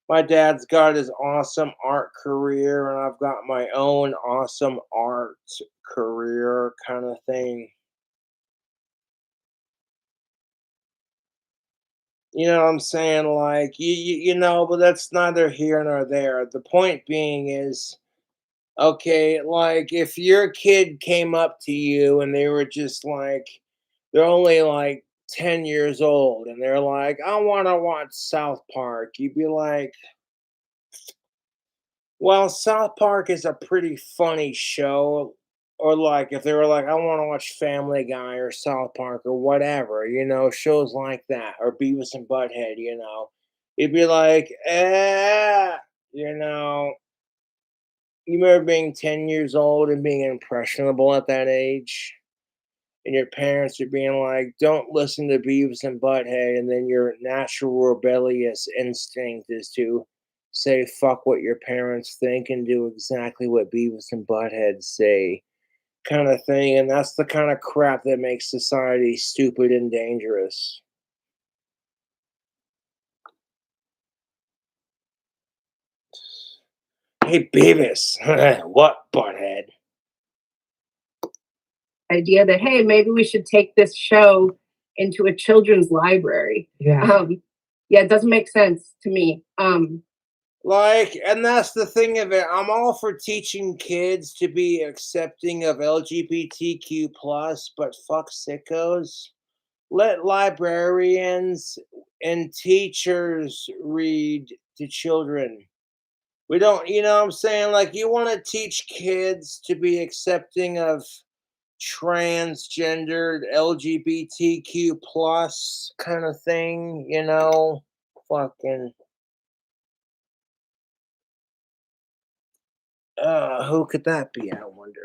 S1: my dad's got his awesome art career, and I've got my own awesome art career kind of thing. You know what I'm saying? Like, but that's neither here nor there. The point being is, okay, like, if your kid came up to you and they were just like, they're only like 10 years old and they're like, I want to watch South Park, you'd be like, well, South Park is a pretty funny show. or like if they were like, I want to watch Family Guy or South Park or whatever, shows like that, or Beavis and Butthead, it'd be like, you know, you remember being 10 years old and being impressionable at that age, and your parents are being like, don't listen to Beavis and Butthead, and then your natural rebellious instinct is to say fuck what your parents think and do exactly what Beavis and Butthead say, kind of thing. And that's the kind of crap that makes society stupid and dangerous. Hey, Beavis. What, Butthead?
S3: Idea that, hey, maybe we should take this show into a children's library.
S2: Yeah.
S3: Yeah, it doesn't make sense to me.
S1: Like, and that's the thing of it. I'm all for teaching kids to be accepting of LGBTQ plus, but fuck sickos. Let librarians and teachers read to children. We don't, what I'm saying? Like, you want to teach kids to be accepting of transgendered LGBTQ plus kind of thing, fucking. Who could that be? I wonder.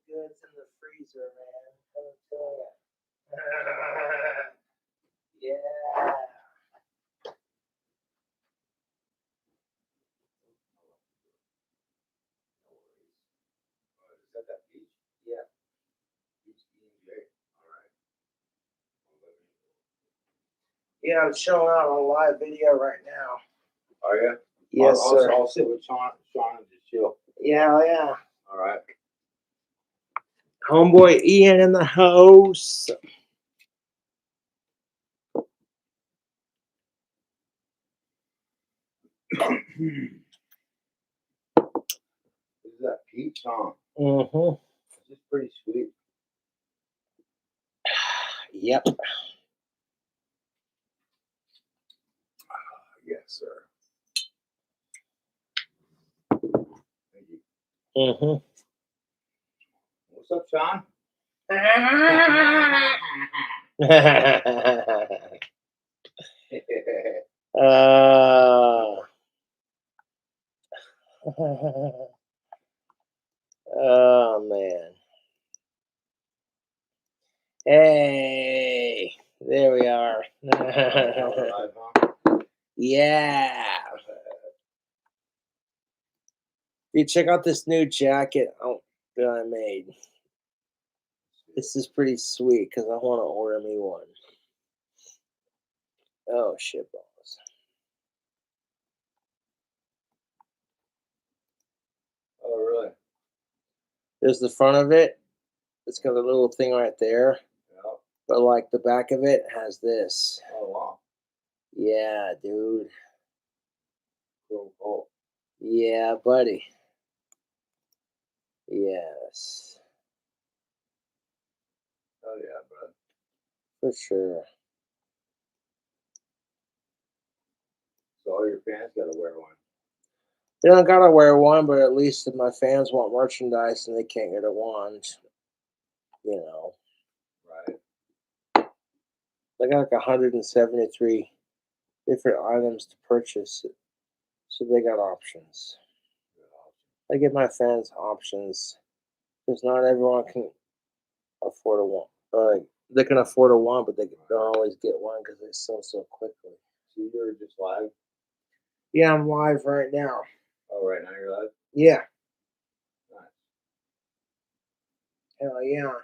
S1: goods in the freezer, man. Let me tell you. Yeah.
S6: Is that peach?
S1: Yeah.
S6: Peach E&J. All right.
S1: Yeah, I'm showing out on a live video right now.
S6: Are you?
S1: Yes, sir.
S6: I'll sit with Sean and just chill.
S1: Yeah, yeah.
S6: All right.
S1: Homeboy Ian in the house.
S6: This is that peach, huh?
S1: Mm-hmm.
S6: This is pretty sweet.
S1: Yep.
S6: Yes, sir. Thank you.
S1: Mm-hmm.
S6: What's up, Sean?
S1: Oh man. Hey, there we are.
S6: Live, huh?
S1: Yeah. Dude, check out this new jacket that I made. This is pretty sweet because I want to order me one. Oh, shit balls.
S6: Oh, really?
S1: There's the front of it. It's got a little thing right there.
S6: Yeah.
S1: But like the back of it has this.
S6: Oh, wow.
S1: Yeah, dude.
S6: Cool.
S1: Yeah, buddy. Yes.
S6: Oh, yeah, bro.
S1: For sure.
S6: So all your fans got to wear one.
S1: They don't gotta wear one, but at least if my fans want merchandise and they can't get a wand, you know.
S6: Right.
S1: They got like 173 different items to purchase, so they got options. I give my fans options because not everyone can afford a one. They can afford a one, but they don't always get one because they sell so quickly.
S6: So you're just live?
S1: Yeah, I'm live right now.
S6: Oh, right now you're live?
S1: Yeah.
S6: Nice.
S1: Hell yeah.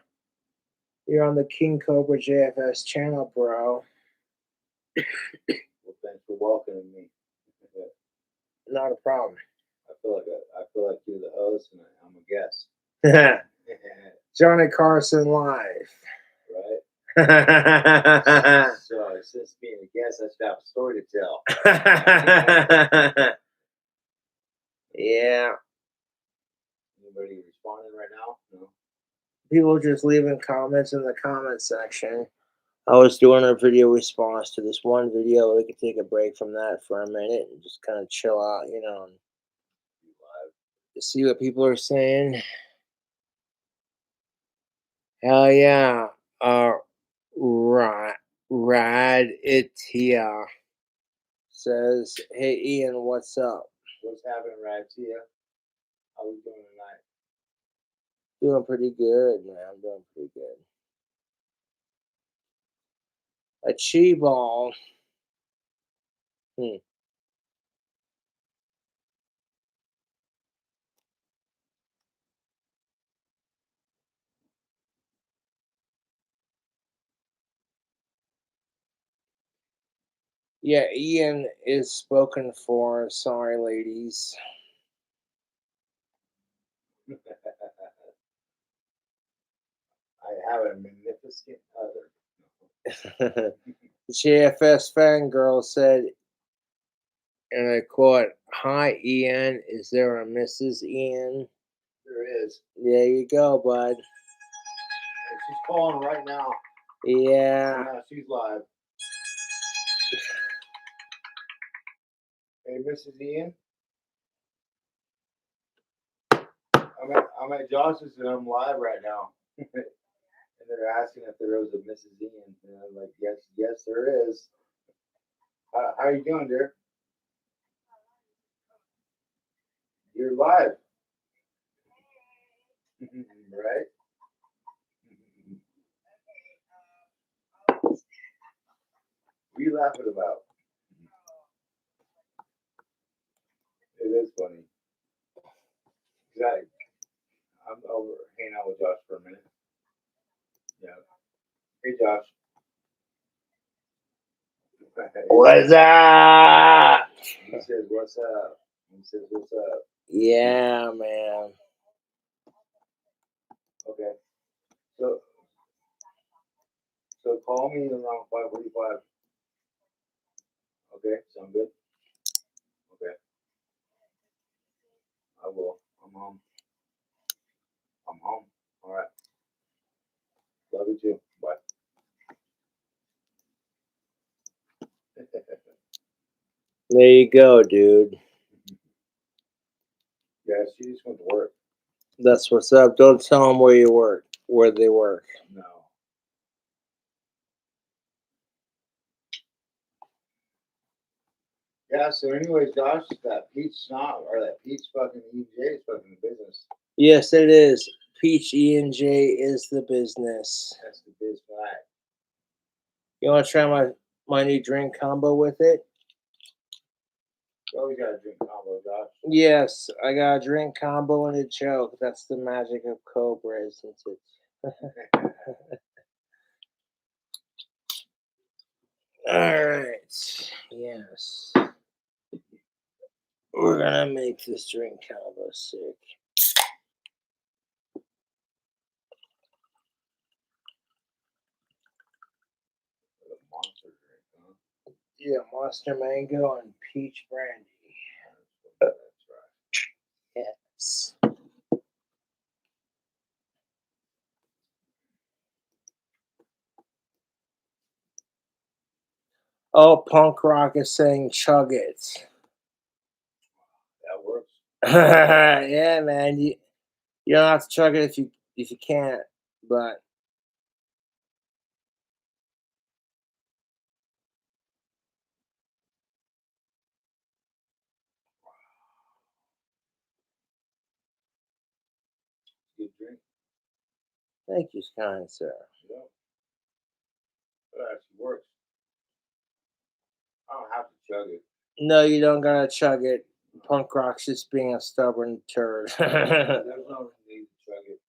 S1: You're on the King Cobra JFS channel, bro.
S6: Well, thanks for welcoming me.
S1: Not a problem.
S6: I feel like you're the host and I'm a guest.
S1: Johnny Carson live.
S6: Right? So since being a guest, I should have a story to tell.
S1: Yeah.
S6: Anybody responding right now? No.
S1: People just leaving comments in the comment section. I was doing a video response to this one video. We could take a break from that for a minute and just kind of chill out, you know, and see what people are saying. Hell yeah. Rad it here says, hey Ian, what's up?
S6: What's happening, Ratia? How we doing tonight?
S1: Doing pretty good, man. I'm doing pretty good. A chi ball. Yeah, Ian is spoken for. Sorry, ladies.
S6: I have a magnificent other.
S1: The JFS fangirl said, and I quote, hi, Ian. Is there a Mrs. Ian?
S6: There is.
S1: There you go, bud.
S6: And she's calling right now.
S1: Yeah.
S6: Yeah, she's live. Hey, Mrs. Ian. I'm at Josh's and I'm live right now. And they're asking if there was a Mrs. Ian. And I'm like, yes, there is. How are you doing, dear? You're live. Right? What are you laughing about? It is funny. Exactly. I'm over hanging out with Josh for a minute. Yeah. Hey, Josh.
S1: What's up?
S6: He says, "What's up?" He says, "What's up?"
S1: Yeah, man.
S6: Okay. So call me around 5:45. Okay, sound good? Okay. I will. I'm home. I'm home. All right. Love you too. Bye.
S1: There you go, dude.
S6: Yeah, she just went to work.
S1: That's what's up. Don't tell them where you work, where they work.
S6: No. Yeah, so anyways, Josh, that peach snot or that peach fucking EJ is fucking business.
S1: Yes, it is. Peach E&J is the business.
S6: That's the biz flag.
S1: You want to try my new drink combo with it?
S6: You always got a drink combo, Josh.
S1: Yes, I got a drink combo and a joke. That's the magic of Cobra, isn't it? All right. Yes. We're gonna make this drink combo sick.
S6: A monster drink, huh?
S1: Yeah, Monster Mango and Peach Brandy.
S6: That's right.
S1: Yes. Oh, Punk Rock is saying chug it.
S6: That works.
S1: Yeah, man. You don't have to chug it if you can't, but
S6: Good drink.
S1: thank you, kind sir.
S6: Yeah. That actually works. I don't have to chug it.
S1: No, you don't gotta chug it. Punk Rock's just being a stubborn turd.
S6: There's no need to chug it.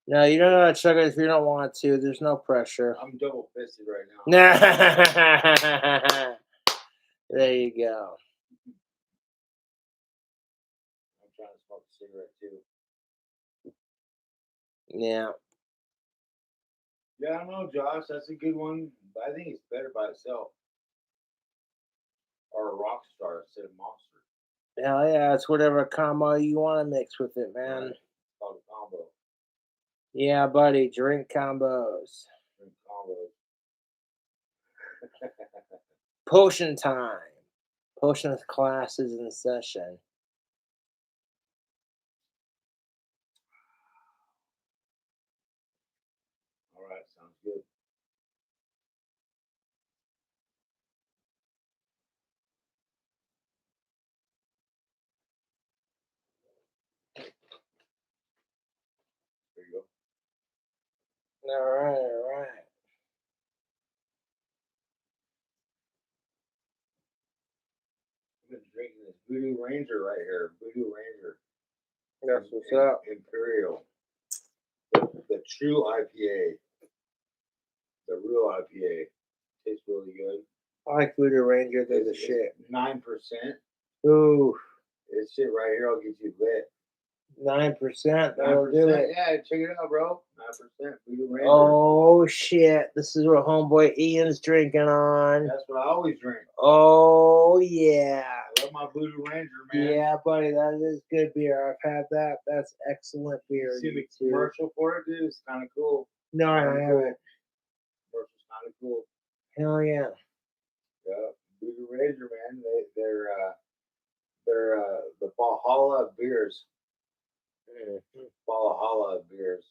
S1: No, you don't gotta chug it if you don't want to. There's no pressure.
S6: I'm double fisted right now.
S1: There you go.
S6: I'm trying to smoke a cigarette too.
S1: Yeah.
S6: Yeah, I don't know, Josh. That's a good one. But I think it's better by itself. Or a rock star instead of monster.
S1: Hell yeah, it's whatever combo you want to mix with it, man.
S6: Right. It's called a combo.
S1: Yeah, buddy. Drink combos.
S6: Drink combos.
S1: Potion time. Potion class is in session.
S6: All right, sounds good. There you go.
S1: All right, all right.
S6: I've been drinking this Voodoo Ranger right here. Voodoo Ranger.
S1: That's what's up.
S6: Imperial. The true IPA. The real IPA. Tastes really good.
S1: I like Voodoo Ranger. They're the shit.
S6: 9%.
S1: Ooh,
S6: This shit right here will get you lit.
S1: 9%. That'll do
S6: 9%.
S1: it.
S6: Yeah, check it out, bro. 9%. Voodoo Ranger.
S1: Oh shit! This is what homeboy Ian's drinking on.
S6: That's what I always drink.
S1: Oh yeah.
S6: I love my Voodoo Ranger, man.
S1: Yeah, buddy, that is good beer. I've had that. That's excellent beer.
S6: You see the
S1: too.
S6: commercial for it, dude? It's kind of cool.
S1: No, I
S6: Kinda
S1: haven't.
S6: Commercial's kind of cool.
S1: Hell yeah.
S6: Yeah, Voodoo Ranger, man. They're the Valhalla beers. Valhalla beers.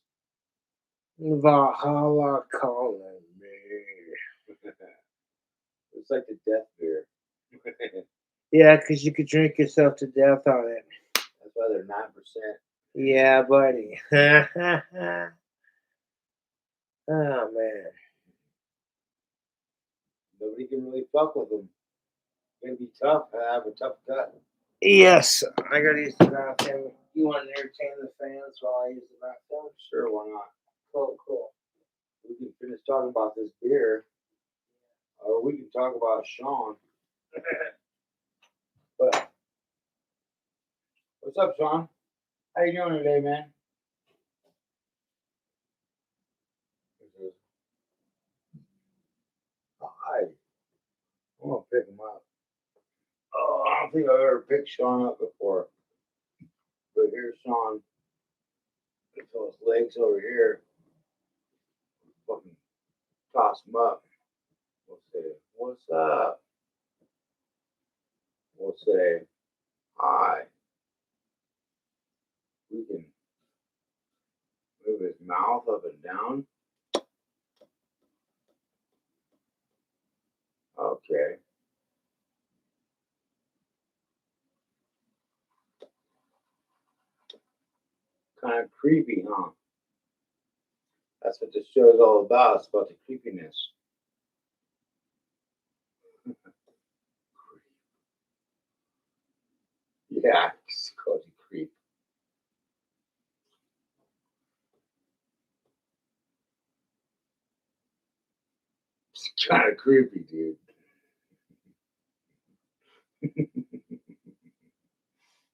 S1: Valhalla calling me.
S6: It's like the death beer.
S1: Yeah, because you could drink yourself to death on it.
S6: That's why they're 9%.
S1: Yeah, buddy. Oh man.
S6: Nobody can really fuck with them. It's gonna be tough. I have a tough gut.
S1: Yes, I gotta use the bathroom. You want to entertain the fans while I use the bathroom?
S6: Sure, why not?
S1: Cool.
S6: We can finish talking about this beer, or we can talk about Sean. But what's up, Sean? How you doing today, man? Hi. I'm gonna pick him up. Oh, I don't think I've ever picked Sean up before. But here's Sean. Until his legs over here. Fucking toss him up. We'll say, what's up? We'll say, hi. We can move his mouth up and down. Okay. Kind of creepy, huh? That's what this show is all about. It's about the creepiness. Yeah, it's called you creep. It's kind of creepy, dude.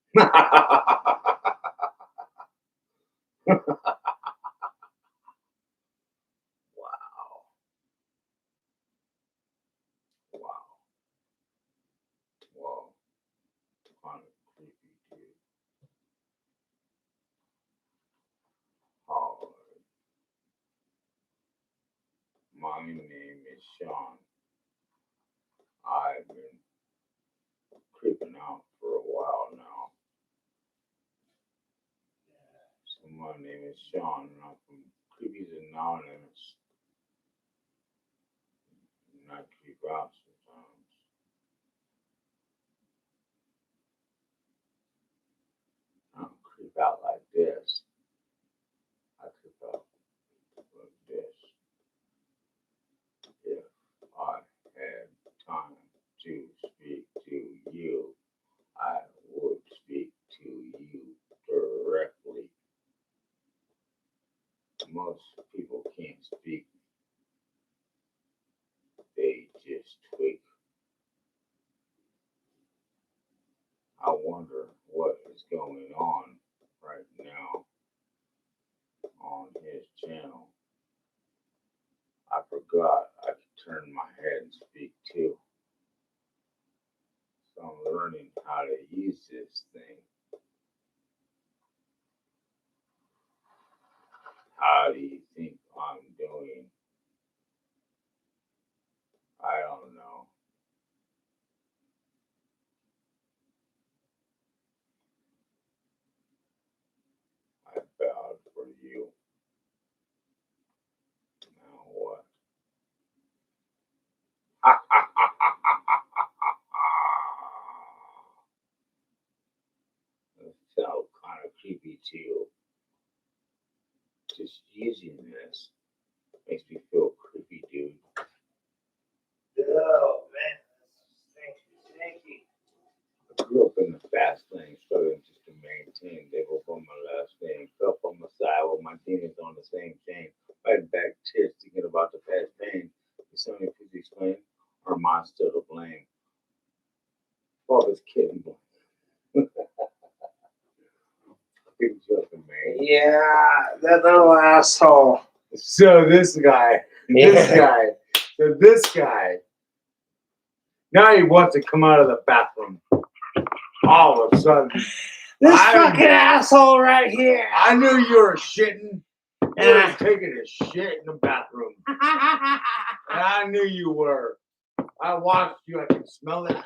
S6: Wow. Kind of creepy, dude. Oh, my name is Sean. I've been creeping out for a while now. So my name is Sean, and I'm from Creepies Anonymous. And I creep out sometimes. I don't creep out like this. I creep out like this. If I had time to speak to you, I would speak to you directly. Most people can't speak. They just tweak. I wonder what is going on right now on his channel. I forgot I could turn my head and speak too. So I'm learning how to use this thing. How do you think I'm doing? I don't know. I bowed for you. Now what? It felt kind of creepy too. Just using this makes me feel creepy, dude. Oh man, stinky. I grew up in the fast lane, struggling just to maintain. They were on my last name, fell on my side with my demons on the same chain. Fighting back tears, thinking about the past pain. Can somebody please explain? Or am I still to blame? Father's kidding. Big joking, man.
S1: Yeah, that little asshole.
S6: So this guy. Now he wants to come out of the bathroom. All of a sudden.
S1: This fucking asshole right here.
S6: I knew you were shitting. You were taking a shit in the bathroom. And I knew you were. I watched you. I can smell it.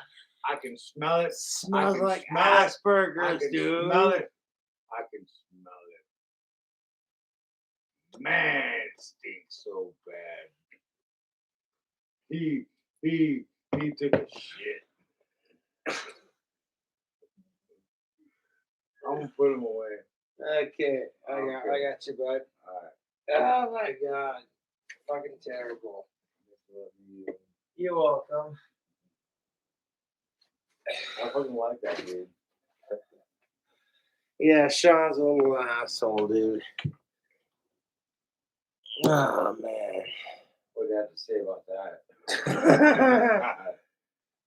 S1: Smells like Asperger's, dude.
S6: Smell it. I can smell it. Man, it stinks so bad. He took a shit. I'm gonna put him away.
S1: Okay, I got you, bud.
S6: All right.
S1: Oh my god, fucking terrible. You're welcome.
S6: I fucking like that dude.
S1: Yeah, Sean's a little asshole, dude. Oh, man.
S6: What do you have to say about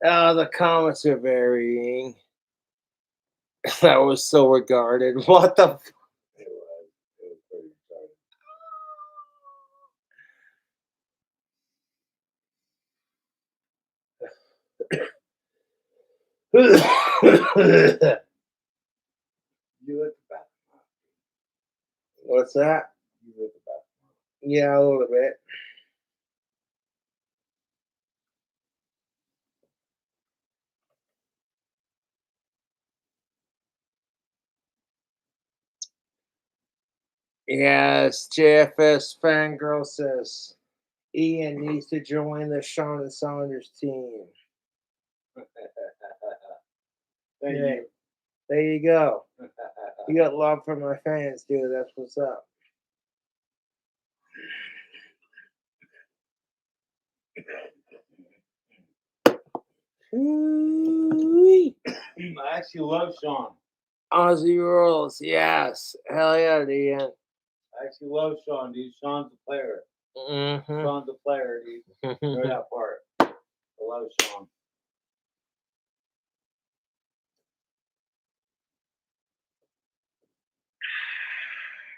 S6: that?
S1: The comments are varying. That was so regarded. What the?
S6: It was pretty
S1: F-
S6: You at the bathroom.
S1: What's that?
S6: You at the bathroom.
S1: Yeah, a little bit. Yes, JFS Fangirl says Ian needs to join the Sean and Saunders team.
S6: Thank
S1: Yeah.
S6: you.
S1: There you go. You got love from my fans, dude. That's what's up. Ooh-wee.
S6: I actually love Sean.
S1: Aussie rules, yes. Hell yeah, Ian.
S6: I actually love Sean, dude. Sean's a player.
S1: Mm-hmm.
S6: Sean's a player, dude. Know that part. I love Sean.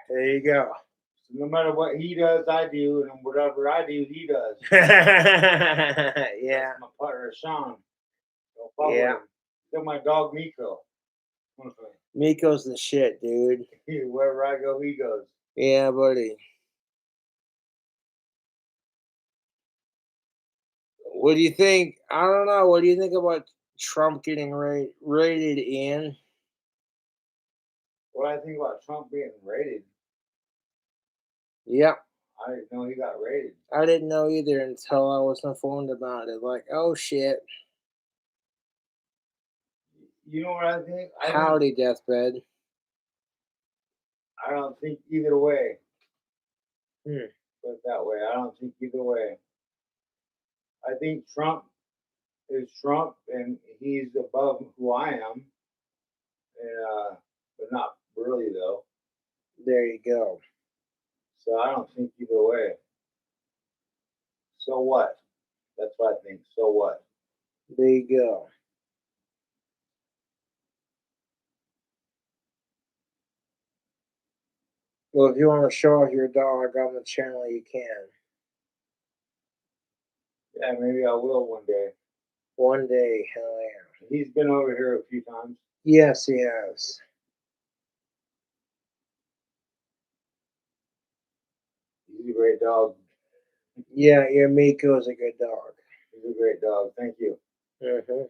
S1: There you go.
S6: So no matter what he does, I do, and whatever I do, he does.
S1: Yeah.
S6: That's my partner, Sean. Don't follow
S1: Yeah.
S6: him. Still my dog, Miko.
S1: Miko's the shit, dude.
S6: Wherever I go, he goes.
S1: Yeah, buddy. What do you think? I don't know. What do you think about Trump getting raided in?
S6: What I think about Trump being raided,
S1: Yep.
S6: I didn't know he got raided.
S1: I didn't know either until I was informed about it. Like, oh shit.
S6: You know what I think?
S1: Howdy, deathbed.
S6: I don't think either way.
S1: Hmm.
S6: Put it that way. I don't think either way. I think Trump is Trump, and he's above who I am, and but not really though.
S1: There you go.
S6: So I don't think either way. So what? That's what I think. So what?
S1: There you go. Well, if you want to show off your dog on the channel, you can.
S6: Yeah, maybe I will one day.
S1: One day, hell yeah.
S6: He's been over here a few times.
S1: Yes, he has.
S6: He's a great dog.
S1: Yeah, your Miko's a good dog.
S6: He's a great dog. Thank you.
S1: Mm-hmm.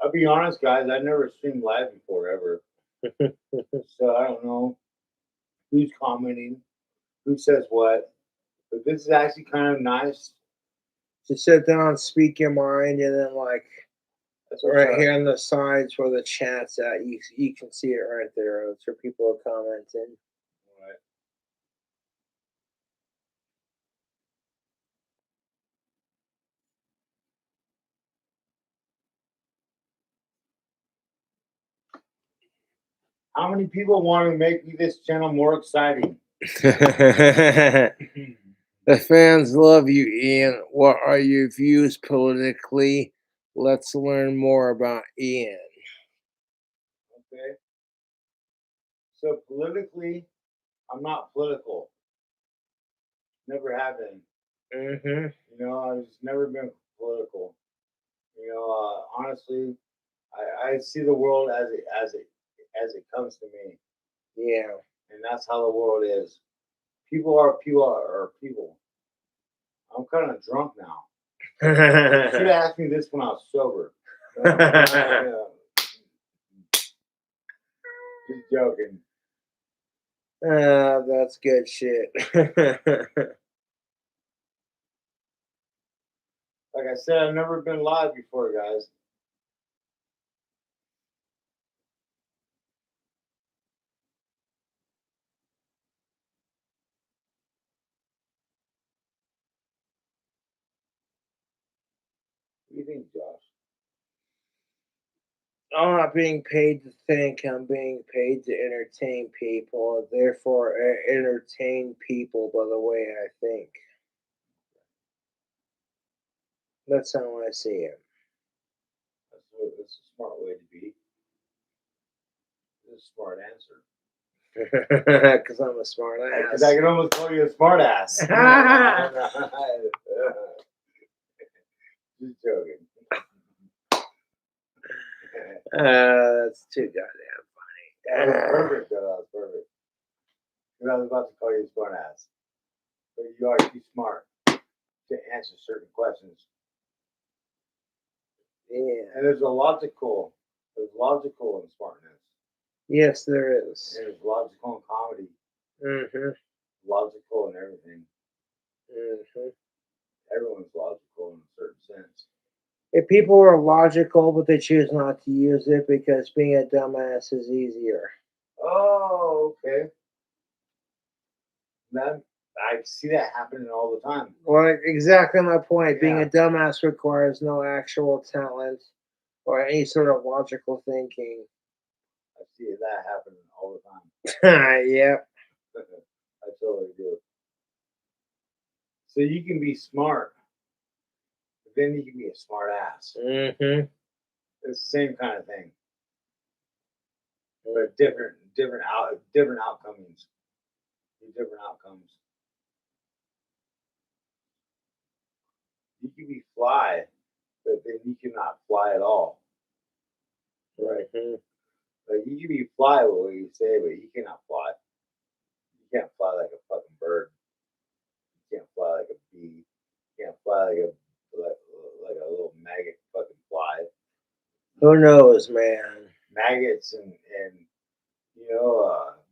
S6: I'll be honest, guys. I've never streamed live before ever, so I don't know who's commenting, who says what. But this is actually kind of nice.
S1: To sit down, speak your mind, and then like
S6: That's
S1: right here on the sides where the chat's at, you can see it right there. That's where people are commenting.
S6: Right. How many people want to make this channel more exciting?
S1: The fans love you, Ian. What are your views politically? Let's learn more about Ian.
S6: Okay. So politically, I'm not political. Never have been.
S1: Mm-hmm.
S6: You know, I've just never been political. You know, honestly, I see the world as it comes to me,
S1: Yeah.
S6: and that's how the world is. People are people. I'm kind of drunk now. You should have asked me this when I was sober. Just joking.
S1: That's good shit.
S6: Like I said, I've never been live before, guys. What do you think, Josh?
S1: I'm not being paid to think. I'm being paid to entertain people. Therefore, entertain people by the way I think. That's how I see it.
S6: That's a smart way to be. That's a smart answer.
S1: Because I'm a smart ass.
S6: Because I can almost call you a smart ass. Just joking.
S1: That's too goddamn funny.
S6: That was perfect, though. That was perfect. Because I was about to call you a smart ass. But you are too smart to answer certain questions.
S1: Yeah.
S6: And there's logical in smartness.
S1: Yes, there is.
S6: There's logical in comedy.
S1: Mm-hmm.
S6: Logical in everything.
S1: Mm-hmm.
S6: Everyone's logical in a certain sense.
S1: If people are logical, but they choose not to use it because being a dumbass is easier.
S6: Oh, okay. I see that happening all the time.
S1: Well, exactly my point.
S6: Yeah.
S1: Being a dumbass requires no actual talent or any sort of logical thinking.
S6: I see that happening all the time.
S1: Yep.
S6: I totally do. So you can be smart, but then you can be a smart ass.
S1: Mm-hmm.
S6: It's the same kind of thing, but different outcomes. Different outcomes. You can be fly, but then you cannot fly at all.
S1: Right.
S6: Like you can be fly with what you say, but you cannot fly. You can't fly like a fucking bird. You can't fly like a bee. You can't fly like a little maggot fucking fly.
S1: Who knows, man?
S6: Maggots and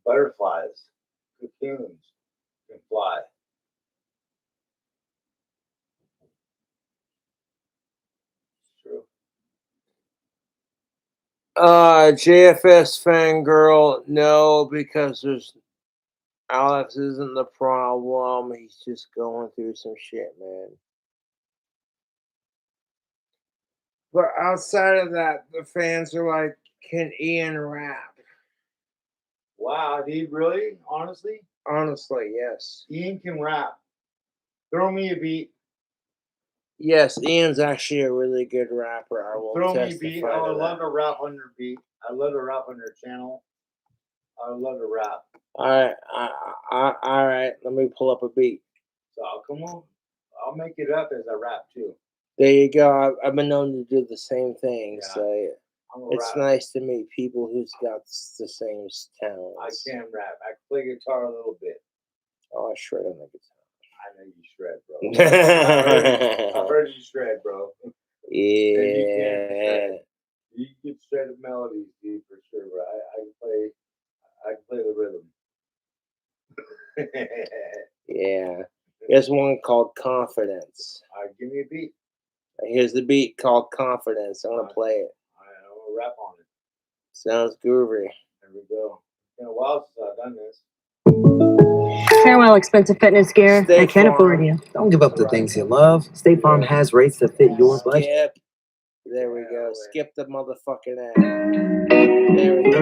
S6: butterflies, cocoons can fly. It's true.
S1: JFS fangirl, no, because Alex isn't the problem. He's just going through some shit, man. But outside of that, the fans are like, can Ian rap?
S6: Wow, dude, really? Honestly?
S1: Honestly, yes.
S6: Ian can rap. Throw me a beat.
S1: Yes, Ian's actually a really good rapper. I will
S6: Throw me a
S1: testify
S6: beat.
S1: to
S6: I would love
S1: that.
S6: to rap on your beat. I'd love to rap on your channel. I would love to rap.
S1: All right. Let me pull up a beat.
S6: So I'll make it up as I rap too.
S1: There you go. I've been known to do the same thing.
S6: Yeah,
S1: So it's
S6: rap.
S1: Nice to meet people who's got the same talents.
S6: I can rap. I can play guitar a little bit.
S1: Oh, I shred on the guitar.
S6: I know you shred, bro. I've heard you shred, bro.
S1: Yeah.
S6: And you can shred. You can shred the melodies, dude, for sure. Bro. I can play the rhythm.
S1: Yeah. There's one called Confidence.
S6: Give me a beat.
S1: Here's the beat called Confidence. I'm gonna play it.
S6: I'm gonna rap on it.
S1: Sounds groovy.
S6: There we go. It's been a while since I've done this.
S7: Farewell, expensive fitness gear.
S1: State
S7: I can't
S1: Farm.
S7: afford you.
S4: Don't give up the things you love. State Farm has rates that fit your budget.
S1: Skip. There we go. Skip the motherfucking ad. There we go.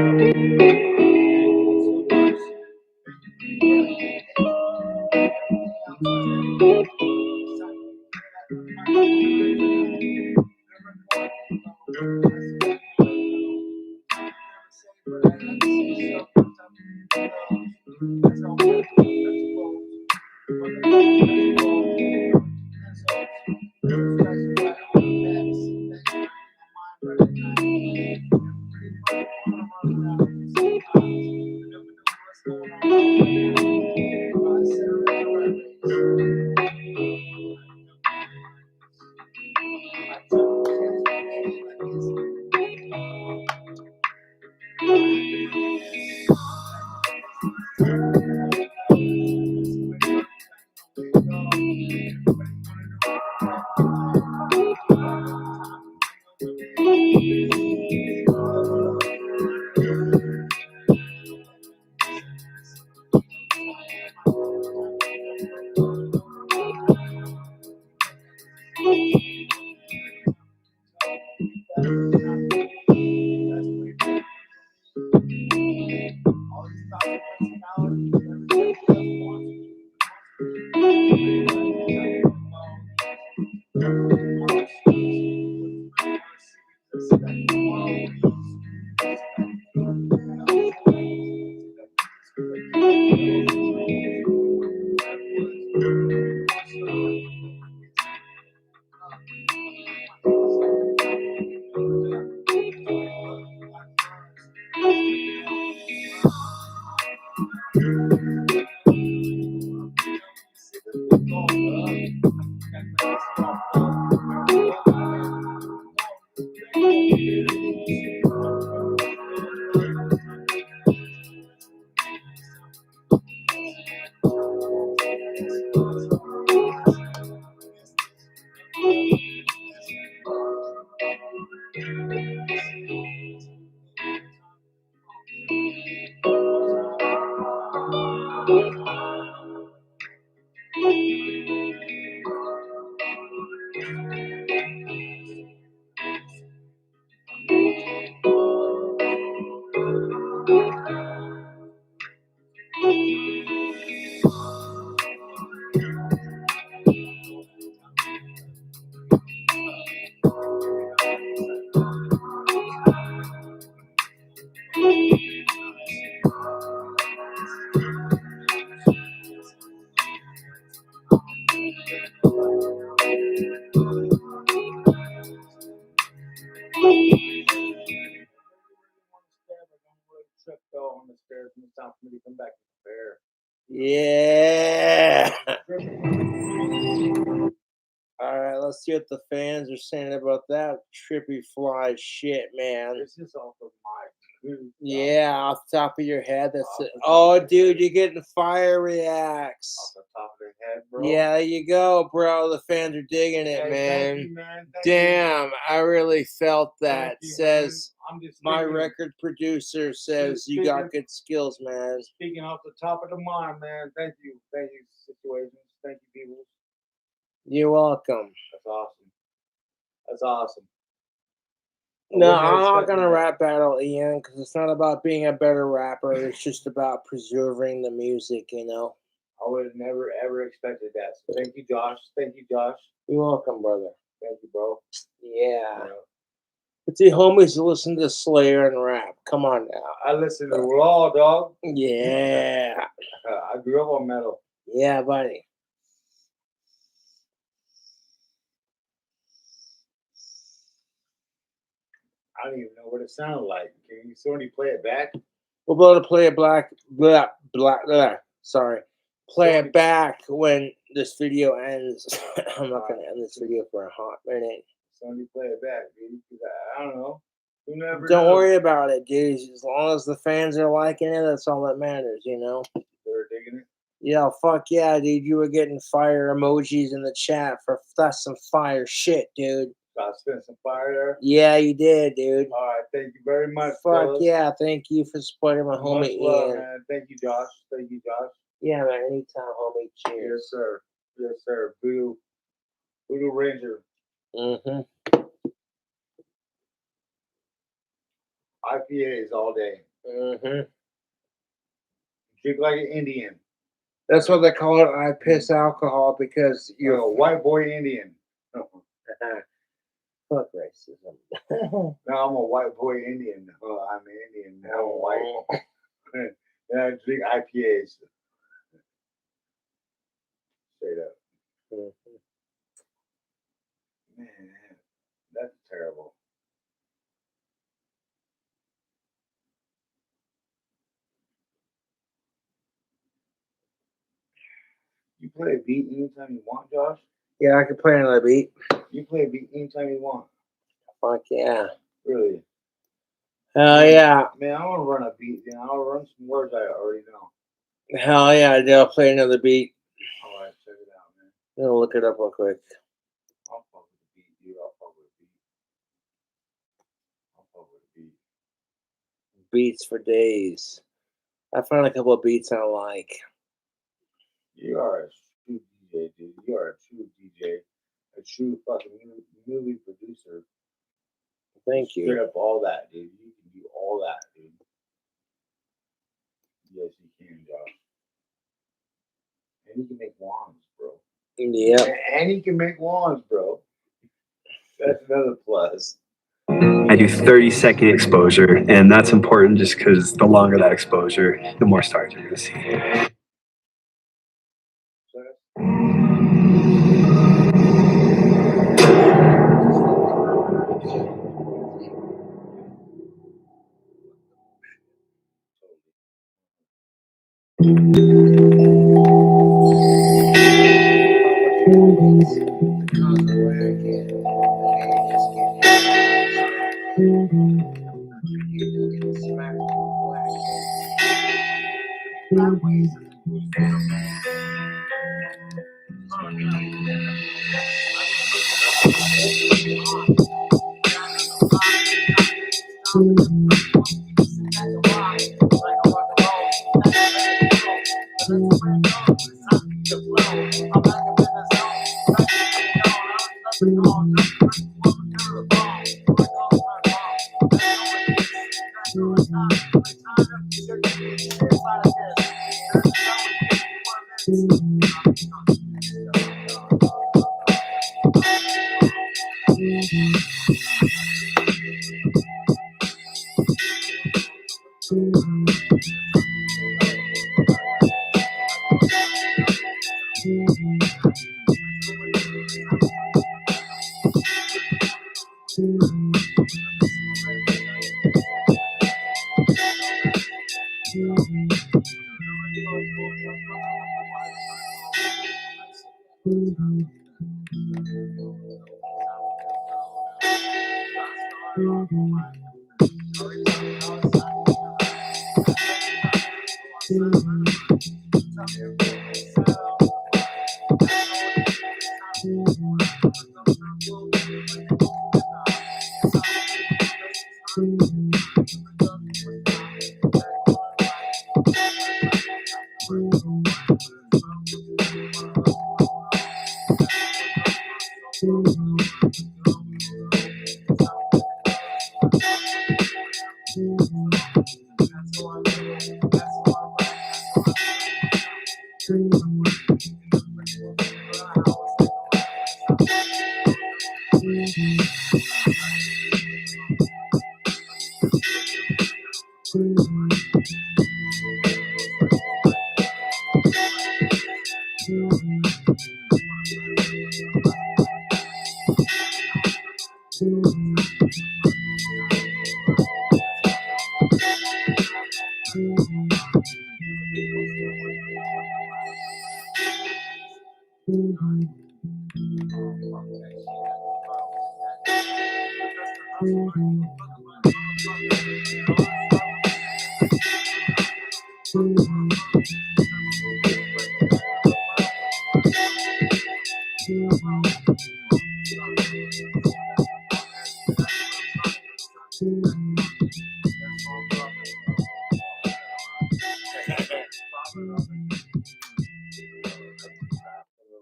S1: Yeah. All right, let's see what the fans are saying about that trippy fly shit, man.
S6: This is off of my
S1: Yeah, off the top of your head. That's it. Oh, dude, you're getting fire reacts.
S6: off the top of their head, bro.
S1: Yeah, there you go, bro. The fans are digging it,
S6: Hey,
S1: man.
S6: thank you, man. Thank
S1: Damn, I really felt that.
S6: you,
S1: Says
S6: man. I'm just
S1: my
S6: speaking-
S1: record producer says you
S6: speaking-
S1: got good skills, man.
S6: Speaking off the top of the mind, man. Thank you. Thank you, situations. Thank you, people.
S1: You're welcome.
S6: That's awesome. That's awesome. I
S1: No,
S6: wouldn't have
S1: I'm not
S6: expected
S1: gonna
S6: that.
S1: rap battle Ian because it's not about being a better rapper. It's just about preserving the music, you know.
S6: I would have never ever expected that. So thank you, Josh. Thank you, Josh.
S1: You're welcome, brother.
S6: Thank you, bro.
S1: Yeah.
S6: You know,
S1: But the homies listen to Slayer and rap. Come on now.
S6: I listen to Raw, dog.
S1: Yeah.
S6: I grew up on metal.
S1: Yeah, buddy.
S6: I don't even know what it sounded like. Can you somebody play it back?
S1: We'll be able to play it sorry. Play
S6: Sorry.
S1: it back when this video ends. I'm not gonna end this video for a hot minute.
S6: Somebody play it back, dude. 'Cause I don't know. Who never
S1: Don't
S6: knows?
S1: worry about it, dude. As long as the fans are liking it, that's all that matters, you know?
S6: They're digging it.
S1: Yeah, fuck yeah, dude. You were getting fire emojis in the chat for that's some fire shit, dude.
S6: I spent some fire there.
S1: Yeah, you did, dude.
S6: All right, thank you very much.
S1: Fuck
S6: fellas.
S1: yeah, thank you for supporting my
S6: Much
S1: homie
S6: love,
S1: Ian.
S6: man. Thank you, Josh. Thank you, Josh.
S1: Yeah, man, anytime, homie. Cheers.
S6: Yes, sir. Yes, sir. Voodoo Ranger.
S1: Mm-hmm.
S6: IPAs all day.
S1: Mm-hmm.
S6: Drink like an Indian.
S1: That's what they call it. I piss alcohol because
S6: You're
S1: you're
S6: a white boy Indian.
S1: fuck racism.
S6: No, I'm a white boy Indian. I'm an Indian. Now I'm white. Yeah, I drink IPAs. Straight up.
S1: Mhm.
S6: Man, that's terrible. You play a beat anytime you want, Josh?
S1: Yeah, I could play another beat.
S6: You play a beat anytime you want.
S1: Fuck yeah.
S6: Really?
S1: Hell yeah.
S6: Man, I want to run a beat. You know, I'll run some words I already know.
S1: Hell yeah, dude. I'll play another beat.
S6: All right, check it out, man.
S1: I'm gonna look it up real quick.
S6: I'll fuck with the beat, dude. I'll fuck with the beat. I'll fuck with the beat.
S1: Beats for days. I found a couple of beats I like.
S6: You are a true DJ, dude. You are a true DJ. A true fucking movie producer.
S1: Thank
S6: Straight
S1: you.
S6: up all that, dude. You can do all that, dude. Yes, you can, Josh. And you can make wands, bro.
S1: Yeah.
S6: And you can make wands, bro. That's another plus.
S8: I do 30-second exposure, and that's important just because the longer that exposure, the more stars you're going to see.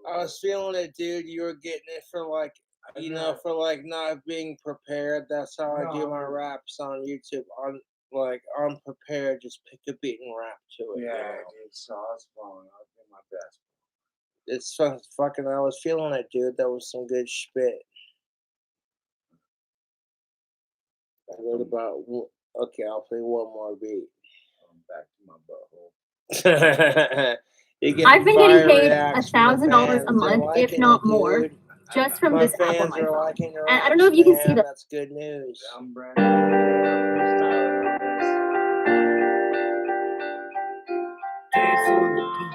S1: I was feeling it, dude. You were getting it for like, you know, for like not being prepared. That's how I do my raps on YouTube. On like unprepared, just pick a beat and rap to it.
S6: Yeah,
S1: you know?
S6: dude. So I was falling. I was doing my best.
S1: It's fucking. I was feeling it, dude. That was some good spit. I wrote about. Okay, I'll play one more beat.
S6: I'm back to my butthole.
S7: I've been getting paid $1,000 a month, if not more,
S1: dude.
S7: just from
S1: My
S7: this app on
S1: fans
S7: my
S1: are
S7: phone.
S1: liking your
S7: And I don't know if you can see that.
S1: That's good news.
S6: I'm Brandon. Freestyling on this.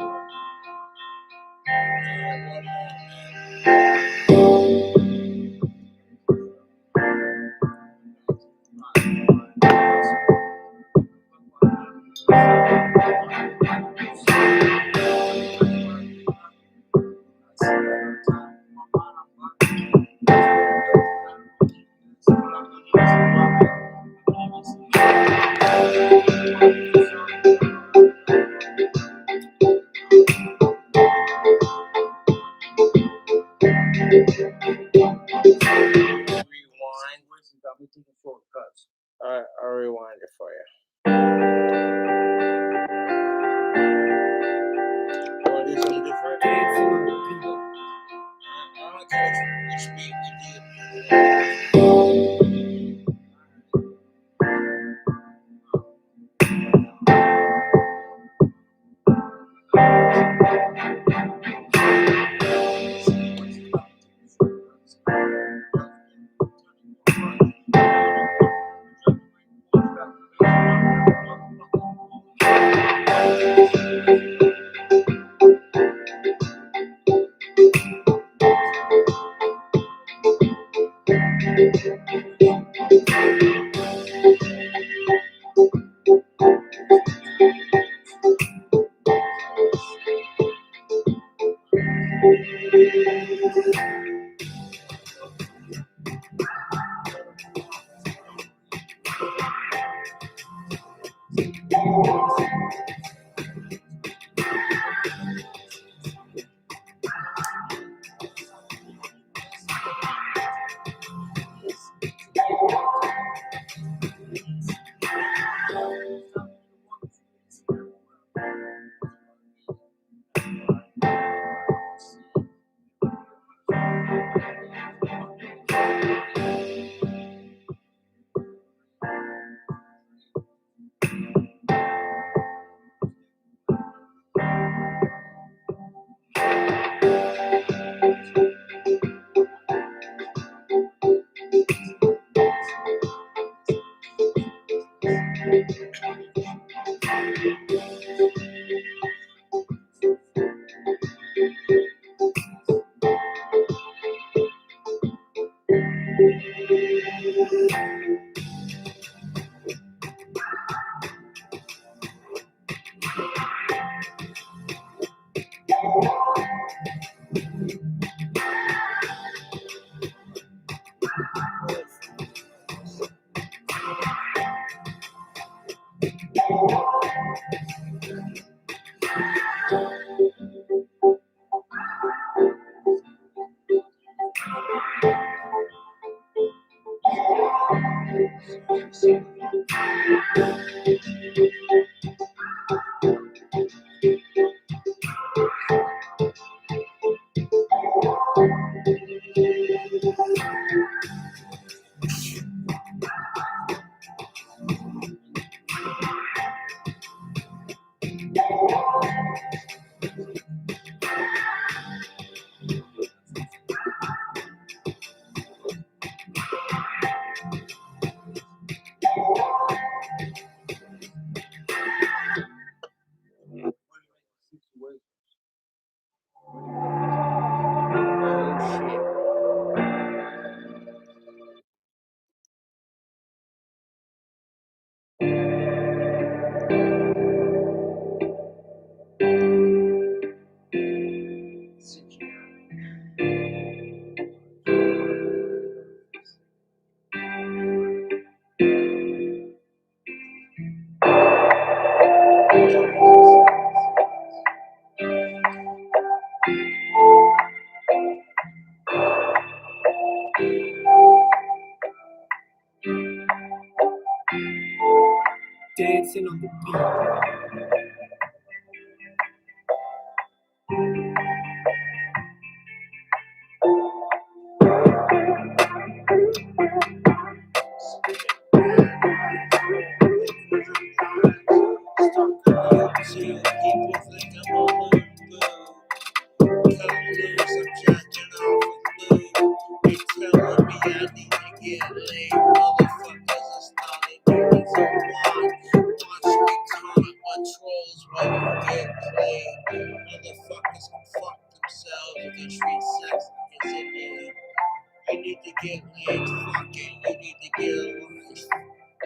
S9: Dancing on the beat.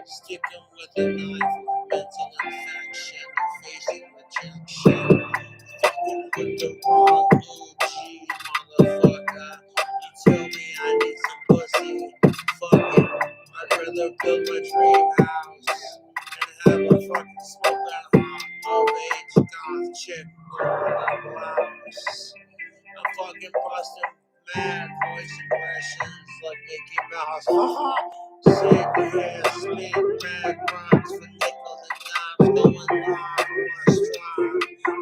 S1: Sticking with a knife, mental infection, facing rejection. Fucking with the wrong OG, motherfucker. You tell me I need some pussy. Fuck it, I'd rather build my dream house and have a fucking smoking hot of-age goth chick wearing a blouse. I'm fucking busting mad voice impressions like Mickey Mouse. Haha. Sitting here spitting mad rhymes for nickels and dimes, going live on a strive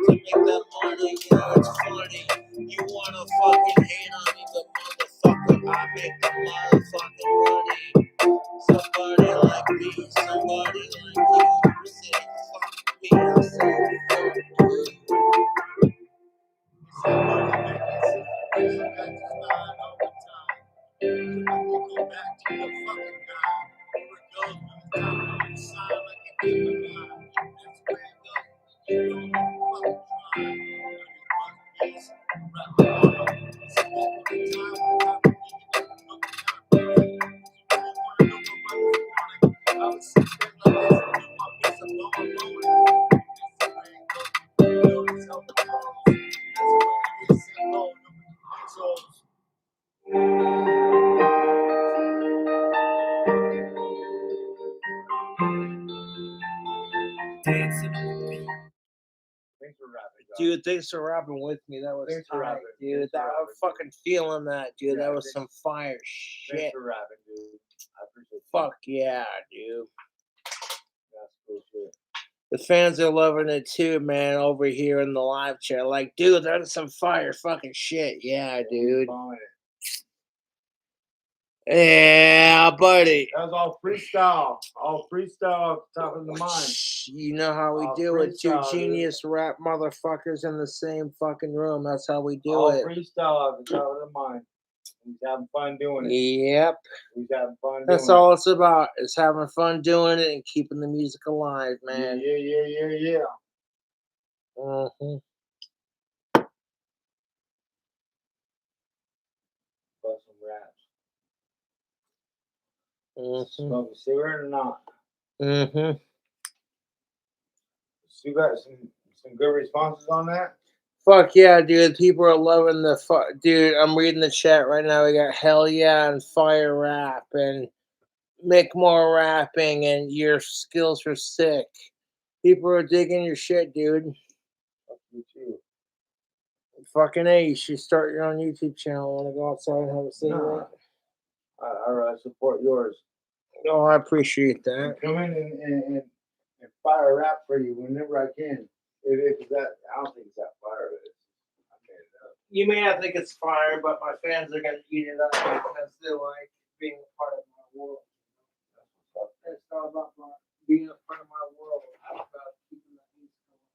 S1: to make that money. Yeah, it's funny. You wanna fucking hate on me, but motherfucker, I make the motherfucking money. Somebody like me, somebody like you. You say fuck me, I say fuck you. Somebody make it seem like that's not all the time. I can go back to the fucking guy. Here it goes when the top on the side like a game of nine. That's where it goes. You don't fucking try. I just must be rap along. Smoke with the time. I'm not even fucking
S6: Thanks for rapping, Josh.
S1: Dude, thanks for rapping with me. That was
S6: Thanks for
S1: tight,
S6: rapping.
S1: dude.
S6: Thanks for
S1: I'm
S6: rapping,
S1: fucking feeling that, dude.
S6: Yeah,
S1: that was
S6: thanks-
S1: some fire shit.
S6: Thanks for rapping, dude. I appreciate it.
S1: Fuck yeah, dude.
S6: That's cool shit.
S1: The fans are loving it too, man, over here in the live chat. Like, dude, that is some fire fucking shit. Yeah, dude.
S6: Following it.
S1: Yeah, buddy.
S6: That was all freestyle. All freestyle off the top of the mind.
S1: You know how we
S6: All
S1: do it. Two
S6: freestyle, dude.
S1: genius rap motherfuckers in the same fucking room. That's how we do
S6: All
S1: it.
S6: freestyle off the top of the mind. He's having fun doing it.
S1: Yep.
S6: He's having fun
S1: That's
S6: doing
S1: all it's about. Is having fun doing it and keeping the music alive,
S6: it.
S1: man.
S6: Yeah.
S1: Mm-hmm.
S6: Bust some raps.
S1: Mm-hmm.
S6: Smoke a cigarette or not?
S1: Mm-hmm.
S6: You got some good responses on that?
S1: Fuck yeah, dude. People are loving the dude. I'm reading the chat right now. We got hell yeah and fire rap and make more rapping and your skills are sick. People are digging your shit, dude.
S6: Fuck you too.
S1: Fucking A, you should start your own YouTube channel. Want to go outside and have a cigarette?
S6: I support yours.
S1: Oh, I appreciate that.
S6: Come in and fire rap for you whenever I can. If it's that, I don't think it's that fire, but I made it up.
S1: You may not think it's fire, but my fans are gonna eat it up because they like being a part of my world. It's not about being a part of my world. It's about keeping that music alive.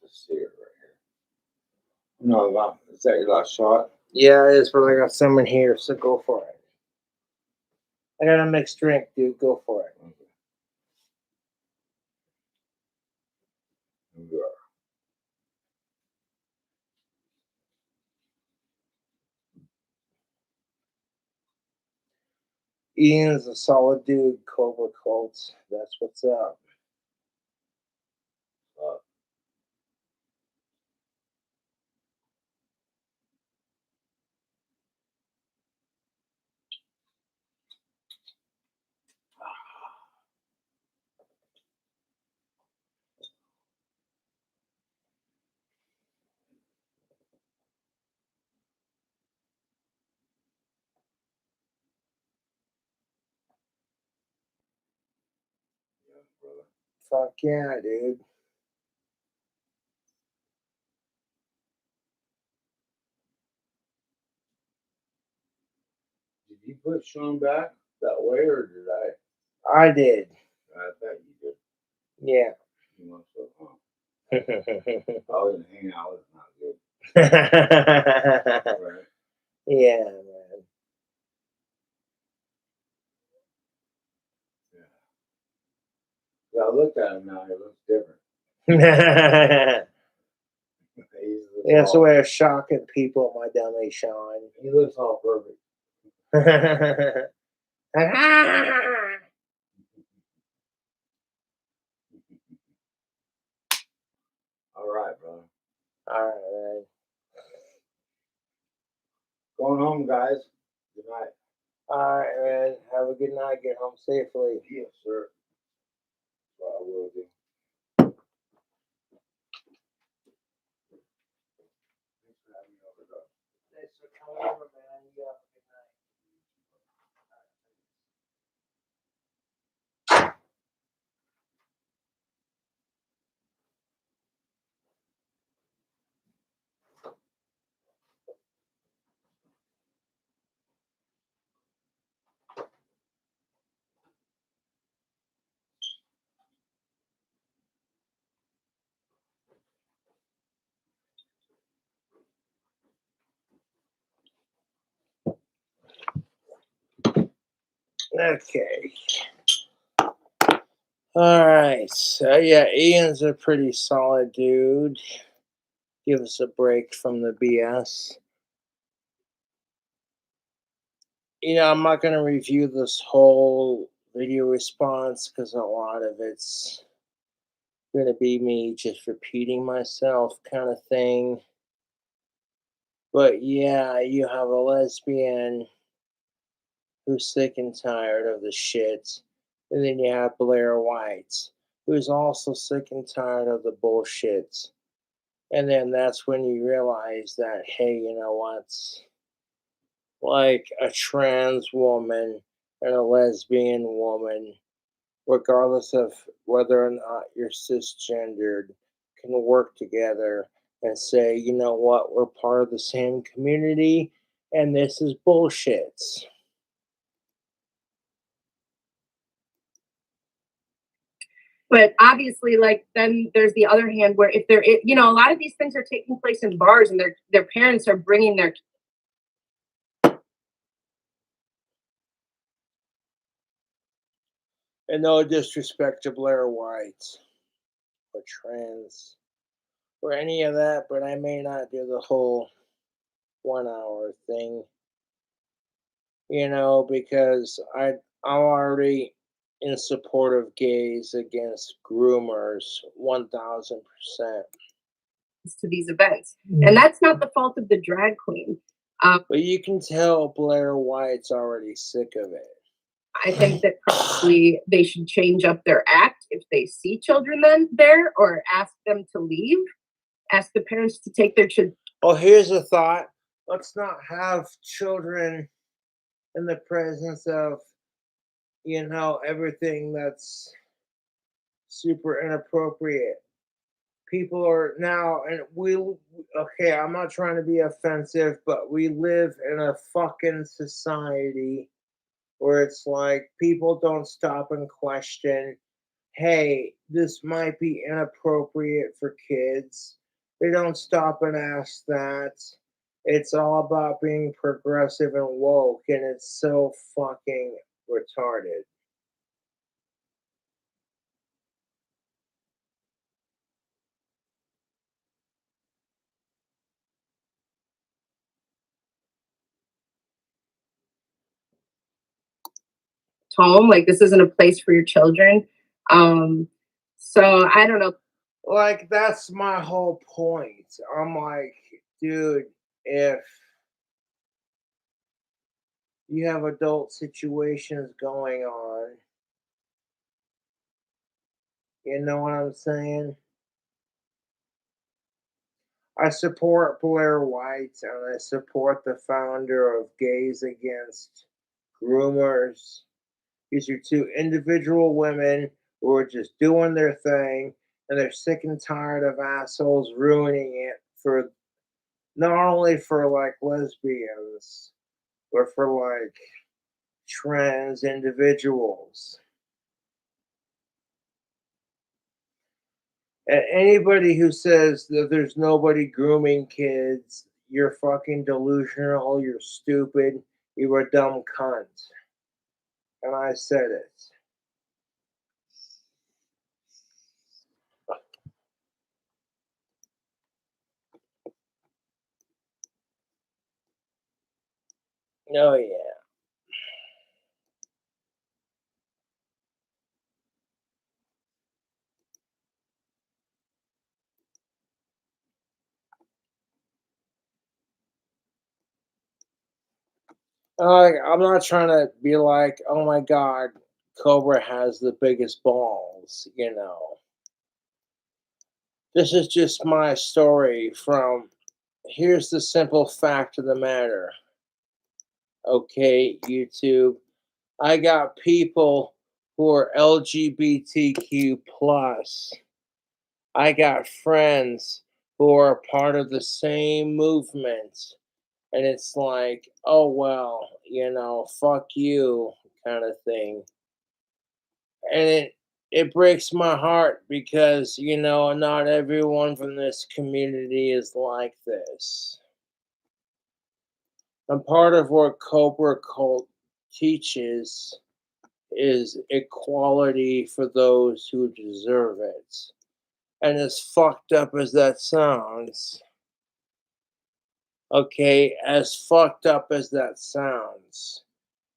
S6: See it right here. No, is that your last shot?
S1: Yeah, it is, but I got someone here, so go for it. I got a mixed drink, dude. Go for it.
S6: Okay. Here we are.
S1: Ian's a solid dude, Cobra Colts. That's what's up. Fuck yeah, dude.
S6: Did you put Sean back that way, or did I?
S1: I did.
S6: I bet you did.
S1: Yeah.
S6: You must have, huh? Probably didn't hang out with not good. Right.
S1: Yeah, man.
S6: Yeah, I looked at him now. He looks different.
S1: That's the way of shocking people, my dummy Sean.
S6: He looks all perfect. All right, brother.
S1: All right, man.
S6: Going home, guys. Good night.
S1: All right, man. Have a good night. Get home safely.
S6: Yes, sir. Well, I will do. Thanks for having me over, though.
S1: Thanks for coming over, man. You have a good night. Okay. All right. So, yeah, Ian's a pretty solid dude. Give us a break from the BS. I'm not going to review this whole video response because a lot of it's going to be me just repeating myself kind of thing. But yeah, you have a lesbian who's sick and tired of the shit. And then you have Blair White, who's also sick and tired of the bullshit. And then that's when you realize that, hey, you know what? Like a trans woman and a lesbian woman, regardless of whether or not you're cisgendered, can work together and say, you know what, we're part of the same community and this is bullshit.
S3: But obviously, like, then there's the other hand where if a lot of these things are taking place in bars and their parents are bringing their.
S1: And no disrespect to Blair White or trans or any of that, but I may not do the whole 1 hour thing, because I'm already in support of gays against groomers 1000%.
S3: To these events, and that's not the fault of the drag queen.
S1: But you can tell Blair White's already sick of it.
S3: I think that probably they should change up their act if they see children then there, or ask them to leave. Ask the parents to take their children.
S1: Oh, here's a thought. Let's not have children in the presence of, everything that's super inappropriate. people are now, and okay, I'm not trying to be offensive, but we live in a fucking society where it's like people don't stop and question, hey, this might be inappropriate for kids. They don't stop and ask that. It's all about being progressive and woke, and it's so fucking retarded.
S3: Home, like this isn't a place for your children. So I don't know.
S1: Like, that's my whole point. I'm like, dude, if you have adult situations going on, you know what I'm saying? I support Blair White and I support the founder of Gays Against Groomers. These are two individual women who are just doing their thing, and they're sick and tired of assholes ruining it for not only for like lesbians, but for like trans individuals. And anybody who says that there's nobody grooming kids, you're fucking delusional, you're stupid, you're a dumb cunt. And I said it. Oh, yeah. I'm not trying to be like, oh my god, Cobra has the biggest balls, you know. This is just my story from, here's the simple fact of the matter. Okay, YouTube. I got people who are LGBTQ plus. I got friends who are part of the same movement. And it's like, oh well, you know, fuck you kind of thing. And it breaks my heart because, you know, not everyone from this community is like this. And part of what Cobra Cult teaches is equality for those who deserve it. And as fucked up as that sounds, okay, as fucked up as that sounds,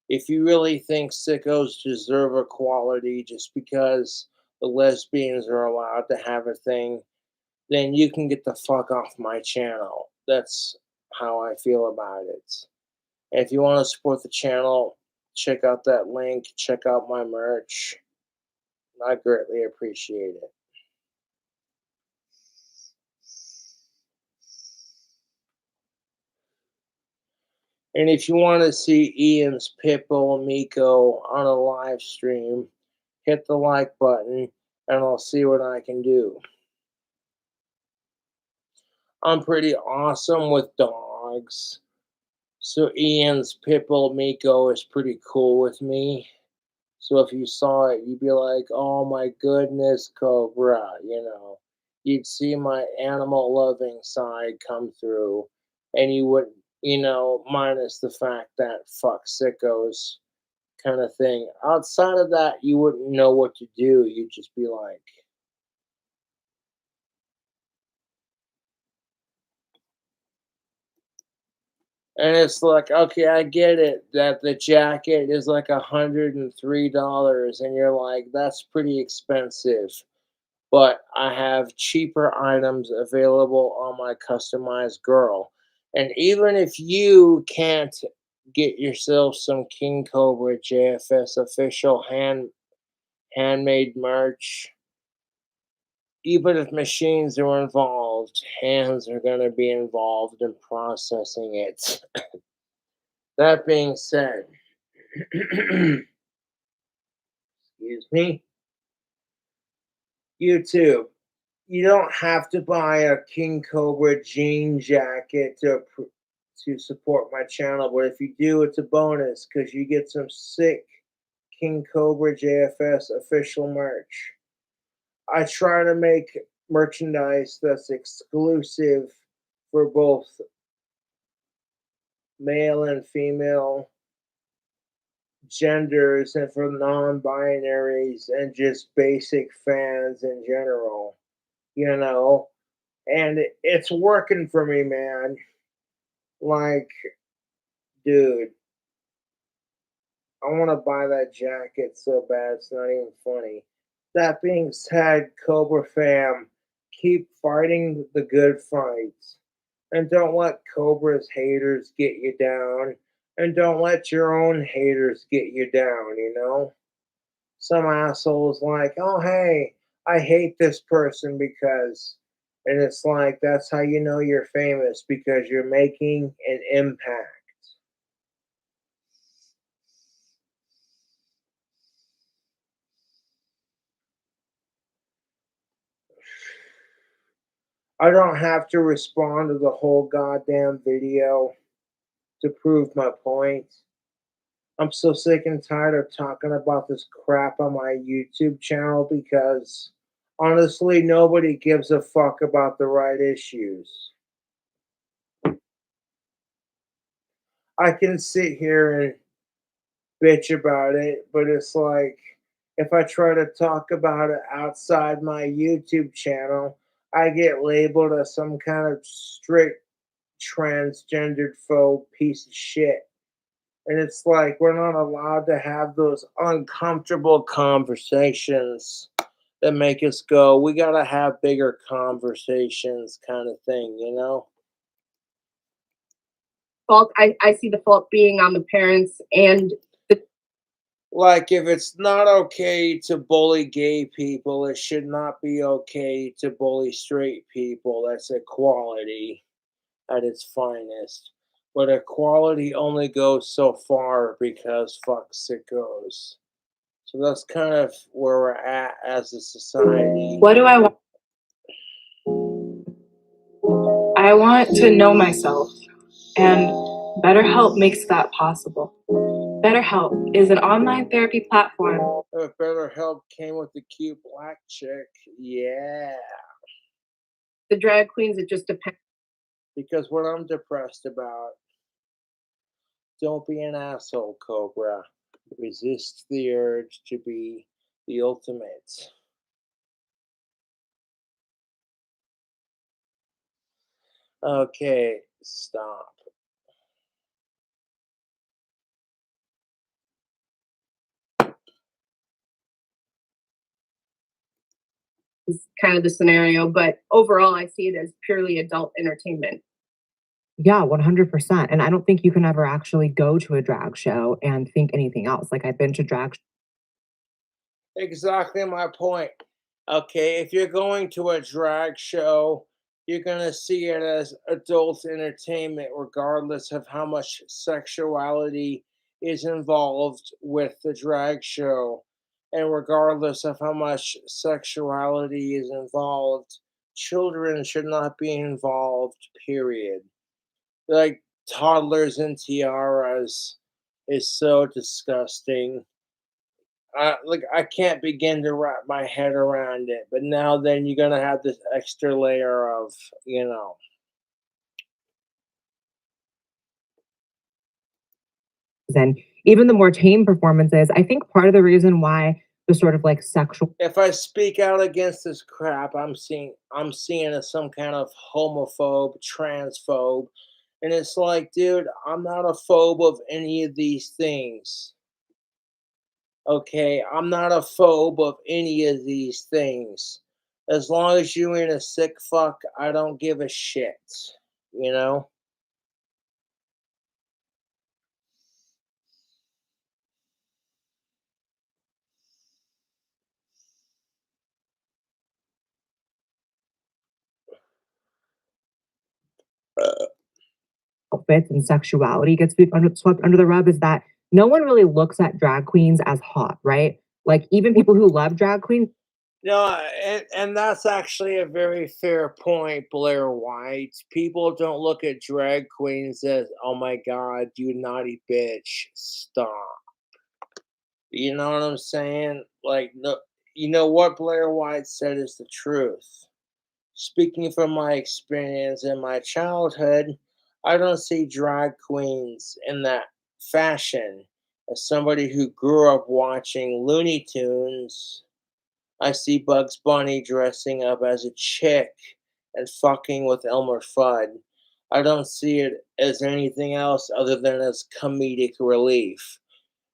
S1: if you really think sickos deserve equality just because the lesbians are allowed to have a thing, then you can get the fuck off my channel. That's how I feel about it. And if you want to support the channel, check out that link, check out my merch. I greatly appreciate it. And if you want to see Ian's Pitbull Miko on a live stream, hit the like button and I'll see what I can do. I'm pretty awesome with dogs. So Ian's Pitbull Miko is pretty cool with me. So if you saw it, you'd be like, oh my goodness, Cobra, you know. You'd see my animal loving side come through. And you wouldn't, you know, minus the fact that fuck sickos kind of thing. Outside of that, you wouldn't know what to do. You'd just be like, and it's like, okay, I get it that the jacket is like $103, and you're like, that's pretty expensive. But I have cheaper items available on my customized girl. And even if you can't get yourself some King Cobra JFS official handmade merch, even if machines are involved, hands are going to be involved in processing it. That being said, excuse me, YouTube, you don't have to buy a King Cobra jean jacket to support my channel, but if you do, it's a bonus because you get some sick King Cobra JFS official merch. I try to make merchandise that's exclusive for both male and female genders and for non-binaries and just basic fans in general, you know, and it's working for me, man. Like, dude, I want to buy that jacket so bad it's not even funny. That being said, Cobra fam, keep fighting the good fights. And don't let Cobra's haters get you down. And don't let your own haters get you down, you know? Some assholes like, oh, hey, I hate this person because... And it's like, that's how you know you're famous, because you're making an impact. I don't have to respond to the whole goddamn video to prove my point. I'm so sick and tired of talking about this crap on my YouTube channel because honestly, nobody gives a fuck about the right issues. I can sit here and bitch about it, but it's like, if I try to talk about it outside my YouTube channel, I get labeled as some kind of strict transgendered phobe piece of shit. And it's like, we're not allowed to have those uncomfortable conversations that make us go, we gotta have bigger conversations kind of thing, you know?
S3: Fault, I see the fault being on the parents and
S1: like, if it's not okay to bully gay people, it should not be okay to bully straight people. That's equality at its finest. But equality only goes so far because fuck sickos. So that's kind of where we're at as a society.
S10: What do I want? I want to know myself, and BetterHelp makes that possible. BetterHelp is an online therapy platform.
S1: If BetterHelp came with the cute black chick, yeah.
S3: The drag queens, it just depends.
S1: Because what I'm depressed about, don't be an asshole, Cobra. Resist the urge to be the ultimate. Okay, stop.
S3: Is kind of the scenario, but overall I see it as purely adult entertainment.
S2: Yeah, 100%. And I don't think you can ever actually go to a drag show and think anything else. Like, I've been to drag.
S1: Exactly my point. Okay, if you're going to a drag show, you're going to see it as adult entertainment, regardless of how much sexuality is involved with the drag show. And regardless of how much sexuality is involved, children should not be involved, period. Like, toddlers and tiaras is so disgusting. Like, I can't begin to wrap my head around it, but now then you're gonna have this extra layer of, you know.
S2: And even the more tame performances, I think part of the reason why the sort of like sexual.
S1: If I speak out against this crap, I'm seeing as some kind of homophobe, transphobe, and it's like, dude, I'm not a phobe of any of these things. Okay, I'm not a phobe of any of these things. As long as you ain't a sick fuck, I don't give a shit. You know?
S2: Outfits and sexuality gets swept under the rug is that no one really looks at drag queens as hot, right? Like, even people who love drag queens.
S1: No, and that's actually a very fair point, Blair White. People don't look at drag queens as, oh my god, you naughty bitch, stop. You know what I'm saying? Like, no, you know what Blair White said is the truth. Speaking from my experience in my childhood, I don't see drag queens in that fashion. As somebody who grew up watching Looney Tunes, I see Bugs Bunny dressing up as a chick and fucking with Elmer Fudd. I don't see it as anything else other than as comedic relief.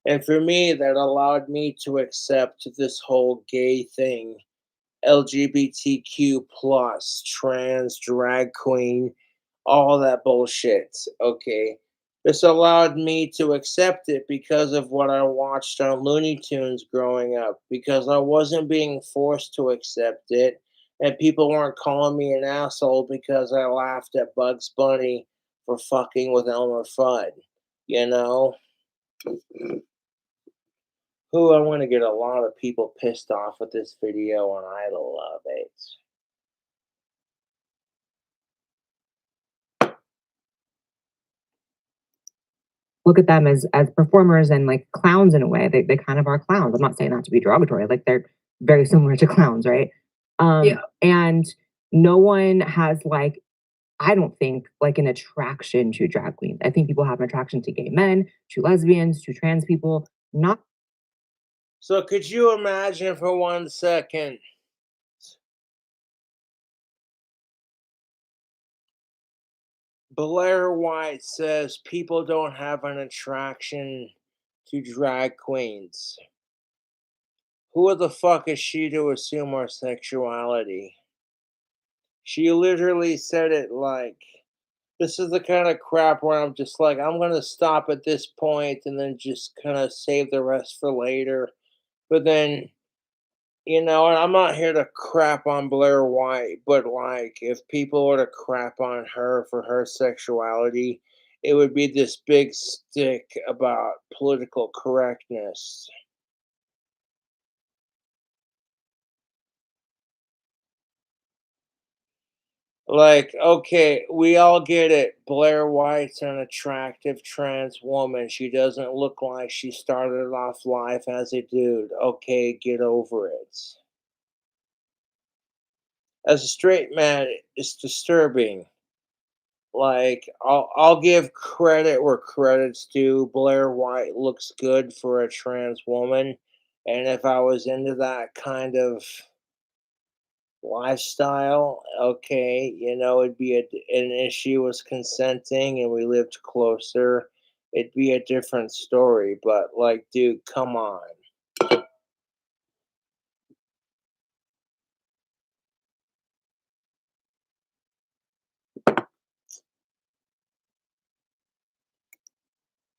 S1: And for me, that allowed me to accept this whole gay thing, LGBTQ plus, trans, drag queen, all that bullshit. Okay. This allowed me to accept it because of what I watched on Looney Tunes growing up, because I wasn't being forced to accept it, and people weren't calling me an asshole because I laughed at Bugs Bunny for fucking with Elmer Fudd. You know? Who I want to get a lot of people pissed off with this video, and I love it.
S2: Look at them as performers and like clowns in a way. They kind of are clowns. I'm not saying that to be derogatory. Like they're very similar to clowns, right?
S3: Yeah.
S2: And no one has like, I don't think like an attraction to drag queens. I think people have an attraction to gay men, to lesbians, to trans people. Not
S1: So could you imagine for 1 second Blair White says people don't have an attraction to drag queens. Who the fuck is she to assume our sexuality? She literally said it like, this is the kind of crap where I'm just like, I'm going to stop at this point and then just kind of save the rest for later. But then, you know, and I'm not here to crap on Blair White, but like, if people were to crap on her for her sexuality, it would be this big stick about political correctness. Like, okay, we all get it. Blair White's an attractive trans woman. She doesn't look like she started off life as a dude. Okay, get over it. As a straight man, it's disturbing. Like, I'll give credit where credit's due. Blair White looks good for a trans woman, and if I was into that kind of lifestyle, okay, you know, it'd be an issue was consenting and we lived closer. It'd be a different story, but like, dude, come on.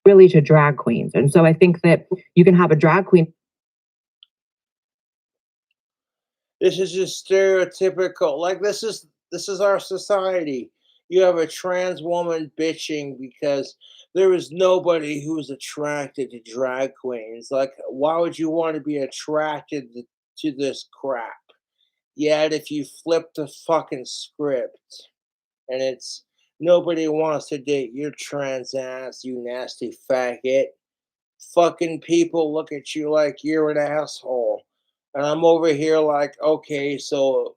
S2: really to drag queens. And so I think that you can have a drag queen.
S1: This is just stereotypical. Like, this is our society. You have a trans woman bitching because there is nobody who's attracted to drag queens. Like, why would you want to be attracted to this crap? Yet if you flip the fucking script and it's nobody wants to date your trans ass, you nasty faggot. Fucking people look at you like you're an asshole. And I'm over here like, okay, so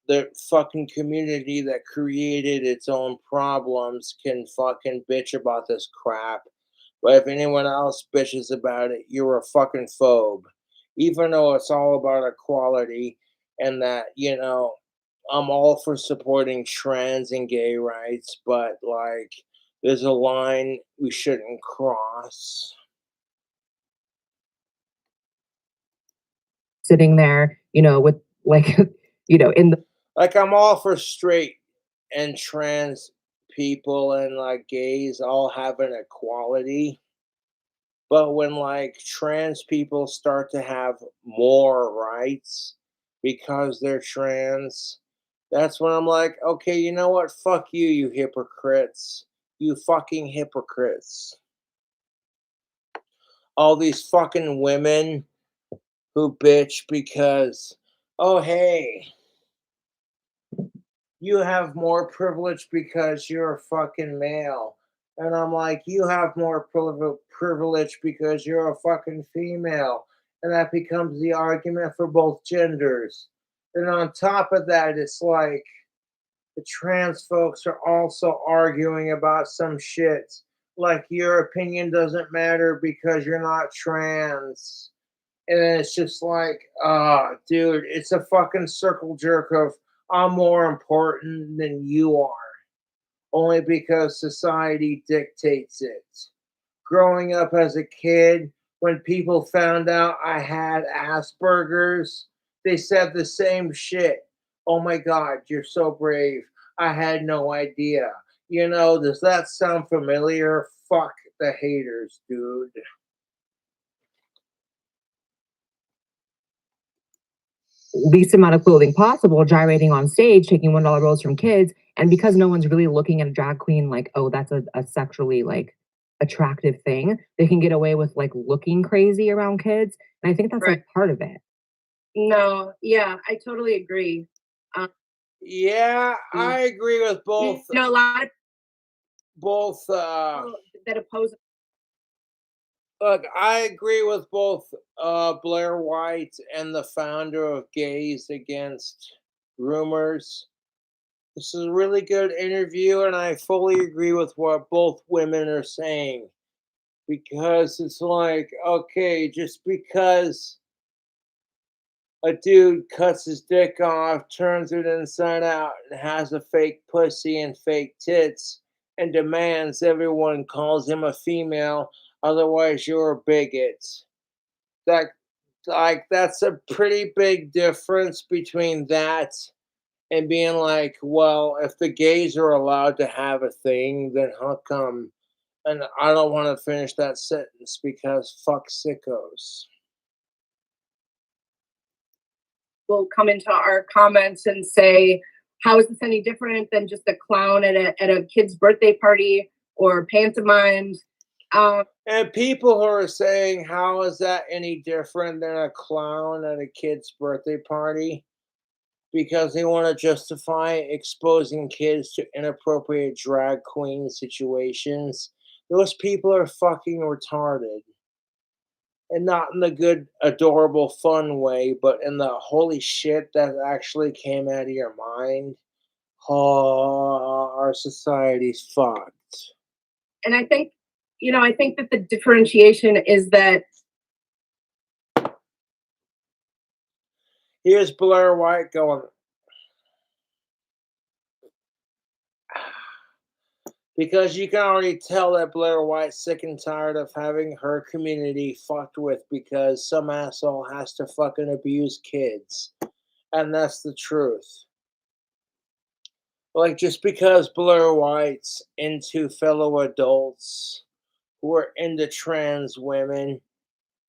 S1: the fucking community that created its own problems can fucking bitch about this crap. But if anyone else bitches about it, you're a fucking phobe. Even though it's all about equality and that, you know, I'm all for supporting trans and gay rights, but like, there's a line we shouldn't cross.
S2: Sitting there, you know, with like, you know, in the
S1: Like, I'm all for straight and trans people and like gays all having equality. But when like trans people start to have more rights because they're trans, that's when I'm like, okay, you know what? Fuck you, you hypocrites. You fucking hypocrites. All these fucking women who bitch because oh, hey, you have more privilege because you're a fucking male. And I'm like, you have more privilege because you're a fucking female. And that becomes the argument for both genders. And on top of that, it's like the trans folks are also arguing about some shit. Like your opinion doesn't matter because you're not trans. And then it's just like, dude, it's a fucking circle jerk of I'm more important than you are. Only because society dictates it. Growing up as a kid, when people found out I had Asperger's, they said the same shit. Oh my God, you're so brave. I had no idea. You know, does that sound familiar? Fuck the haters, dude.
S2: Least amount of clothing possible, gyrating on stage, taking $1 bills from kids. And because no one's really looking at a drag queen like, oh, that's a sexually like attractive thing, they can get away with like looking crazy around kids. And I think that's like part of it.
S3: No, yeah, I totally agree.
S1: Yeah, I agree with both.
S3: You know, a lot of
S1: both
S3: that oppose.
S1: Look, I agree with both Blair White and the founder of Gays Against Groomers. This is a really good interview, and I fully agree with what both women are saying. Because it's like, okay, just because a dude cuts his dick off, turns it inside out, and has a fake pussy and fake tits, and demands everyone calls him a female, otherwise you're a bigot. That's a pretty big difference between that and being like, well, if the gays are allowed to have a thing, then how come? And I don't want to finish that sentence because fuck sickos.
S3: Will come into our comments and say, how is this any different than just a clown at a kid's birthday party or pantomimes?
S1: And people who are saying, how is that any different than a clown at a kid's birthday party? Because they want to justify exposing kids to inappropriate drag queen situations. Those people are fucking retarded. And not in the good, adorable, fun way, but in the holy shit that actually came out of your mind. Oh, our society's fucked.
S3: And I think, I think that the differentiation is that.
S1: Here's Blair White going. Because you can already tell that Blair White's sick and tired of having her community fucked with because some asshole has to fucking abuse kids. And that's the truth. Like, just because Blair White's into fellow adults who are into trans women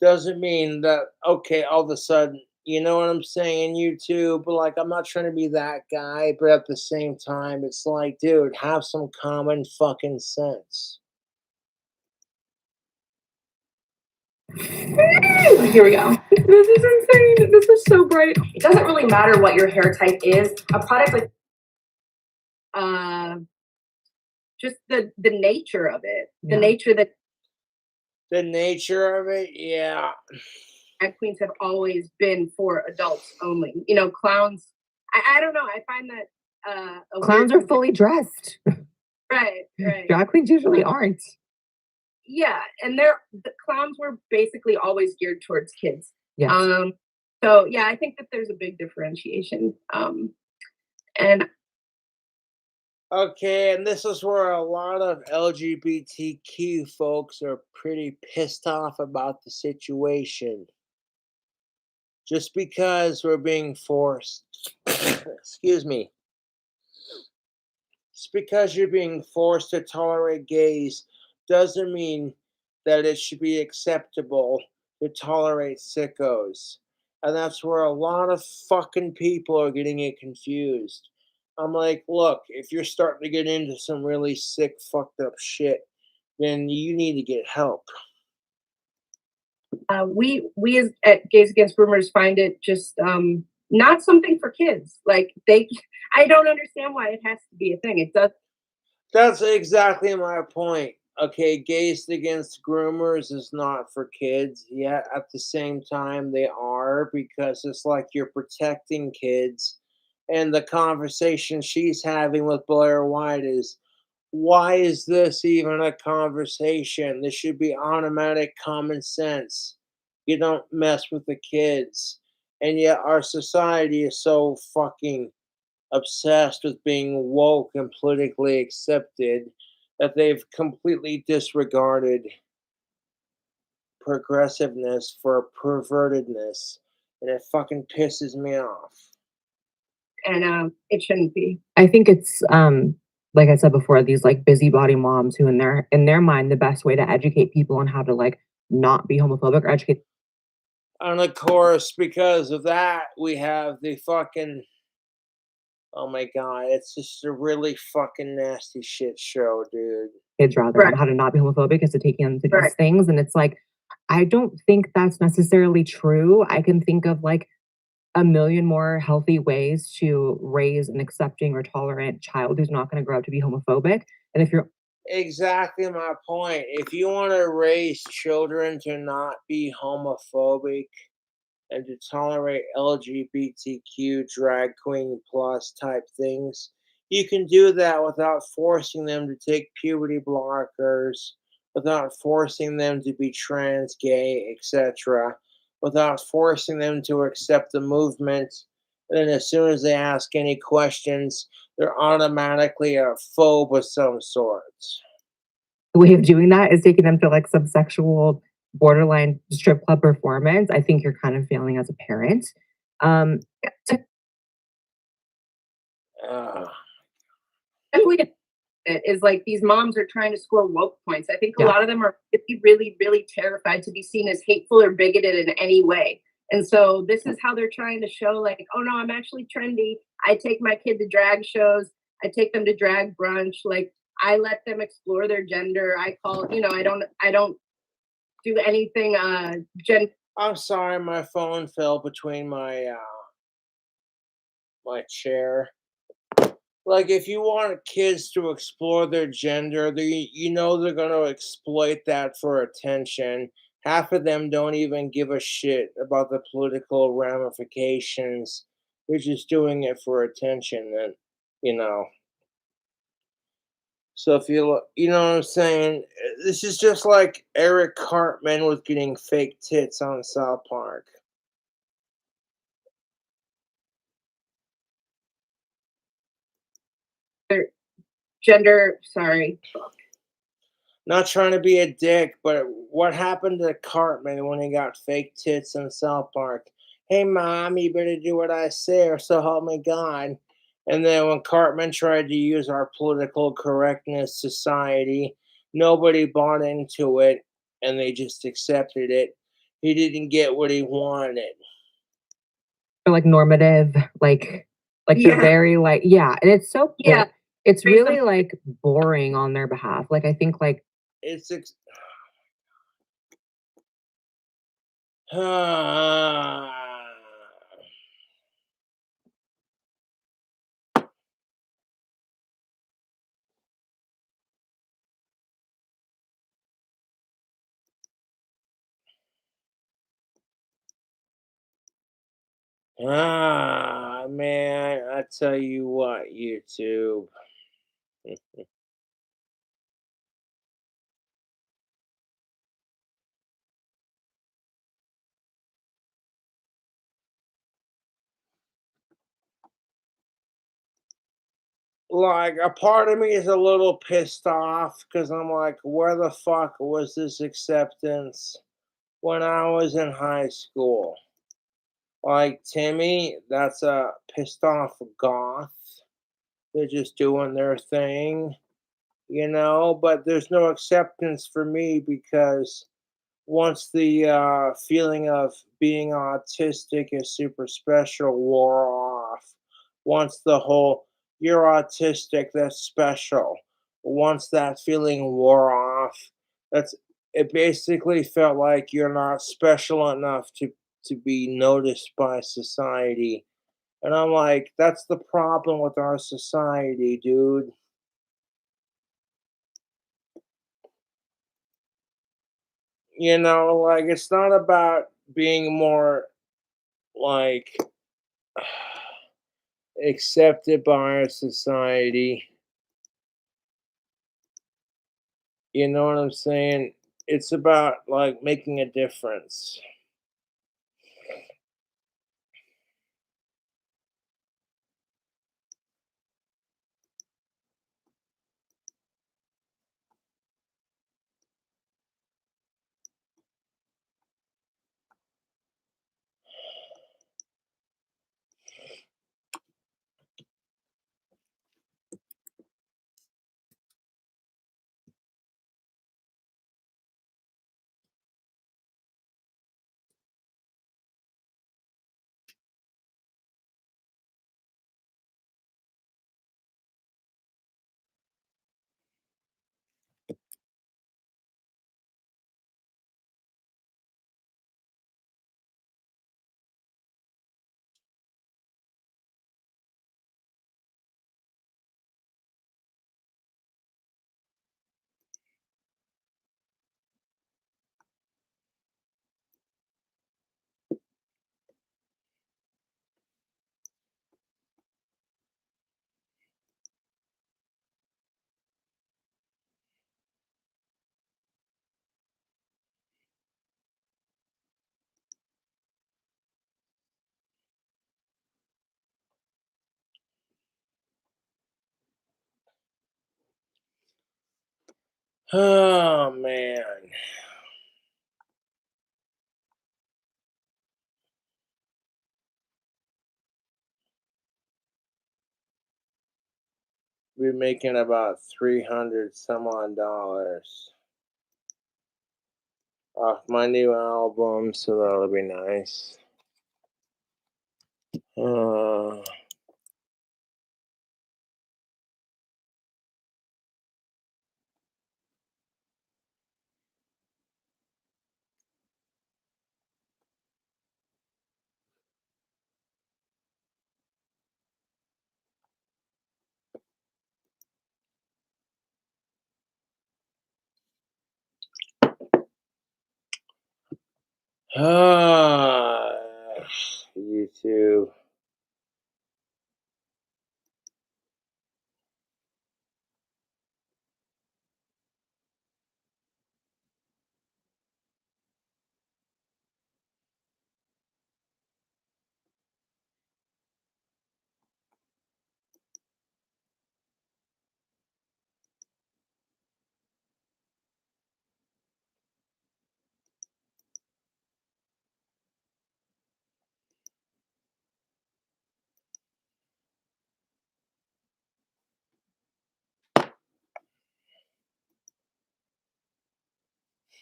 S1: doesn't mean that, okay, all of a sudden, you know what I'm saying, YouTube? But like, I'm not trying to be that guy, but at the same time, it's like, dude, have some common fucking sense.
S10: Here we go. This is insane. This is so bright. It doesn't really matter what your hair type is. A product like
S3: just the nature of it. The nature that
S1: the nature of it, yeah.
S3: Drag queens have always been for adults only. Clowns. I don't know. I find that
S2: clowns are fully dressed.
S3: Right.
S2: Drag queens usually aren't.
S3: Yeah, and the clowns were basically always geared towards kids.
S2: Yes.
S3: So yeah, I think that there's a big differentiation. And
S1: okay, and this is where a lot of LGBTQ folks are pretty pissed off about the situation. Just because we're being forced, excuse me, just because you're being forced to tolerate gays doesn't mean that it should be acceptable to tolerate sickos. And that's where a lot of fucking people are getting it confused. I'm like, look, if you're starting to get into some really sick, fucked up shit, then you need to get help.
S3: We as at Gays Against Groomers find it just not something for kids. Like I don't understand why it has to be a thing. It does.
S1: That's exactly my point. Okay, Gays Against Groomers is not for kids, yet at the same time they are, because it's like you're protecting kids. And the conversation she's having with Blair White is, why is this even a conversation? This should be automatic common sense. You don't mess with the kids. And yet our society is so fucking obsessed with being woke and politically accepted that they've completely disregarded progressiveness for pervertedness. And it fucking pisses me off.
S3: And it shouldn't be.
S2: I think it's like I said before, these like busybody moms who in their mind the best way to educate people on how to like not be homophobic or educate.
S1: And of course, because of that, we have the fucking, oh my god, it's just a really fucking nasty shit show, dude.
S2: Kids rather on how to not be homophobic is to taking them to these things. And it's like, I don't think that's necessarily true. I can think of like a million more healthy ways to raise an accepting or tolerant child who's not going to grow up to be homophobic. And if you're
S1: exactly my point, if you want to raise children to not be homophobic and to tolerate LGBTQ drag queen plus type things, you can do that without forcing them to take puberty blockers, without forcing them to be trans, gay, etc., without forcing them to accept the movement. And then as soon as they ask any questions, they're automatically a phobe of some sort.
S2: The way of doing that is taking them to like some sexual borderline strip club performance. I think you're kind of failing as a parent.
S3: It is like these moms are trying to score woke points. I think a lot of them are really, really, really terrified to be seen as hateful or bigoted in any way. And so this is how they're trying to show like, oh no, I'm actually trendy. I take my kid to drag shows. I take them to drag brunch. Like I let them explore their gender. I call, I don't do anything
S1: I'm sorry, my phone fell between my my chair. Like, if you want kids to explore their gender, they're going to exploit that for attention. Half of them don't even give a shit about the political ramifications. They're just doing it for attention, and you know. So if you know what I'm saying, this is just like Eric Cartman was getting fake tits on South Park.
S3: Sorry.
S1: Not trying to be a dick, but what happened to Cartman when he got fake tits in South Park? Hey, Mom, you better do what I say or so help me God. And then when Cartman tried to use our political correctness society, nobody bought into it and they just accepted it. He didn't get what he wanted.
S2: Like normative, like they're very like, and it's so it's really like boring on their behalf. Like I think like
S1: it's man, I tell you what, YouTube. Like, a part of me is a little pissed off because I'm like, where the fuck was this acceptance when I was in high school? Like, Timmy, that's a pissed off goth. They're just doing their thing, but there's no acceptance for me because once the feeling of being autistic is super special wore off, once the whole you're autistic, that's special, once that feeling wore off, it basically felt like you're not special enough to be noticed by society. And I'm like, that's the problem with our society, dude. You know, like, it's not about being more, like, accepted by our society. You know what I'm saying? It's about, like, making a difference. Oh, man. We're making about 300 some odd dollars off my new album, so that'll be nice. Uh, ah, YouTube.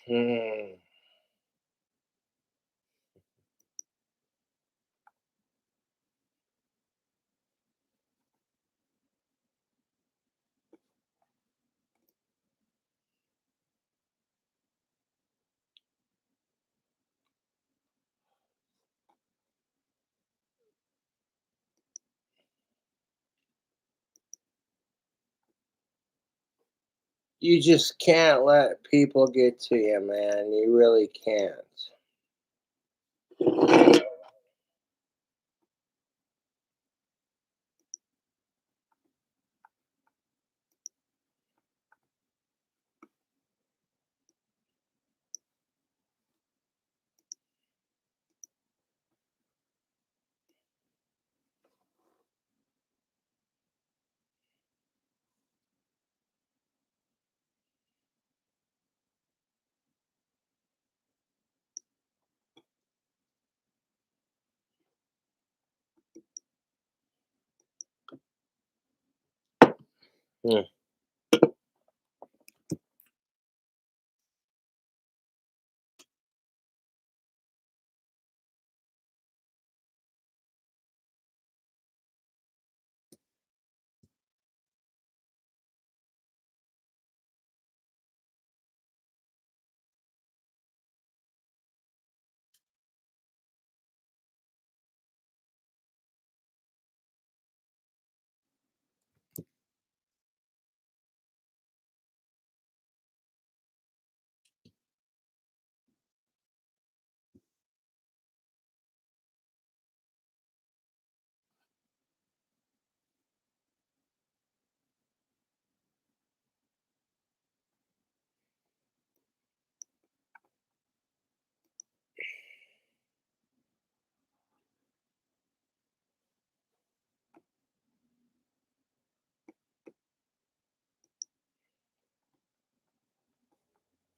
S1: Hmm. You just can't let people get to you, man. You really can't. Hmm.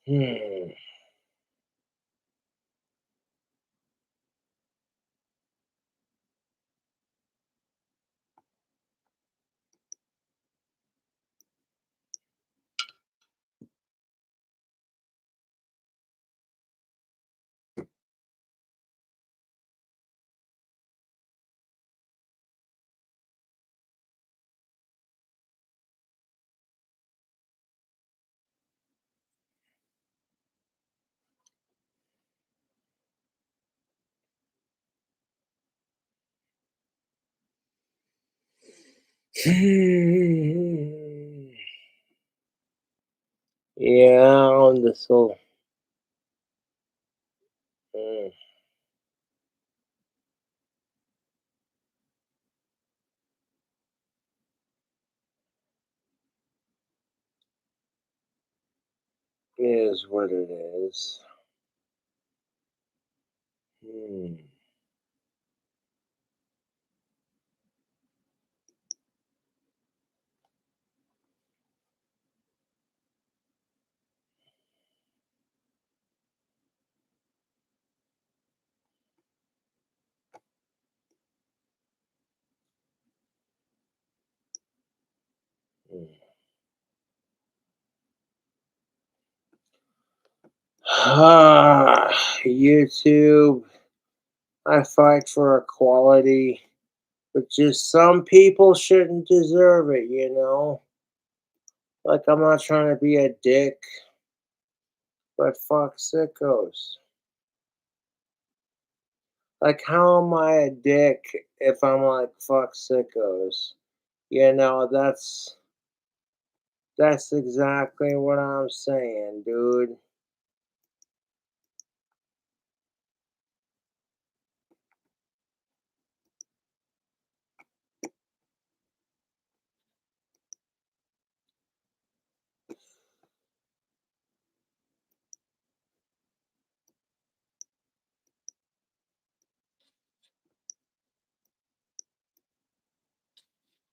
S1: Hmm. Yeah, on this whole. Mm. Is what it is. Hmm. Ah, YouTube. I fight for equality, but just some people shouldn't deserve it, you know? Like, I'm not trying to be a dick, but fuck sickos. Like, how am I a dick if I'm like, fuck sickos? You know, that's exactly what I'm saying, dude.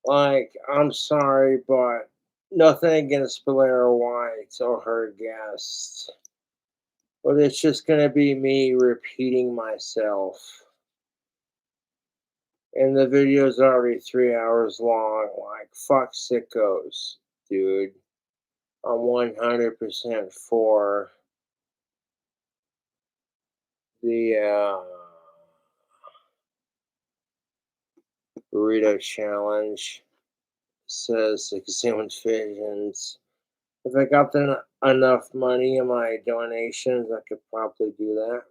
S1: Like, I'm sorry, but nothing against Blair White or her guests. But it's just gonna be me repeating myself. And the video's already 3 hours long. Like, fuck sickos, dude. I'm 100% for the burrito challenge. Says exhumed visions. If I got enough money in my donations, I could probably do that.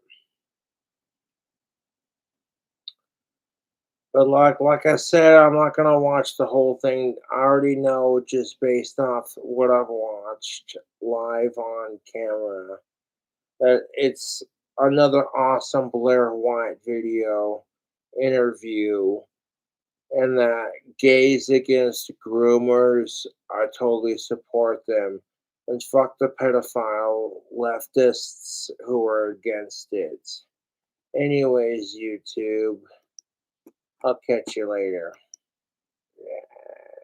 S1: But like I said, I'm not gonna watch the whole thing. I already know just based off what I've watched live on camera that it's another awesome Blair White video interview, and that gays against groomers, I totally support them. And fuck the pedophile leftists who are against it. Anyways, YouTube, I'll catch you later.